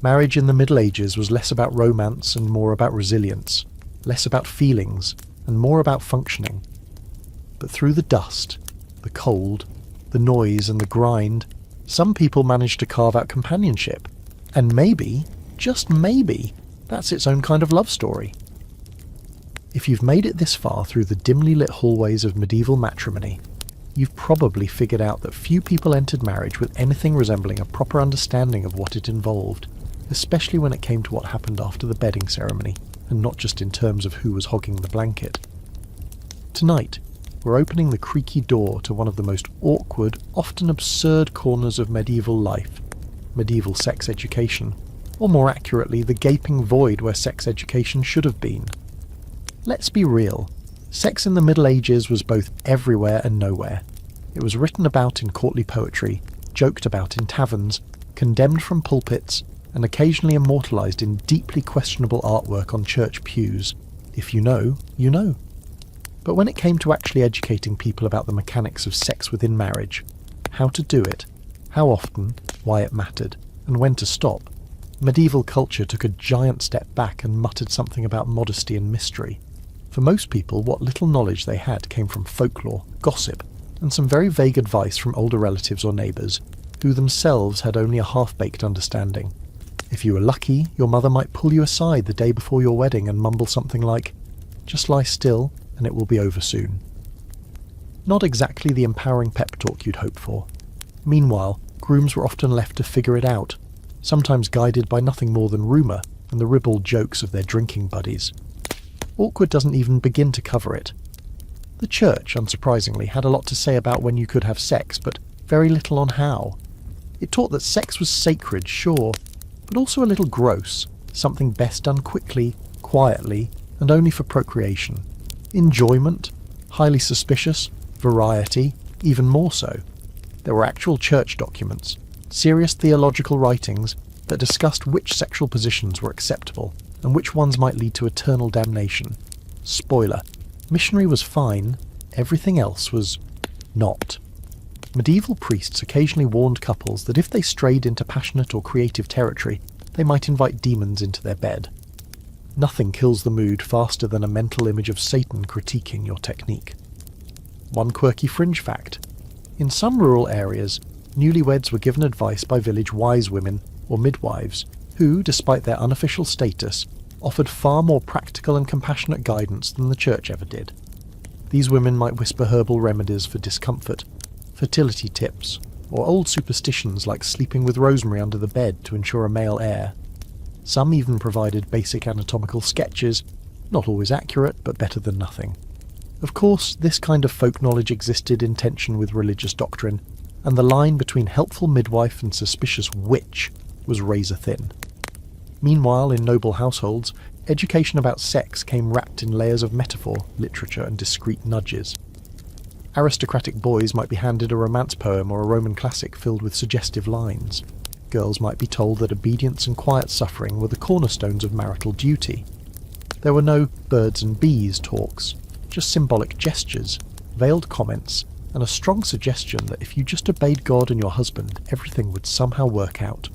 Marriage in the Middle Ages was less about romance and more about resilience, less about feelings and more about functioning. But through the dust, the cold, the noise and the grind, some people managed to carve out companionship. And maybe, just maybe, that's its own kind of love story. If you've made it this far through the dimly lit hallways of medieval matrimony, you've probably figured out that few people entered marriage with anything resembling a proper understanding of what it involved, especially when it came to what happened after the bedding ceremony, and not just in terms of who was hogging the blanket. Tonight, we're opening the creaky door to one of the most awkward, often absurd corners of medieval life, medieval sex education, or more accurately, the gaping void where sex education should have been. Let's be real, sex in the Middle Ages was both everywhere and nowhere. It was written about in courtly poetry, joked about in taverns, condemned from pulpits, and occasionally immortalised in deeply questionable artwork on church pews. If you know, you know. But when it came to actually educating people about the mechanics of sex within marriage, how to do it, how often, why it mattered, and when to stop, medieval culture took a giant step back and muttered something about modesty and mystery. For most people, what little knowledge they had came from folklore, gossip, and some very vague advice from older relatives or neighbours, who themselves had only a half-baked understanding. If you were lucky, your mother might pull you aside the day before your wedding and mumble something like, "Just lie still, and it will be over soon." Not exactly the empowering pep talk you'd hope for. Meanwhile, grooms were often left to figure it out, sometimes guided by nothing more than rumour and the ribald jokes of their drinking buddies. Awkward doesn't even begin to cover it. The church, unsurprisingly, had a lot to say about when you could have sex, but very little on how. It taught that sex was sacred, sure, but also a little gross, something best done quickly, quietly, and only for procreation. Enjoyment, highly suspicious, variety, even more so. There were actual church documents, serious theological writings that discussed which sexual positions were acceptable and which ones might lead to eternal damnation. Spoiler, missionary was fine, everything else was not. Medieval priests occasionally warned couples that if they strayed into passionate or creative territory, they might invite demons into their bed. Nothing kills the mood faster than a mental image of Satan critiquing your technique. One quirky fringe fact. In some rural areas, newlyweds were given advice by village wise women or midwives, who, despite their unofficial status, offered far more practical and compassionate guidance than the church ever did. These women might whisper herbal remedies for discomfort, fertility tips, or old superstitions like sleeping with rosemary under the bed to ensure a male heir. Some even provided basic anatomical sketches, not always accurate, but better than nothing. Of course, this kind of folk knowledge existed in tension with religious doctrine, and the line between helpful midwife and suspicious witch was razor thin. Meanwhile, in noble households, education about sex came wrapped in layers of metaphor, literature, and discreet nudges. Aristocratic boys might be handed a romance poem or a Roman classic filled with suggestive lines. Girls might be told that obedience and quiet suffering were the cornerstones of marital duty. There were no birds and bees talks, just symbolic gestures, veiled comments, and a strong suggestion that if you just obeyed God and your husband, everything would somehow work out.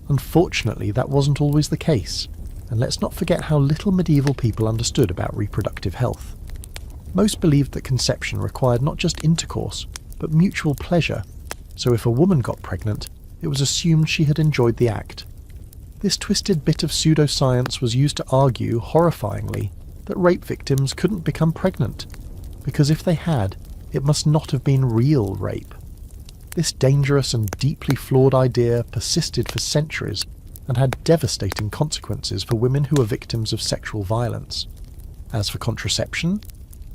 Unfortunately, that wasn't always the case, and let's not forget how little medieval people understood about reproductive health. Most believed that conception required not just intercourse, but mutual pleasure, so if a woman got pregnant, it was assumed she had enjoyed the act. This twisted bit of pseudoscience was used to argue, horrifyingly, that rape victims couldn't become pregnant, because if they had, it must not have been real rape. This dangerous and deeply flawed idea persisted for centuries and had devastating consequences for women who were victims of sexual violence. As for contraception,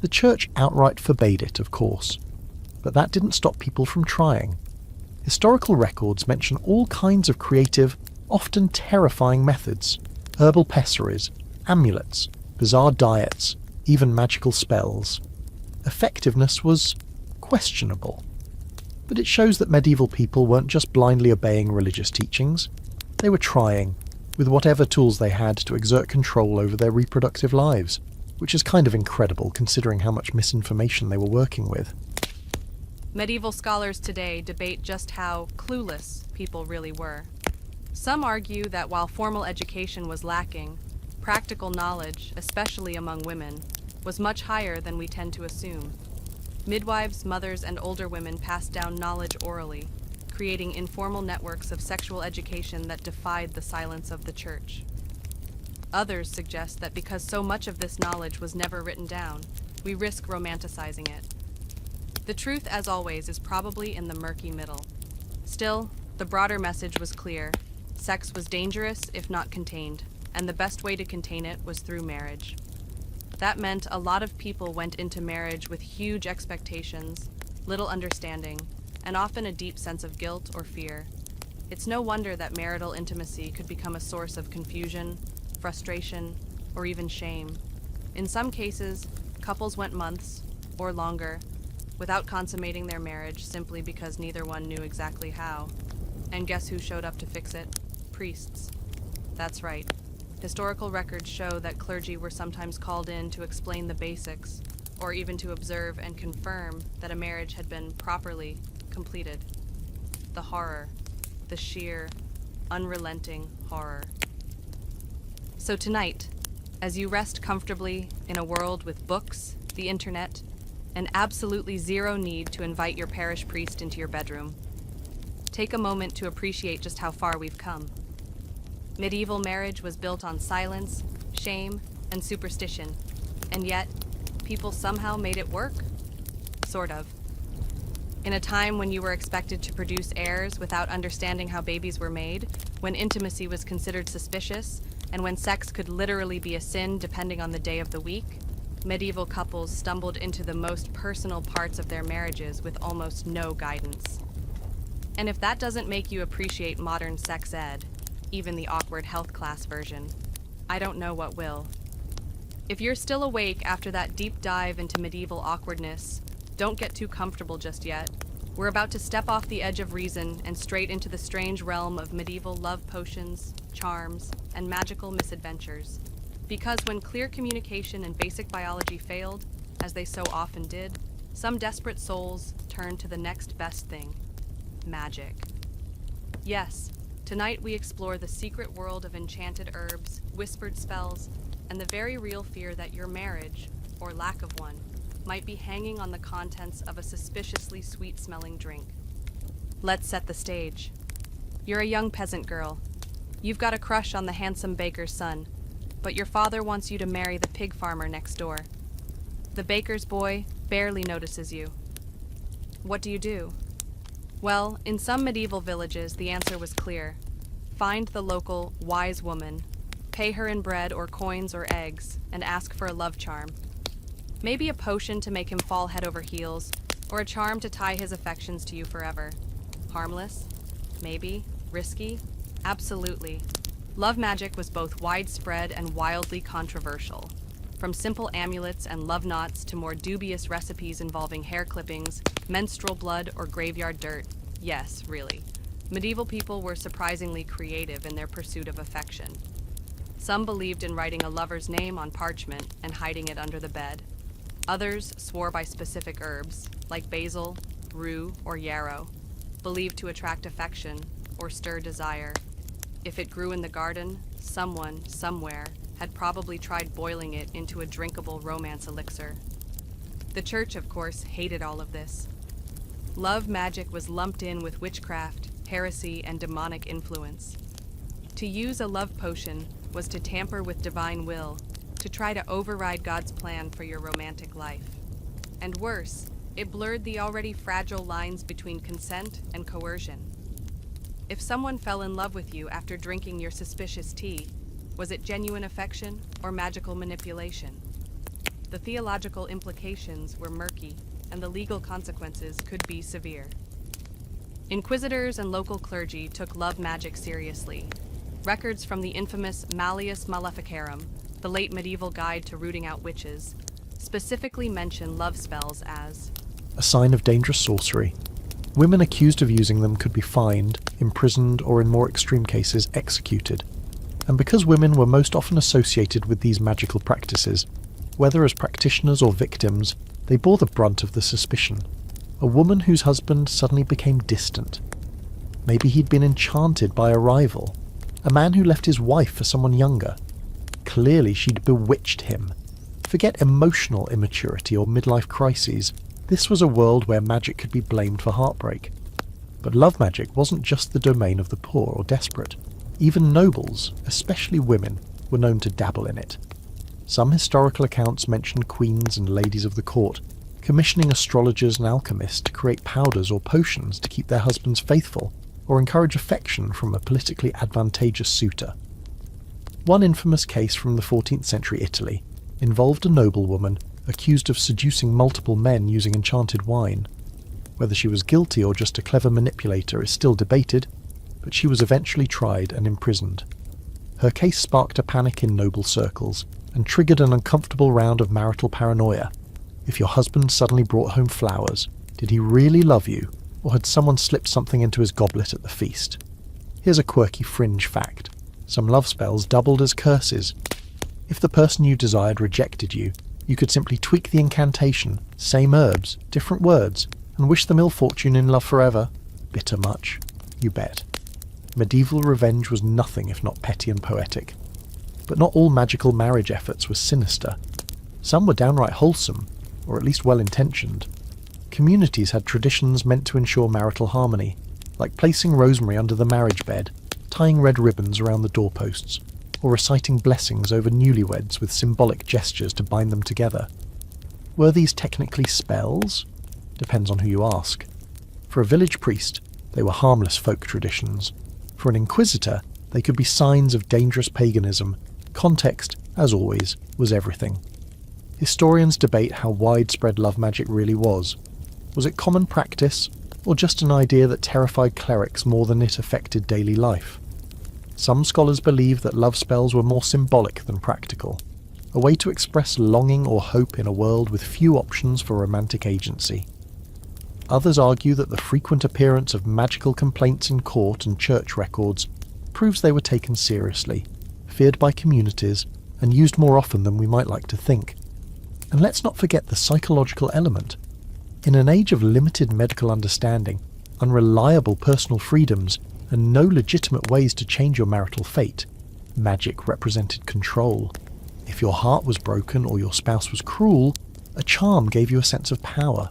the church outright forbade it, of course, but that didn't stop people from trying. Historical records mention all kinds of creative, often terrifying methods: herbal pessaries, amulets, bizarre diets, even magical spells. Effectiveness was questionable. But it shows that medieval people weren't just blindly obeying religious teachings. They were trying, with whatever tools they had, to exert control over their reproductive lives, which is kind of incredible considering how much misinformation they were working with. Medieval scholars today debate just how clueless people really were. Some argue that while formal education was lacking, practical knowledge, especially among women, was much higher than we tend to assume. Midwives, mothers, and older women passed down knowledge orally, creating informal networks of sexual education that defied the silence of the church. Others suggest that because so much of this knowledge was never written down, we risk romanticizing it. The truth, as always, is probably in the murky middle. Still, the broader message was clear. Sex was dangerous if not contained, and the best way to contain it was through marriage. That meant a lot of people went into marriage with huge expectations, little understanding, and often a deep sense of guilt or fear. It's no wonder that marital intimacy could become a source of confusion, frustration, or even shame. In some cases, couples went months, or longer, without consummating their marriage simply because neither one knew exactly how. And guess who showed up to fix it? Priests. That's right. Historical records show that clergy were sometimes called in to explain the basics, or even to observe and confirm that a marriage had been properly completed. The horror, the sheer, unrelenting horror. So tonight, as you rest comfortably in a world with books, the internet, and absolutely zero need to invite your parish priest into your bedroom, take a moment to appreciate just how far we've come. Medieval marriage was built on silence, shame, and superstition, and yet, people somehow made it work. Sort of. In a time when you were expected to produce heirs without understanding how babies were made, when intimacy was considered suspicious, and when sex could literally be a sin depending on the day of the week, medieval couples stumbled into the most personal parts of their marriages with almost no guidance. And if that doesn't make you appreciate modern sex ed, even the awkward health class version, I don't know what will. If you're still awake after that deep dive into medieval awkwardness, don't get too comfortable just yet. We're about to step off the edge of reason and straight into the strange realm of medieval love potions, charms, and magical misadventures. Because when clear communication and basic biology failed, as they so often did, some desperate souls turned to the next best thing: magic. Yes, tonight we explore the secret world of enchanted herbs, whispered spells, and the very real fear that your marriage, or lack of one, might be hanging on the contents of a suspiciously sweet-smelling drink. Let's set the stage. You're a young peasant girl. You've got a crush on the handsome baker's son, but your father wants you to marry the pig farmer next door. The baker's boy barely notices you. What do? Well, in some medieval villages, the answer was clear. Find the local wise woman, pay her in bread or coins or eggs, and ask for a love charm. Maybe a potion to make him fall head over heels, or a charm to tie his affections to you forever. Harmless? Maybe. Risky? Absolutely. Love magic was both widespread and wildly controversial. From simple amulets and love knots to more dubious recipes involving hair clippings, menstrual blood, or graveyard dirt. Yes, really. Medieval people were surprisingly creative in their pursuit of affection. Some believed in writing a lover's name on parchment and hiding it under the bed. Others swore by specific herbs, like basil, rue, or yarrow, believed to attract affection or stir desire. If it grew in the garden, someone, somewhere, had probably tried boiling it into a drinkable romance elixir. The church, of course, hated all of this. Love magic was lumped in with witchcraft, heresy, and demonic influence. To use a love potion was to tamper with divine will, to try to override God's plan for your romantic life. And worse, it blurred the already fragile lines between consent and coercion. If someone fell in love with you after drinking your suspicious tea, was it genuine affection or magical manipulation? The theological implications were murky, and the legal consequences could be severe. Inquisitors and local clergy took love magic seriously. Records from the infamous Malleus Maleficarum, the late medieval guide to rooting out witches, specifically mention love spells as a sign of dangerous sorcery. Women accused of using them could be fined, imprisoned, or in more extreme cases, executed. And because women were most often associated with these magical practices, whether as practitioners or victims, they bore the brunt of the suspicion. A woman whose husband suddenly became distant. Maybe he'd been enchanted by a rival. A man who left his wife for someone younger. Clearly she'd bewitched him. Forget emotional immaturity or midlife crises. This was a world where magic could be blamed for heartbreak. But love magic wasn't just the domain of the poor or desperate. Even nobles, especially women, were known to dabble in it. Some historical accounts mention queens and ladies of the court commissioning astrologers and alchemists to create powders or potions to keep their husbands faithful or encourage affection from a politically advantageous suitor. One infamous case from the 14th century Italy involved a noblewoman accused of seducing multiple men using enchanted wine. Whether she was guilty or just a clever manipulator is still debated, but she was eventually tried and imprisoned. Her case sparked a panic in noble circles and triggered an uncomfortable round of marital paranoia. If your husband suddenly brought home flowers, did he really love you, or had someone slipped something into his goblet at the feast? Here's a quirky fringe fact. Some love spells doubled as curses. If the person you desired rejected you, you could simply tweak the incantation, same herbs, different words, and wish them ill fortune in love forever. Bitter much? You bet. Medieval revenge was nothing if not petty and poetic. But not all magical marriage efforts were sinister. Some were downright wholesome, or at least well-intentioned. Communities had traditions meant to ensure marital harmony, like placing rosemary under the marriage bed, tying red ribbons around the doorposts, or reciting blessings over newlyweds with symbolic gestures to bind them together. Were these technically spells? Depends on who you ask. For a village priest, they were harmless folk traditions. For an inquisitor, they could be signs of dangerous paganism. Context, as always, was everything. Historians debate how widespread love magic really was. Was it common practice, or just an idea that terrified clerics more than it affected daily life? Some scholars believe that love spells were more symbolic than practical, a way to express longing or hope in a world with few options for romantic agency. Others argue that the frequent appearance of magical complaints in court and church records proves they were taken seriously, feared by communities, and used more often than we might like to think. And let's not forget the psychological element. In an age of limited medical understanding, unreliable personal freedoms, and no legitimate ways to change your marital fate, magic represented control. If your heart was broken or your spouse was cruel, a charm gave you a sense of power.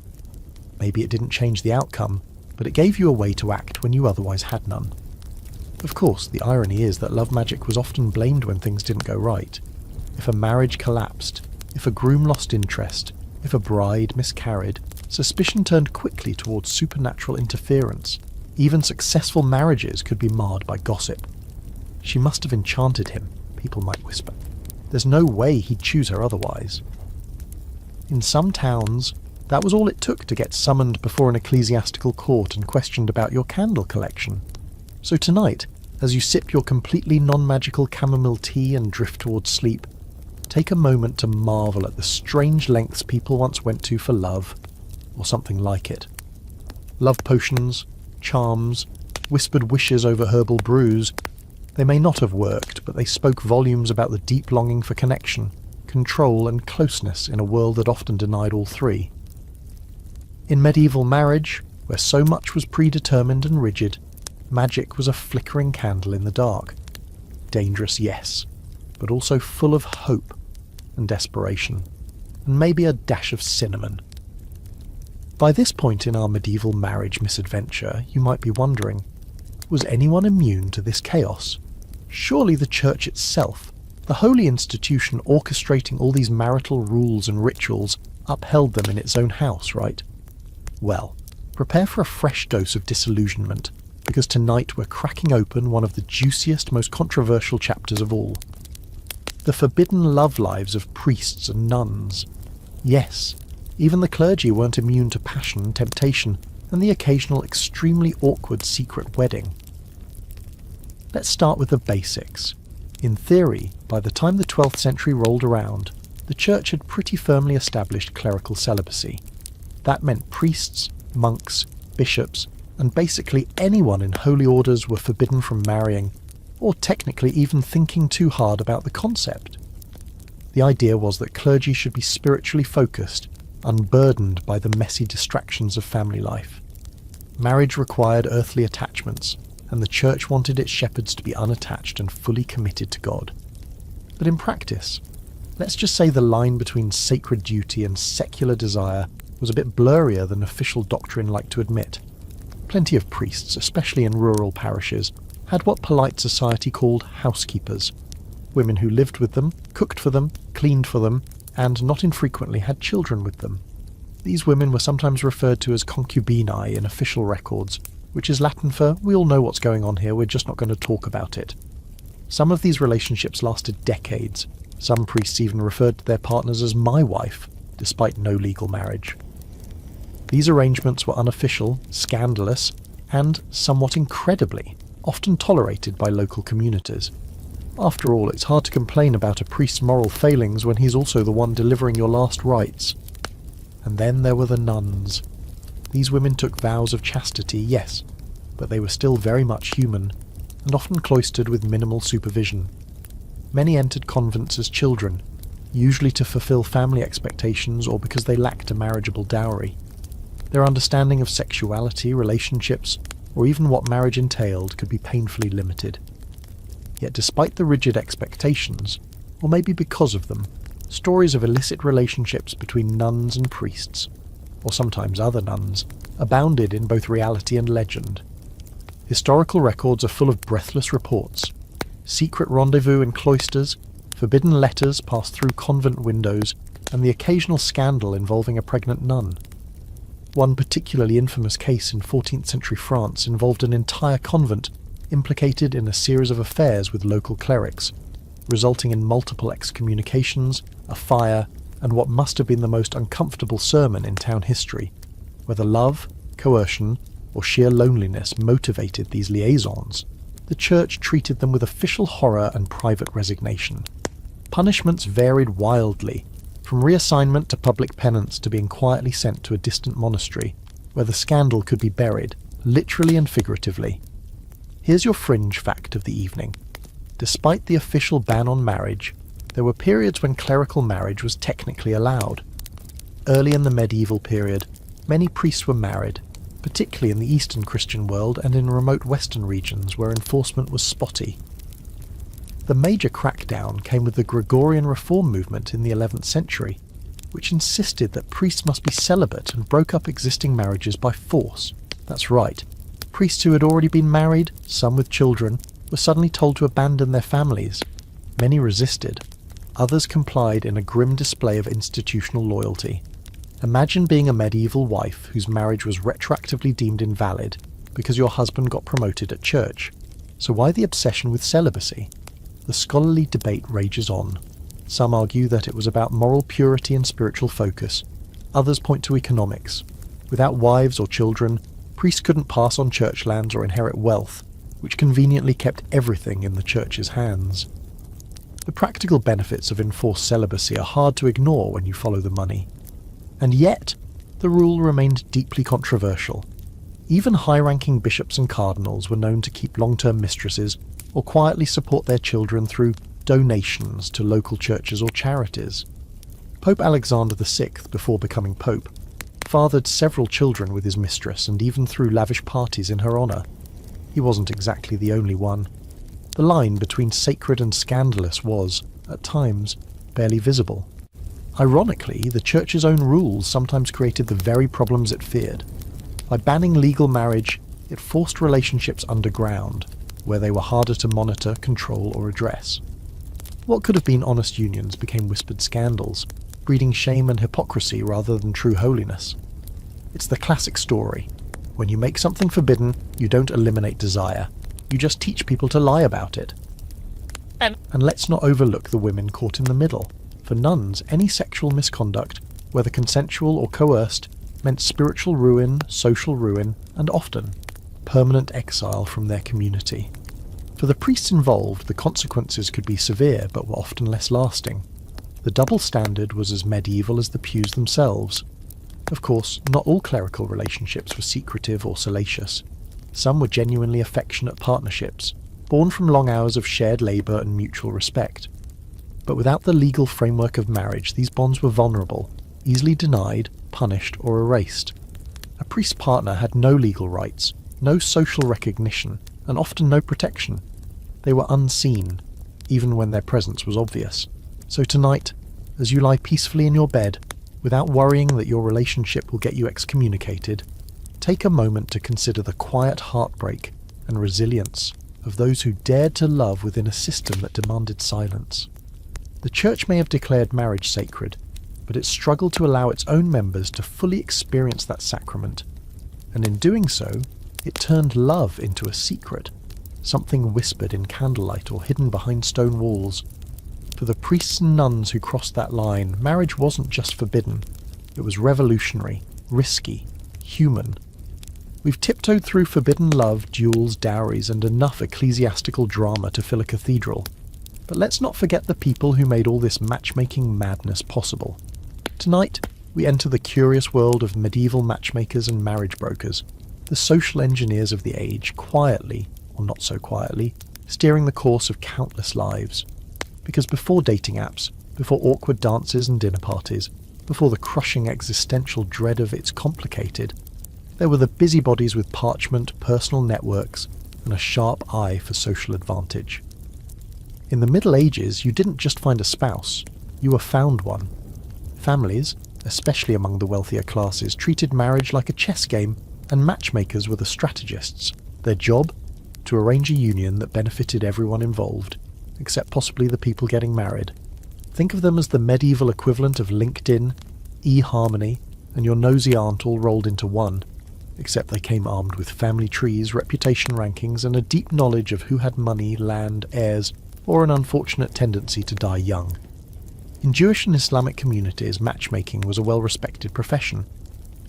Maybe it didn't change the outcome, but it gave you a way to act when you otherwise had none. Of course, the irony is that love magic was often blamed when things didn't go right. If a marriage collapsed, if a groom lost interest, if a bride miscarried, suspicion turned quickly towards supernatural interference. Even successful marriages could be marred by gossip. She must have enchanted him, people might whisper. There's no way he'd choose her otherwise. In some towns, that was all it took to get summoned before an ecclesiastical court and questioned about your candle collection. So tonight, as you sip your completely non-magical chamomile tea and drift towards sleep, take a moment to marvel at the strange lengths people once went to for love, or something like it. Love potions, charms, whispered wishes over herbal brews. They may not have worked, but they spoke volumes about the deep longing for connection, control and closeness in a world that often denied all three. In medieval marriage, where so much was predetermined and rigid, magic was a flickering candle in the dark. Dangerous, yes, but also full of hope and desperation, and maybe a dash of cinnamon. By this point in our medieval marriage misadventure, you might be wondering, was anyone immune to this chaos? Surely the church itself, the holy institution orchestrating all these marital rules and rituals, upheld them in its own house, right? Well, prepare for a fresh dose of disillusionment, because tonight we're cracking open one of the juiciest, most controversial chapters of all. The forbidden love lives of priests and nuns. Yes, even the clergy weren't immune to passion and temptation, and the occasional extremely awkward secret wedding. Let's start with the basics. In theory, by the time the 12th century rolled around, the church had pretty firmly established clerical celibacy. That meant priests, monks, bishops, and basically anyone in holy orders were forbidden from marrying, or technically even thinking too hard about the concept. The idea was that clergy should be spiritually focused, unburdened by the messy distractions of family life. Marriage required earthly attachments, and the church wanted its shepherds to be unattached and fully committed to God. But in practice, let's just say the line between sacred duty and secular desire was a bit blurrier than official doctrine liked to admit. Plenty of priests, especially in rural parishes, had what polite society called housekeepers, women who lived with them, cooked for them, cleaned for them, and not infrequently had children with them. These women were sometimes referred to as concubinae in official records, which is Latin for, we all know what's going on here, we're just not going to talk about it. Some of these relationships lasted decades. Some priests even referred to their partners as my wife, despite no legal marriage. These arrangements were unofficial, scandalous, and, somewhat incredibly, often tolerated by local communities. After all, it's hard to complain about a priest's moral failings when he's also the one delivering your last rites. And then there were the nuns. These women took vows of chastity, yes, but they were still very much human, and often cloistered with minimal supervision. Many entered convents as children, usually to fulfill family expectations or because they lacked a marriageable dowry. Their understanding of sexuality, relationships, or even what marriage entailed could be painfully limited. Yet despite the rigid expectations, or maybe because of them, stories of illicit relationships between nuns and priests, or sometimes other nuns, abounded in both reality and legend. Historical records are full of breathless reports. Secret rendezvous in cloisters, forbidden letters passed through convent windows, and the occasional scandal involving a pregnant nun. One particularly infamous case in 14th century France involved an entire convent implicated in a series of affairs with local clerics, resulting in multiple excommunications, a fire, and what must have been the most uncomfortable sermon in town history, whether love, coercion, or sheer loneliness motivated these liaisons. The church treated them with official horror and private resignation. Punishments varied wildly, from reassignment to public penance to being quietly sent to a distant monastery, where the scandal could be buried, literally and figuratively. Here's your fringe fact of the evening. Despite the official ban on marriage, there were periods when clerical marriage was technically allowed. Early in the medieval period, many priests were married, particularly in the Eastern Christian world and in remote Western regions where enforcement was spotty. The major crackdown came with the Gregorian reform movement in the 11th century, which insisted that priests must be celibate and broke up existing marriages by force. That's right. Priests who had already been married, some with children, were suddenly told to abandon their families. Many resisted. Others complied in a grim display of institutional loyalty. Imagine being a medieval wife whose marriage was retroactively deemed invalid because your husband got promoted at church. So why the obsession with celibacy? The scholarly debate rages on. Some argue that it was about moral purity and spiritual focus. Others point to economics. Without wives or children, priests couldn't pass on church lands or inherit wealth, which conveniently kept everything in the church's hands. The practical benefits of enforced celibacy are hard to ignore when you follow the money. And yet, the rule remained deeply controversial. Even high-ranking bishops and cardinals were known to keep long-term mistresses or quietly support their children through donations to local churches or charities. Pope Alexander VI, before becoming pope, fathered several children with his mistress and even threw lavish parties in her honour. He wasn't exactly the only one. The line between sacred and scandalous was, at times, barely visible. Ironically, the church's own rules sometimes created the very problems it feared. By banning legal marriage, it forced relationships underground, where they were harder to monitor, control, or address. What could have been honest unions became whispered scandals, breeding shame and hypocrisy rather than true holiness. It's the classic story. When you make something forbidden, you don't eliminate desire. You just teach people to lie about it. And let's not overlook the women caught in the middle. For nuns, any sexual misconduct, whether consensual or coerced, meant spiritual ruin, social ruin, and often permanent exile from their community. For the priests involved, the consequences could be severe but were often less lasting. The double standard was as medieval as the pews themselves. Of course, not all clerical relationships were secretive or salacious. Some were genuinely affectionate partnerships, born from long hours of shared labour and mutual respect. But without the legal framework of marriage, these bonds were vulnerable, easily denied, punished, or erased. A priest's partner had no legal rights, no social recognition, and often no protection. They were unseen, even when their presence was obvious. So tonight, as you lie peacefully in your bed, without worrying that your relationship will get you excommunicated, take a moment to consider the quiet heartbreak and resilience of those who dared to love within a system that demanded silence. The Church may have declared marriage sacred, but it struggled to allow its own members to fully experience that sacrament, and in doing so, it turned love into a secret, something whispered in candlelight or hidden behind stone walls. For the priests and nuns who crossed that line, marriage wasn't just forbidden, it was revolutionary, risky, human. We've tiptoed through forbidden love, duels, dowries, and enough ecclesiastical drama to fill a cathedral. But let's not forget the people who made all this matchmaking madness possible. Tonight, we enter the curious world of medieval matchmakers and marriage brokers, the social engineers of the age, quietly, or not so quietly, steering the course of countless lives. Because before dating apps, before awkward dances and dinner parties, before the crushing existential dread of "it's complicated," there were the busybodies with parchment, personal networks, and a sharp eye for social advantage. In the Middle Ages, you didn't just find a spouse, you were found one. Families, especially among the wealthier classes, treated marriage like a chess game, and matchmakers were the strategists. Their job? To arrange a union that benefited everyone involved, except possibly the people getting married. Think of them as the medieval equivalent of LinkedIn, eHarmony, and your nosy aunt all rolled into one, except they came armed with family trees, reputation rankings, and a deep knowledge of who had money, land, heirs, or an unfortunate tendency to die young. In Jewish and Islamic communities, matchmaking was a well-respected profession.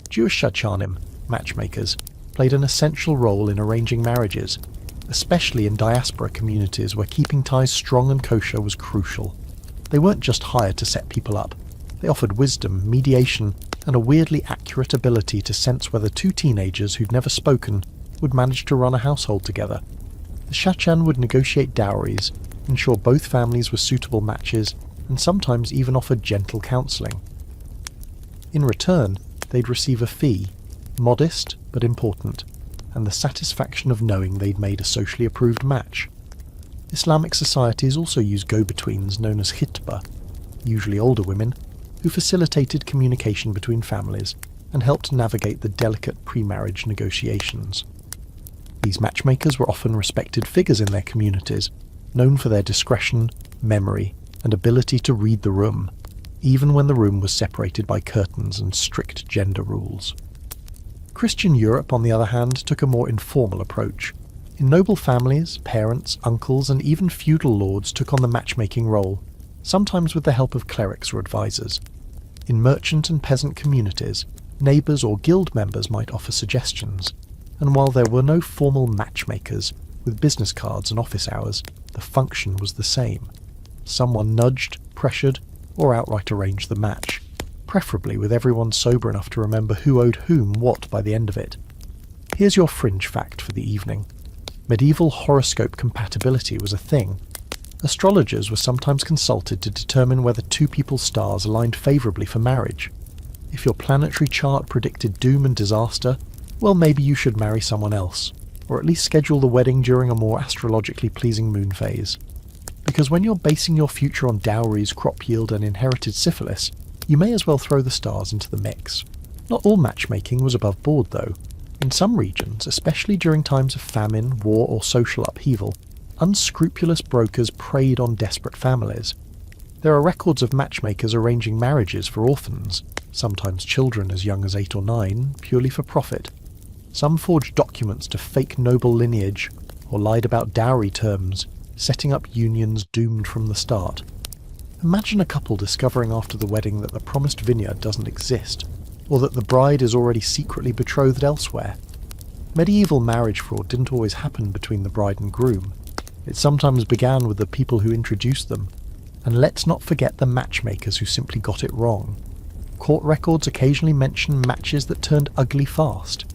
Jewish shachanim, matchmakers, played an essential role in arranging marriages, especially in diaspora communities where keeping ties strong and kosher was crucial. They weren't just hired to set people up. They offered wisdom, mediation, and a weirdly accurate ability to sense whether two teenagers who'd never spoken would manage to run a household together. The shachan would negotiate dowries, ensure both families were suitable matches, and sometimes even offered gentle counselling. In return, they'd receive a fee, modest but important, and the satisfaction of knowing they'd made a socially approved match. Islamic societies also used go-betweens known as khitbah, usually older women, who facilitated communication between families and helped navigate the delicate pre-marriage negotiations. These matchmakers were often respected figures in their communities, known for their discretion, memory, and ability to read the room, even when the room was separated by curtains and strict gender rules. Christian Europe, on the other hand, took a more informal approach. In noble families, parents, uncles, and even feudal lords took on the matchmaking role, sometimes with the help of clerics or advisors. In merchant and peasant communities, neighbours or guild members might offer suggestions, and while there were no formal matchmakers, with business cards and office hours, the function was the same. Someone nudged, pressured, or outright arranged the match, preferably with everyone sober enough to remember who owed whom what by the end of it. Here's your fringe fact for the evening. Medieval horoscope compatibility was a thing. Astrologers were sometimes consulted to determine whether two people's stars aligned favourably for marriage. If your planetary chart predicted doom and disaster, well, maybe you should marry someone else, or at least schedule the wedding during a more astrologically pleasing moon phase. Because when you're basing your future on dowries, crop yield and inherited syphilis, you may as well throw the stars into the mix. Not all matchmaking was above board though. In some regions, especially during times of famine, war or social upheaval, unscrupulous brokers preyed on desperate families. There are records of matchmakers arranging marriages for orphans, sometimes children as young as 8 or 9, purely for profit. Some forged documents to fake noble lineage, or lied about dowry terms, setting up unions doomed from the start. Imagine a couple discovering after the wedding that the promised vineyard doesn't exist, or that the bride is already secretly betrothed elsewhere. Medieval marriage fraud didn't always happen between the bride and groom. It sometimes began with the people who introduced them. And let's not forget the matchmakers who simply got it wrong. Court records occasionally mention matches that turned ugly fast,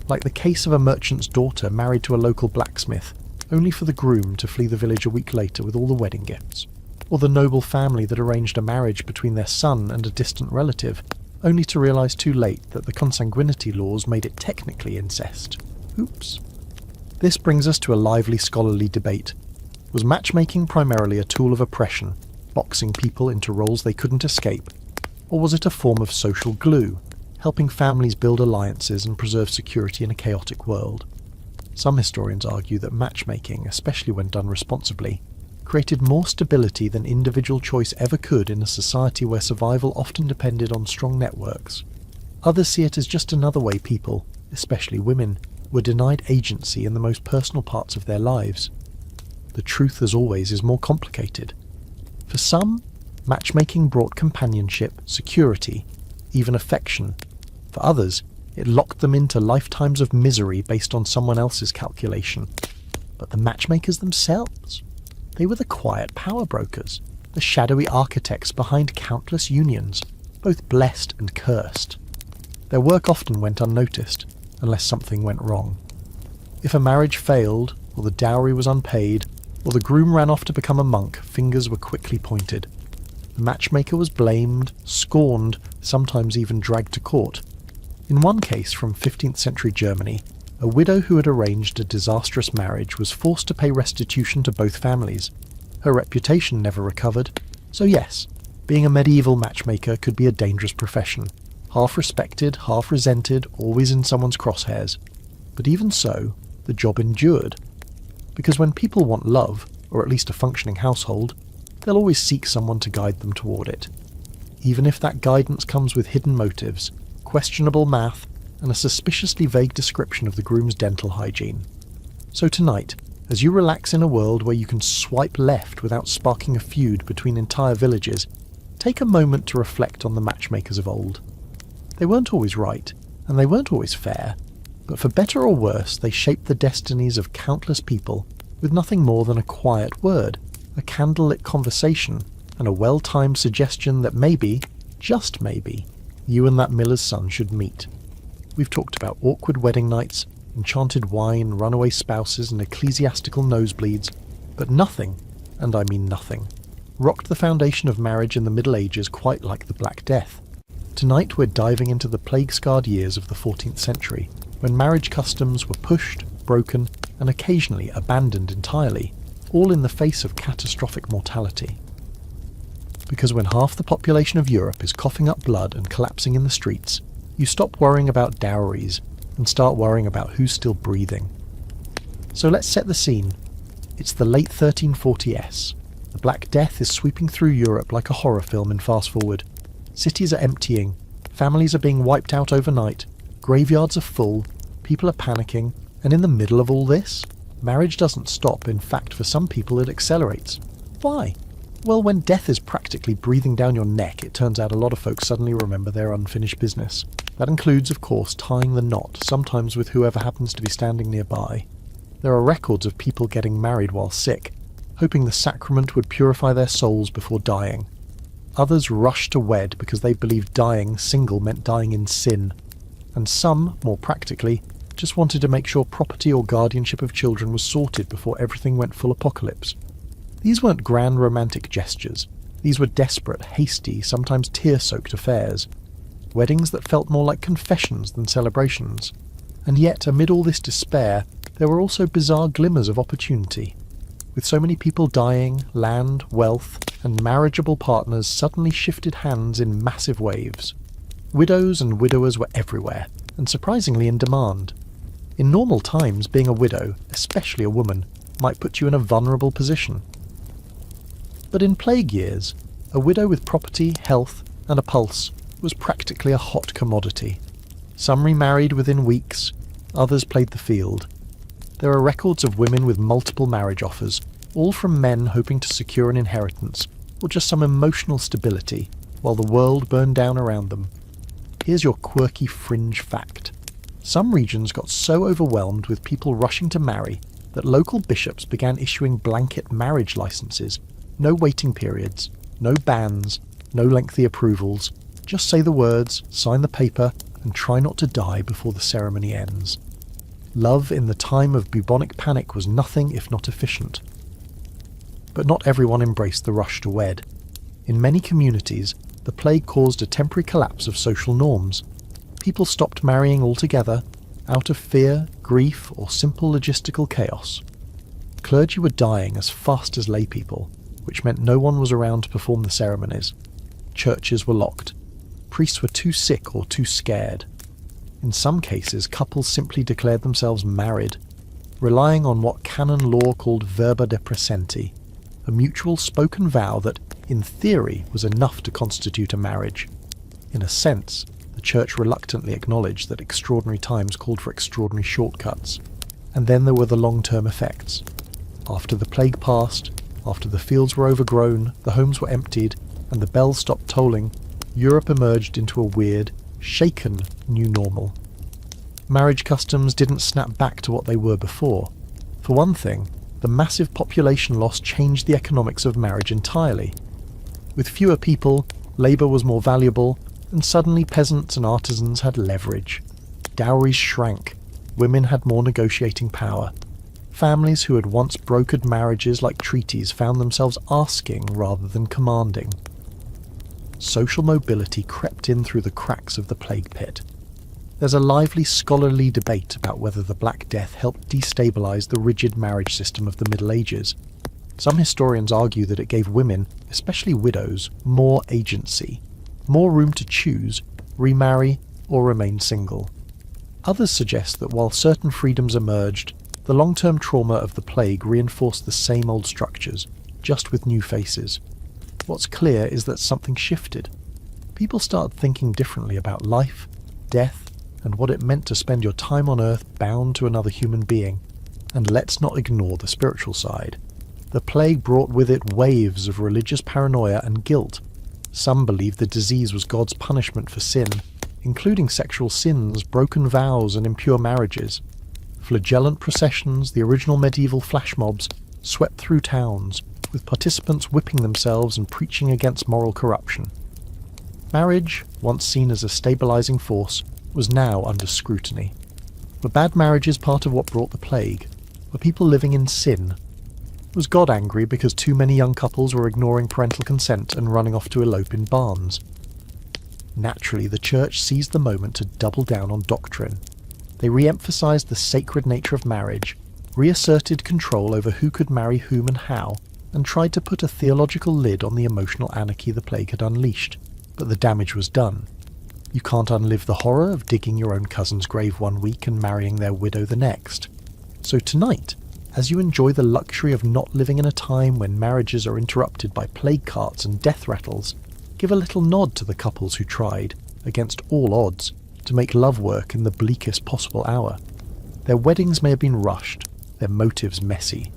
like the case of a merchant's daughter married to a local blacksmith, only for the groom to flee the village a week later with all the wedding gifts, or the noble family that arranged a marriage between their son and a distant relative, only to realise too late that the consanguinity laws made it technically incest. Oops. This brings us to a lively scholarly debate. Was matchmaking primarily a tool of oppression, boxing people into roles they couldn't escape, or was it a form of social glue, helping families build alliances and preserve security in a chaotic world? Some historians argue that matchmaking, especially when done responsibly, created more stability than individual choice ever could in a society where survival often depended on strong networks. Others see it as just another way people, especially women, were denied agency in the most personal parts of their lives. The truth, as always, is more complicated. For some, matchmaking brought companionship, security, even affection. For others, it locked them into lifetimes of misery based on someone else's calculation. But the matchmakers themselves? They were the quiet power brokers, the shadowy architects behind countless unions, both blessed and cursed. Their work often went unnoticed, unless something went wrong. If a marriage failed, or the dowry was unpaid, or the groom ran off to become a monk, fingers were quickly pointed. The matchmaker was blamed, scorned, sometimes even dragged to court. In one case from 15th century Germany, a widow who had arranged a disastrous marriage was forced to pay restitution to both families. Her reputation never recovered, so yes, being a medieval matchmaker could be a dangerous profession, half respected, half resented, always in someone's crosshairs. But even so, the job endured. Because when people want love, or at least a functioning household, they'll always seek someone to guide them toward it. Even if that guidance comes with hidden motives, questionable math, and a suspiciously vague description of the groom's dental hygiene. So tonight, as you relax in a world where you can swipe left without sparking a feud between entire villages, take a moment to reflect on the matchmakers of old. They weren't always right, and they weren't always fair, but for better or worse they shaped the destinies of countless people with nothing more than a quiet word, a candlelit conversation, and a well-timed suggestion that maybe, just maybe, you and that miller's son should meet. We've talked about awkward wedding nights, enchanted wine, runaway spouses, and ecclesiastical nosebleeds, but nothing, and I mean nothing, rocked the foundation of marriage in the Middle Ages quite like the Black Death. Tonight we're diving into the plague-scarred years of the 14th century, when marriage customs were pushed, broken, and occasionally abandoned entirely, all in the face of catastrophic mortality. Because when half the population of Europe is coughing up blood and collapsing in the streets, you stop worrying about dowries and start worrying about who's still breathing. So let's set the scene. It's the late 1340s. The Black Death is sweeping through Europe like a horror film in fast forward. Cities are emptying, families are being wiped out overnight, graveyards are full, people are panicking, and in the middle of all this, marriage doesn't stop. In fact, for some people it accelerates. Why? Well, when death is practically breathing down your neck, it turns out a lot of folks suddenly remember their unfinished business. That includes, of course, tying the knot, sometimes with whoever happens to be standing nearby. There are records of people getting married while sick, hoping the sacrament would purify their souls before dying. Others rushed to wed because they believed dying single meant dying in sin. And some, more practically, just wanted to make sure property or guardianship of children was sorted before everything went full apocalypse. These weren't grand romantic gestures. These were desperate, hasty, sometimes tear-soaked affairs. weddings that felt more like confessions than celebrations. And yet, amid all this despair, there were also bizarre glimmers of opportunity. With so many people dying, land, wealth, and marriageable partners suddenly shifted hands in massive waves. Widows and widowers were everywhere, and surprisingly in demand. In normal times, being a widow, especially a woman, might put you in a vulnerable position. But in plague years, a widow with property, health, and a pulse was practically a hot commodity. Some remarried within weeks, others played the field. There are records of women with multiple marriage offers, all from men hoping to secure an inheritance, or just some emotional stability, while the world burned down around them. Here's your quirky fringe fact. Some regions got so overwhelmed with people rushing to marry that local bishops began issuing blanket marriage licenses. No waiting periods, no bans, no lengthy approvals. Just say the words, sign the paper, and try not to die before the ceremony ends. Love in the time of bubonic panic was nothing if not efficient. But not everyone embraced the rush to wed. In many communities, the plague caused a temporary collapse of social norms. People stopped marrying altogether, out of fear, grief, or simple logistical chaos. Clergy were dying as fast as laypeople, which meant no one was around to perform the ceremonies. Churches were locked. Priests were too sick or too scared. In some cases, couples simply declared themselves married, relying on what canon law called verba de presenti, a mutual spoken vow that, in theory, was enough to constitute a marriage. In a sense, the Church reluctantly acknowledged that extraordinary times called for extraordinary shortcuts. And then there were the long-term effects. After the plague passed, after the fields were overgrown, the homes were emptied, and the bells stopped tolling, Europe emerged into a weird, shaken new normal. Marriage customs didn't snap back to what they were before. For one thing, the massive population loss changed the economics of marriage entirely. With fewer people, labour was more valuable, and suddenly peasants and artisans had leverage. Dowries shrank, women had more negotiating power. Families who had once brokered marriages like treaties found themselves asking rather than commanding. Social mobility crept in through the cracks of the plague pit. There's a lively scholarly debate about whether the Black Death helped destabilise the rigid marriage system of the Middle Ages. Some historians argue that it gave women, especially widows, more agency, more room to choose, remarry, or remain single. Others suggest that while certain freedoms emerged, the long-term trauma of the plague reinforced the same old structures, just with new faces. What's clear is that something shifted. People started thinking differently about life, death, and what it meant to spend your time on Earth bound to another human being. And let's not ignore the spiritual side. The plague brought with it waves of religious paranoia and guilt. Some believed the disease was God's punishment for sin, including sexual sins, broken vows, and impure marriages. Flagellant processions, the original medieval flash mobs, swept through towns, with participants whipping themselves and preaching against moral corruption. Marriage, once seen as a stabilising force, was now under scrutiny. Were bad marriages part of what brought the plague? Were people living in sin? Was God angry because too many young couples were ignoring parental consent and running off to elope in barns? Naturally, the Church seized the moment to double down on doctrine. They re-emphasised the sacred nature of marriage, reasserted control over who could marry whom and how, and tried to put a theological lid on the emotional anarchy the plague had unleashed. But the damage was done. You can't unlive the horror of digging your own cousin's grave one week and marrying their widow the next. So tonight, as you enjoy the luxury of not living in a time when marriages are interrupted by plague carts and death rattles, give a little nod to the couples who tried, against all odds, to make love work in the bleakest possible hour. Their weddings may have been rushed, their motives messy,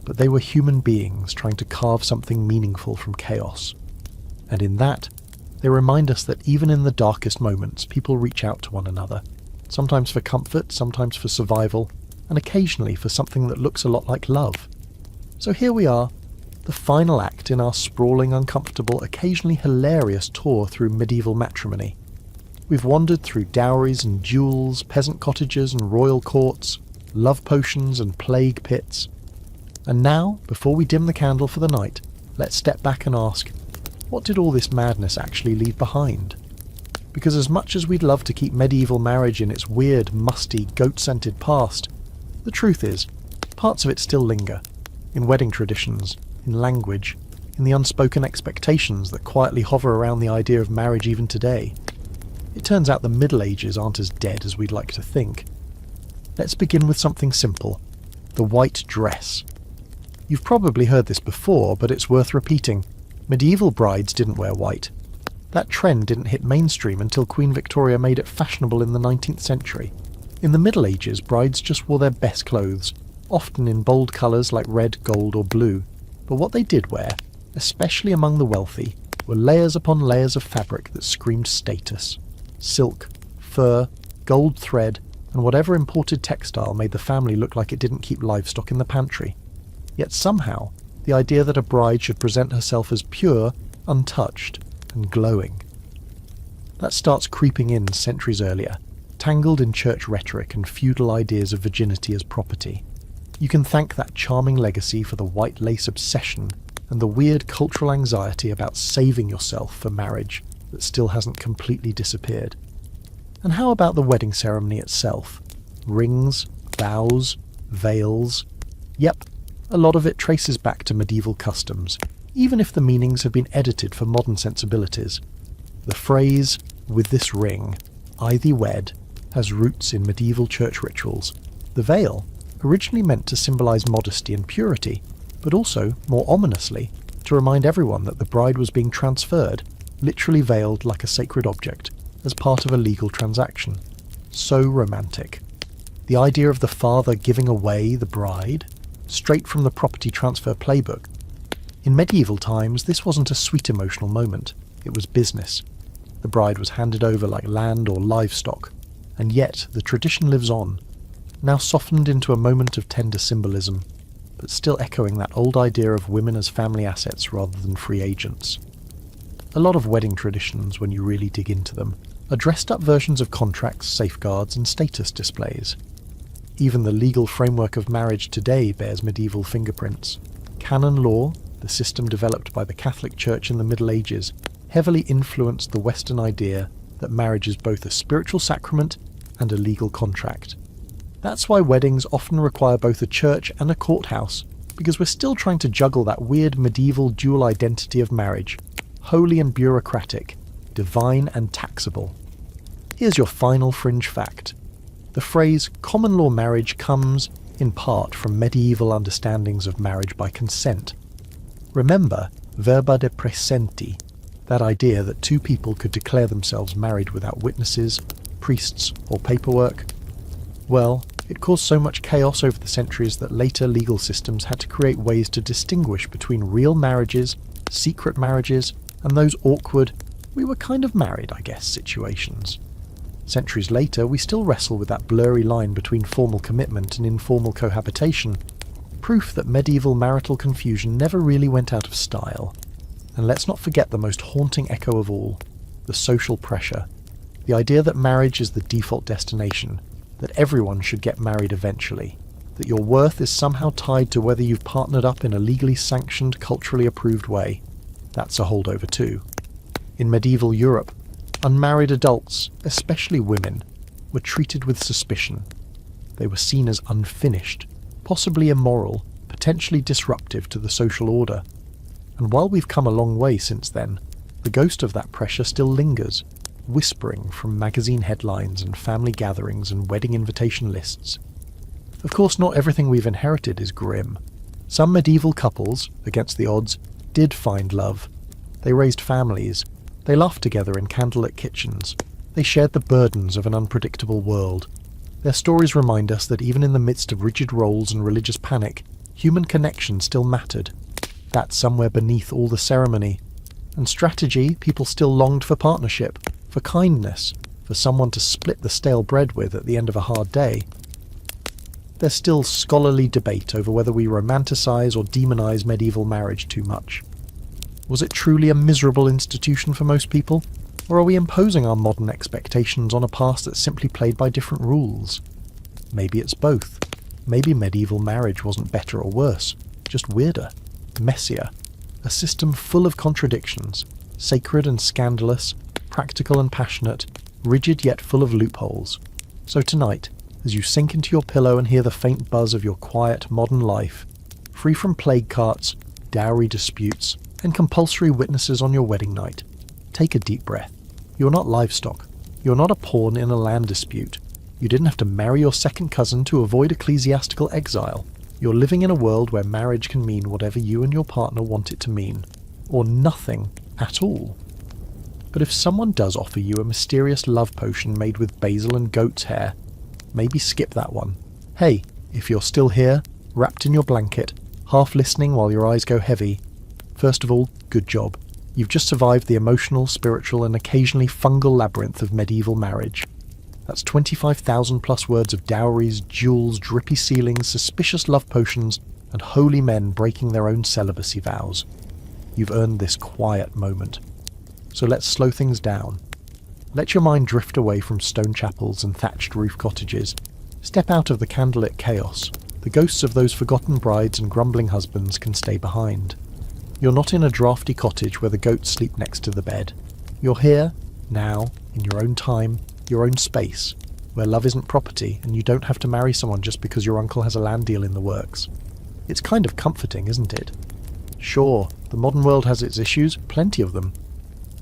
but they were human beings trying to carve something meaningful from chaos. And in that, they remind us that even in the darkest moments, people reach out to one another, sometimes for comfort, sometimes for survival, and occasionally for something that looks a lot like love. So here we are, the final act in our sprawling, uncomfortable, occasionally hilarious tour through medieval matrimony. We've wandered through dowries and duels, peasant cottages and royal courts, love potions and plague pits. And now, before we dim the candle for the night, let's step back and ask, what did all this madness actually leave behind? because as much as we'd love to keep medieval marriage in its weird, musty, goat-scented past, the truth is, parts of it still linger, in wedding traditions, in language, in the unspoken expectations that quietly hover around the idea of marriage even today. It turns out the Middle Ages aren't as dead as we'd like to think. Let's begin with something simple, the white dress. You've probably heard this before, but it's worth repeating. Medieval brides didn't wear white. That trend didn't hit mainstream until Queen Victoria made it fashionable in the 19th century. In the Middle Ages, brides just wore their best clothes, often in bold colours like red, gold or blue. But what they did wear, especially among the wealthy, were layers upon layers of fabric that screamed status. Silk, fur, gold thread, and whatever imported textile made the family look like it didn't keep livestock in the pantry. Yet somehow, the idea that a bride should present herself as pure, untouched, and glowing. That starts creeping in centuries earlier, tangled in church rhetoric and feudal ideas of virginity as property. You can thank that charming legacy for the white lace obsession and the weird cultural anxiety about saving yourself for marriage that still hasn't completely disappeared. And how about the wedding ceremony itself? Rings, vows, veils. Yep, a lot of it traces back to medieval customs, even if the meanings have been edited for modern sensibilities. The phrase, "with this ring, I thee wed," has roots in medieval church rituals. The veil, originally meant to symbolise modesty and purity, but also, more ominously, to remind everyone that the bride was being transferred, literally veiled like a sacred object, as part of a legal transaction. So romantic. The idea of the father giving away the bride, straight from the property transfer playbook. In medieval times, this wasn't a sweet emotional moment, it was business. The bride was handed over like land or livestock, and yet the tradition lives on, now softened into a moment of tender symbolism, but still echoing that old idea of women as family assets rather than free agents. A lot of wedding traditions, when you really dig into them, are dressed-up versions of contracts, safeguards, and status displays. Even the legal framework of marriage today bears medieval fingerprints. Canon law, the system developed by the Catholic Church in the Middle Ages, heavily influenced the Western idea that marriage is both a spiritual sacrament and a legal contract. That's why weddings often require both a church and a courthouse, because we're still trying to juggle that weird medieval dual identity of marriage, holy and bureaucratic, divine and taxable. Here's your final fringe fact. The phrase common law marriage comes, in part, from medieval understandings of marriage by consent. Remember verba de praesenti, that idea that two people could declare themselves married without witnesses, priests, or paperwork? Well, it caused so much chaos over the centuries that later legal systems had to create ways to distinguish between real marriages, secret marriages, and those awkward, we were kind of married, I guess, situations. Centuries later, we still wrestle with that blurry line between formal commitment and informal cohabitation, proof that medieval marital confusion never really went out of style. And let's not forget the most haunting echo of all, the social pressure. The idea that marriage is the default destination, that everyone should get married eventually, that your worth is somehow tied to whether you've partnered up in a legally sanctioned, culturally approved way. That's a holdover too. In medieval Europe, unmarried adults, especially women, were treated with suspicion. They were seen as unfinished, possibly immoral, potentially disruptive to the social order. And while we've come a long way since then, the ghost of that pressure still lingers, whispering from magazine headlines and family gatherings and wedding invitation lists. Of course, not everything we've inherited is grim. Some medieval couples, against the odds, did find love. They raised families. They laughed together in candlelit kitchens. They shared the burdens of an unpredictable world. Their stories remind us that even in the midst of rigid roles and religious panic, human connection still mattered. That somewhere beneath all the ceremony. And strategy, people still longed for partnership, for kindness, for someone to split the stale bread with at the end of a hard day. There's still scholarly debate over whether we romanticize or demonize medieval marriage too much. Was it truly a miserable institution for most people? Or are we imposing our modern expectations on a past that simply played by different rules? Maybe it's both. Maybe medieval marriage wasn't better or worse, just weirder, messier, a system full of contradictions, sacred and scandalous, practical and passionate, rigid yet full of loopholes. So tonight, as you sink into your pillow and hear the faint buzz of your quiet, modern life, free from plague carts, dowry disputes, and compulsory witnesses on your wedding night, take a deep breath. You're not livestock. You're not a pawn in a land dispute. You didn't have to marry your second cousin to avoid ecclesiastical exile. You're living in a world where marriage can mean whatever you and your partner want it to mean, or nothing at all. But if someone does offer you a mysterious love potion made with basil and goat's hair, maybe skip that one. Hey, if you're still here, wrapped in your blanket, half listening while your eyes go heavy, first of all, good job. You've just survived the emotional, spiritual, and occasionally fungal labyrinth of medieval marriage. That's 25,000 plus words of dowries, jewels, drippy ceilings, suspicious love potions, and holy men breaking their own celibacy vows. You've earned this quiet moment. So let's slow things down. Let your mind drift away from stone chapels and thatched roof cottages. Step out of the candlelit chaos. The ghosts of those forgotten brides and grumbling husbands can stay behind. You're not in a drafty cottage where the goats sleep next to the bed. You're here, now, in your own time, your own space, where love isn't property and you don't have to marry someone just because your uncle has a land deal in the works. It's kind of comforting, isn't it? Sure, the modern world has its issues, plenty of them,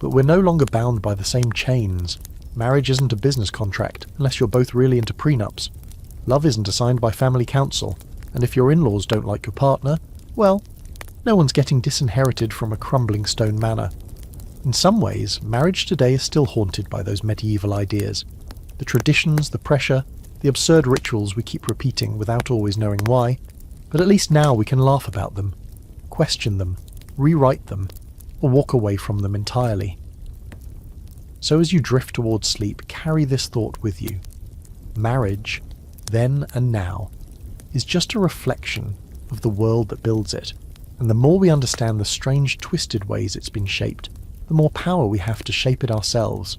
but we're no longer bound by the same chains. Marriage isn't a business contract, unless you're both really into prenups. Love isn't assigned by family council, and if your in-laws don't like your partner, well, no one's getting disinherited from a crumbling stone manor. In some ways, marriage today is still haunted by those medieval ideas. The traditions, the pressure, the absurd rituals we keep repeating without always knowing why, but at least now we can laugh about them, question them, rewrite them, or walk away from them entirely. So as you drift towards sleep, carry this thought with you. Marriage, then and now, is just a reflection of the world that builds it, and the more we understand the strange, twisted ways it's been shaped, the more power we have to shape it ourselves.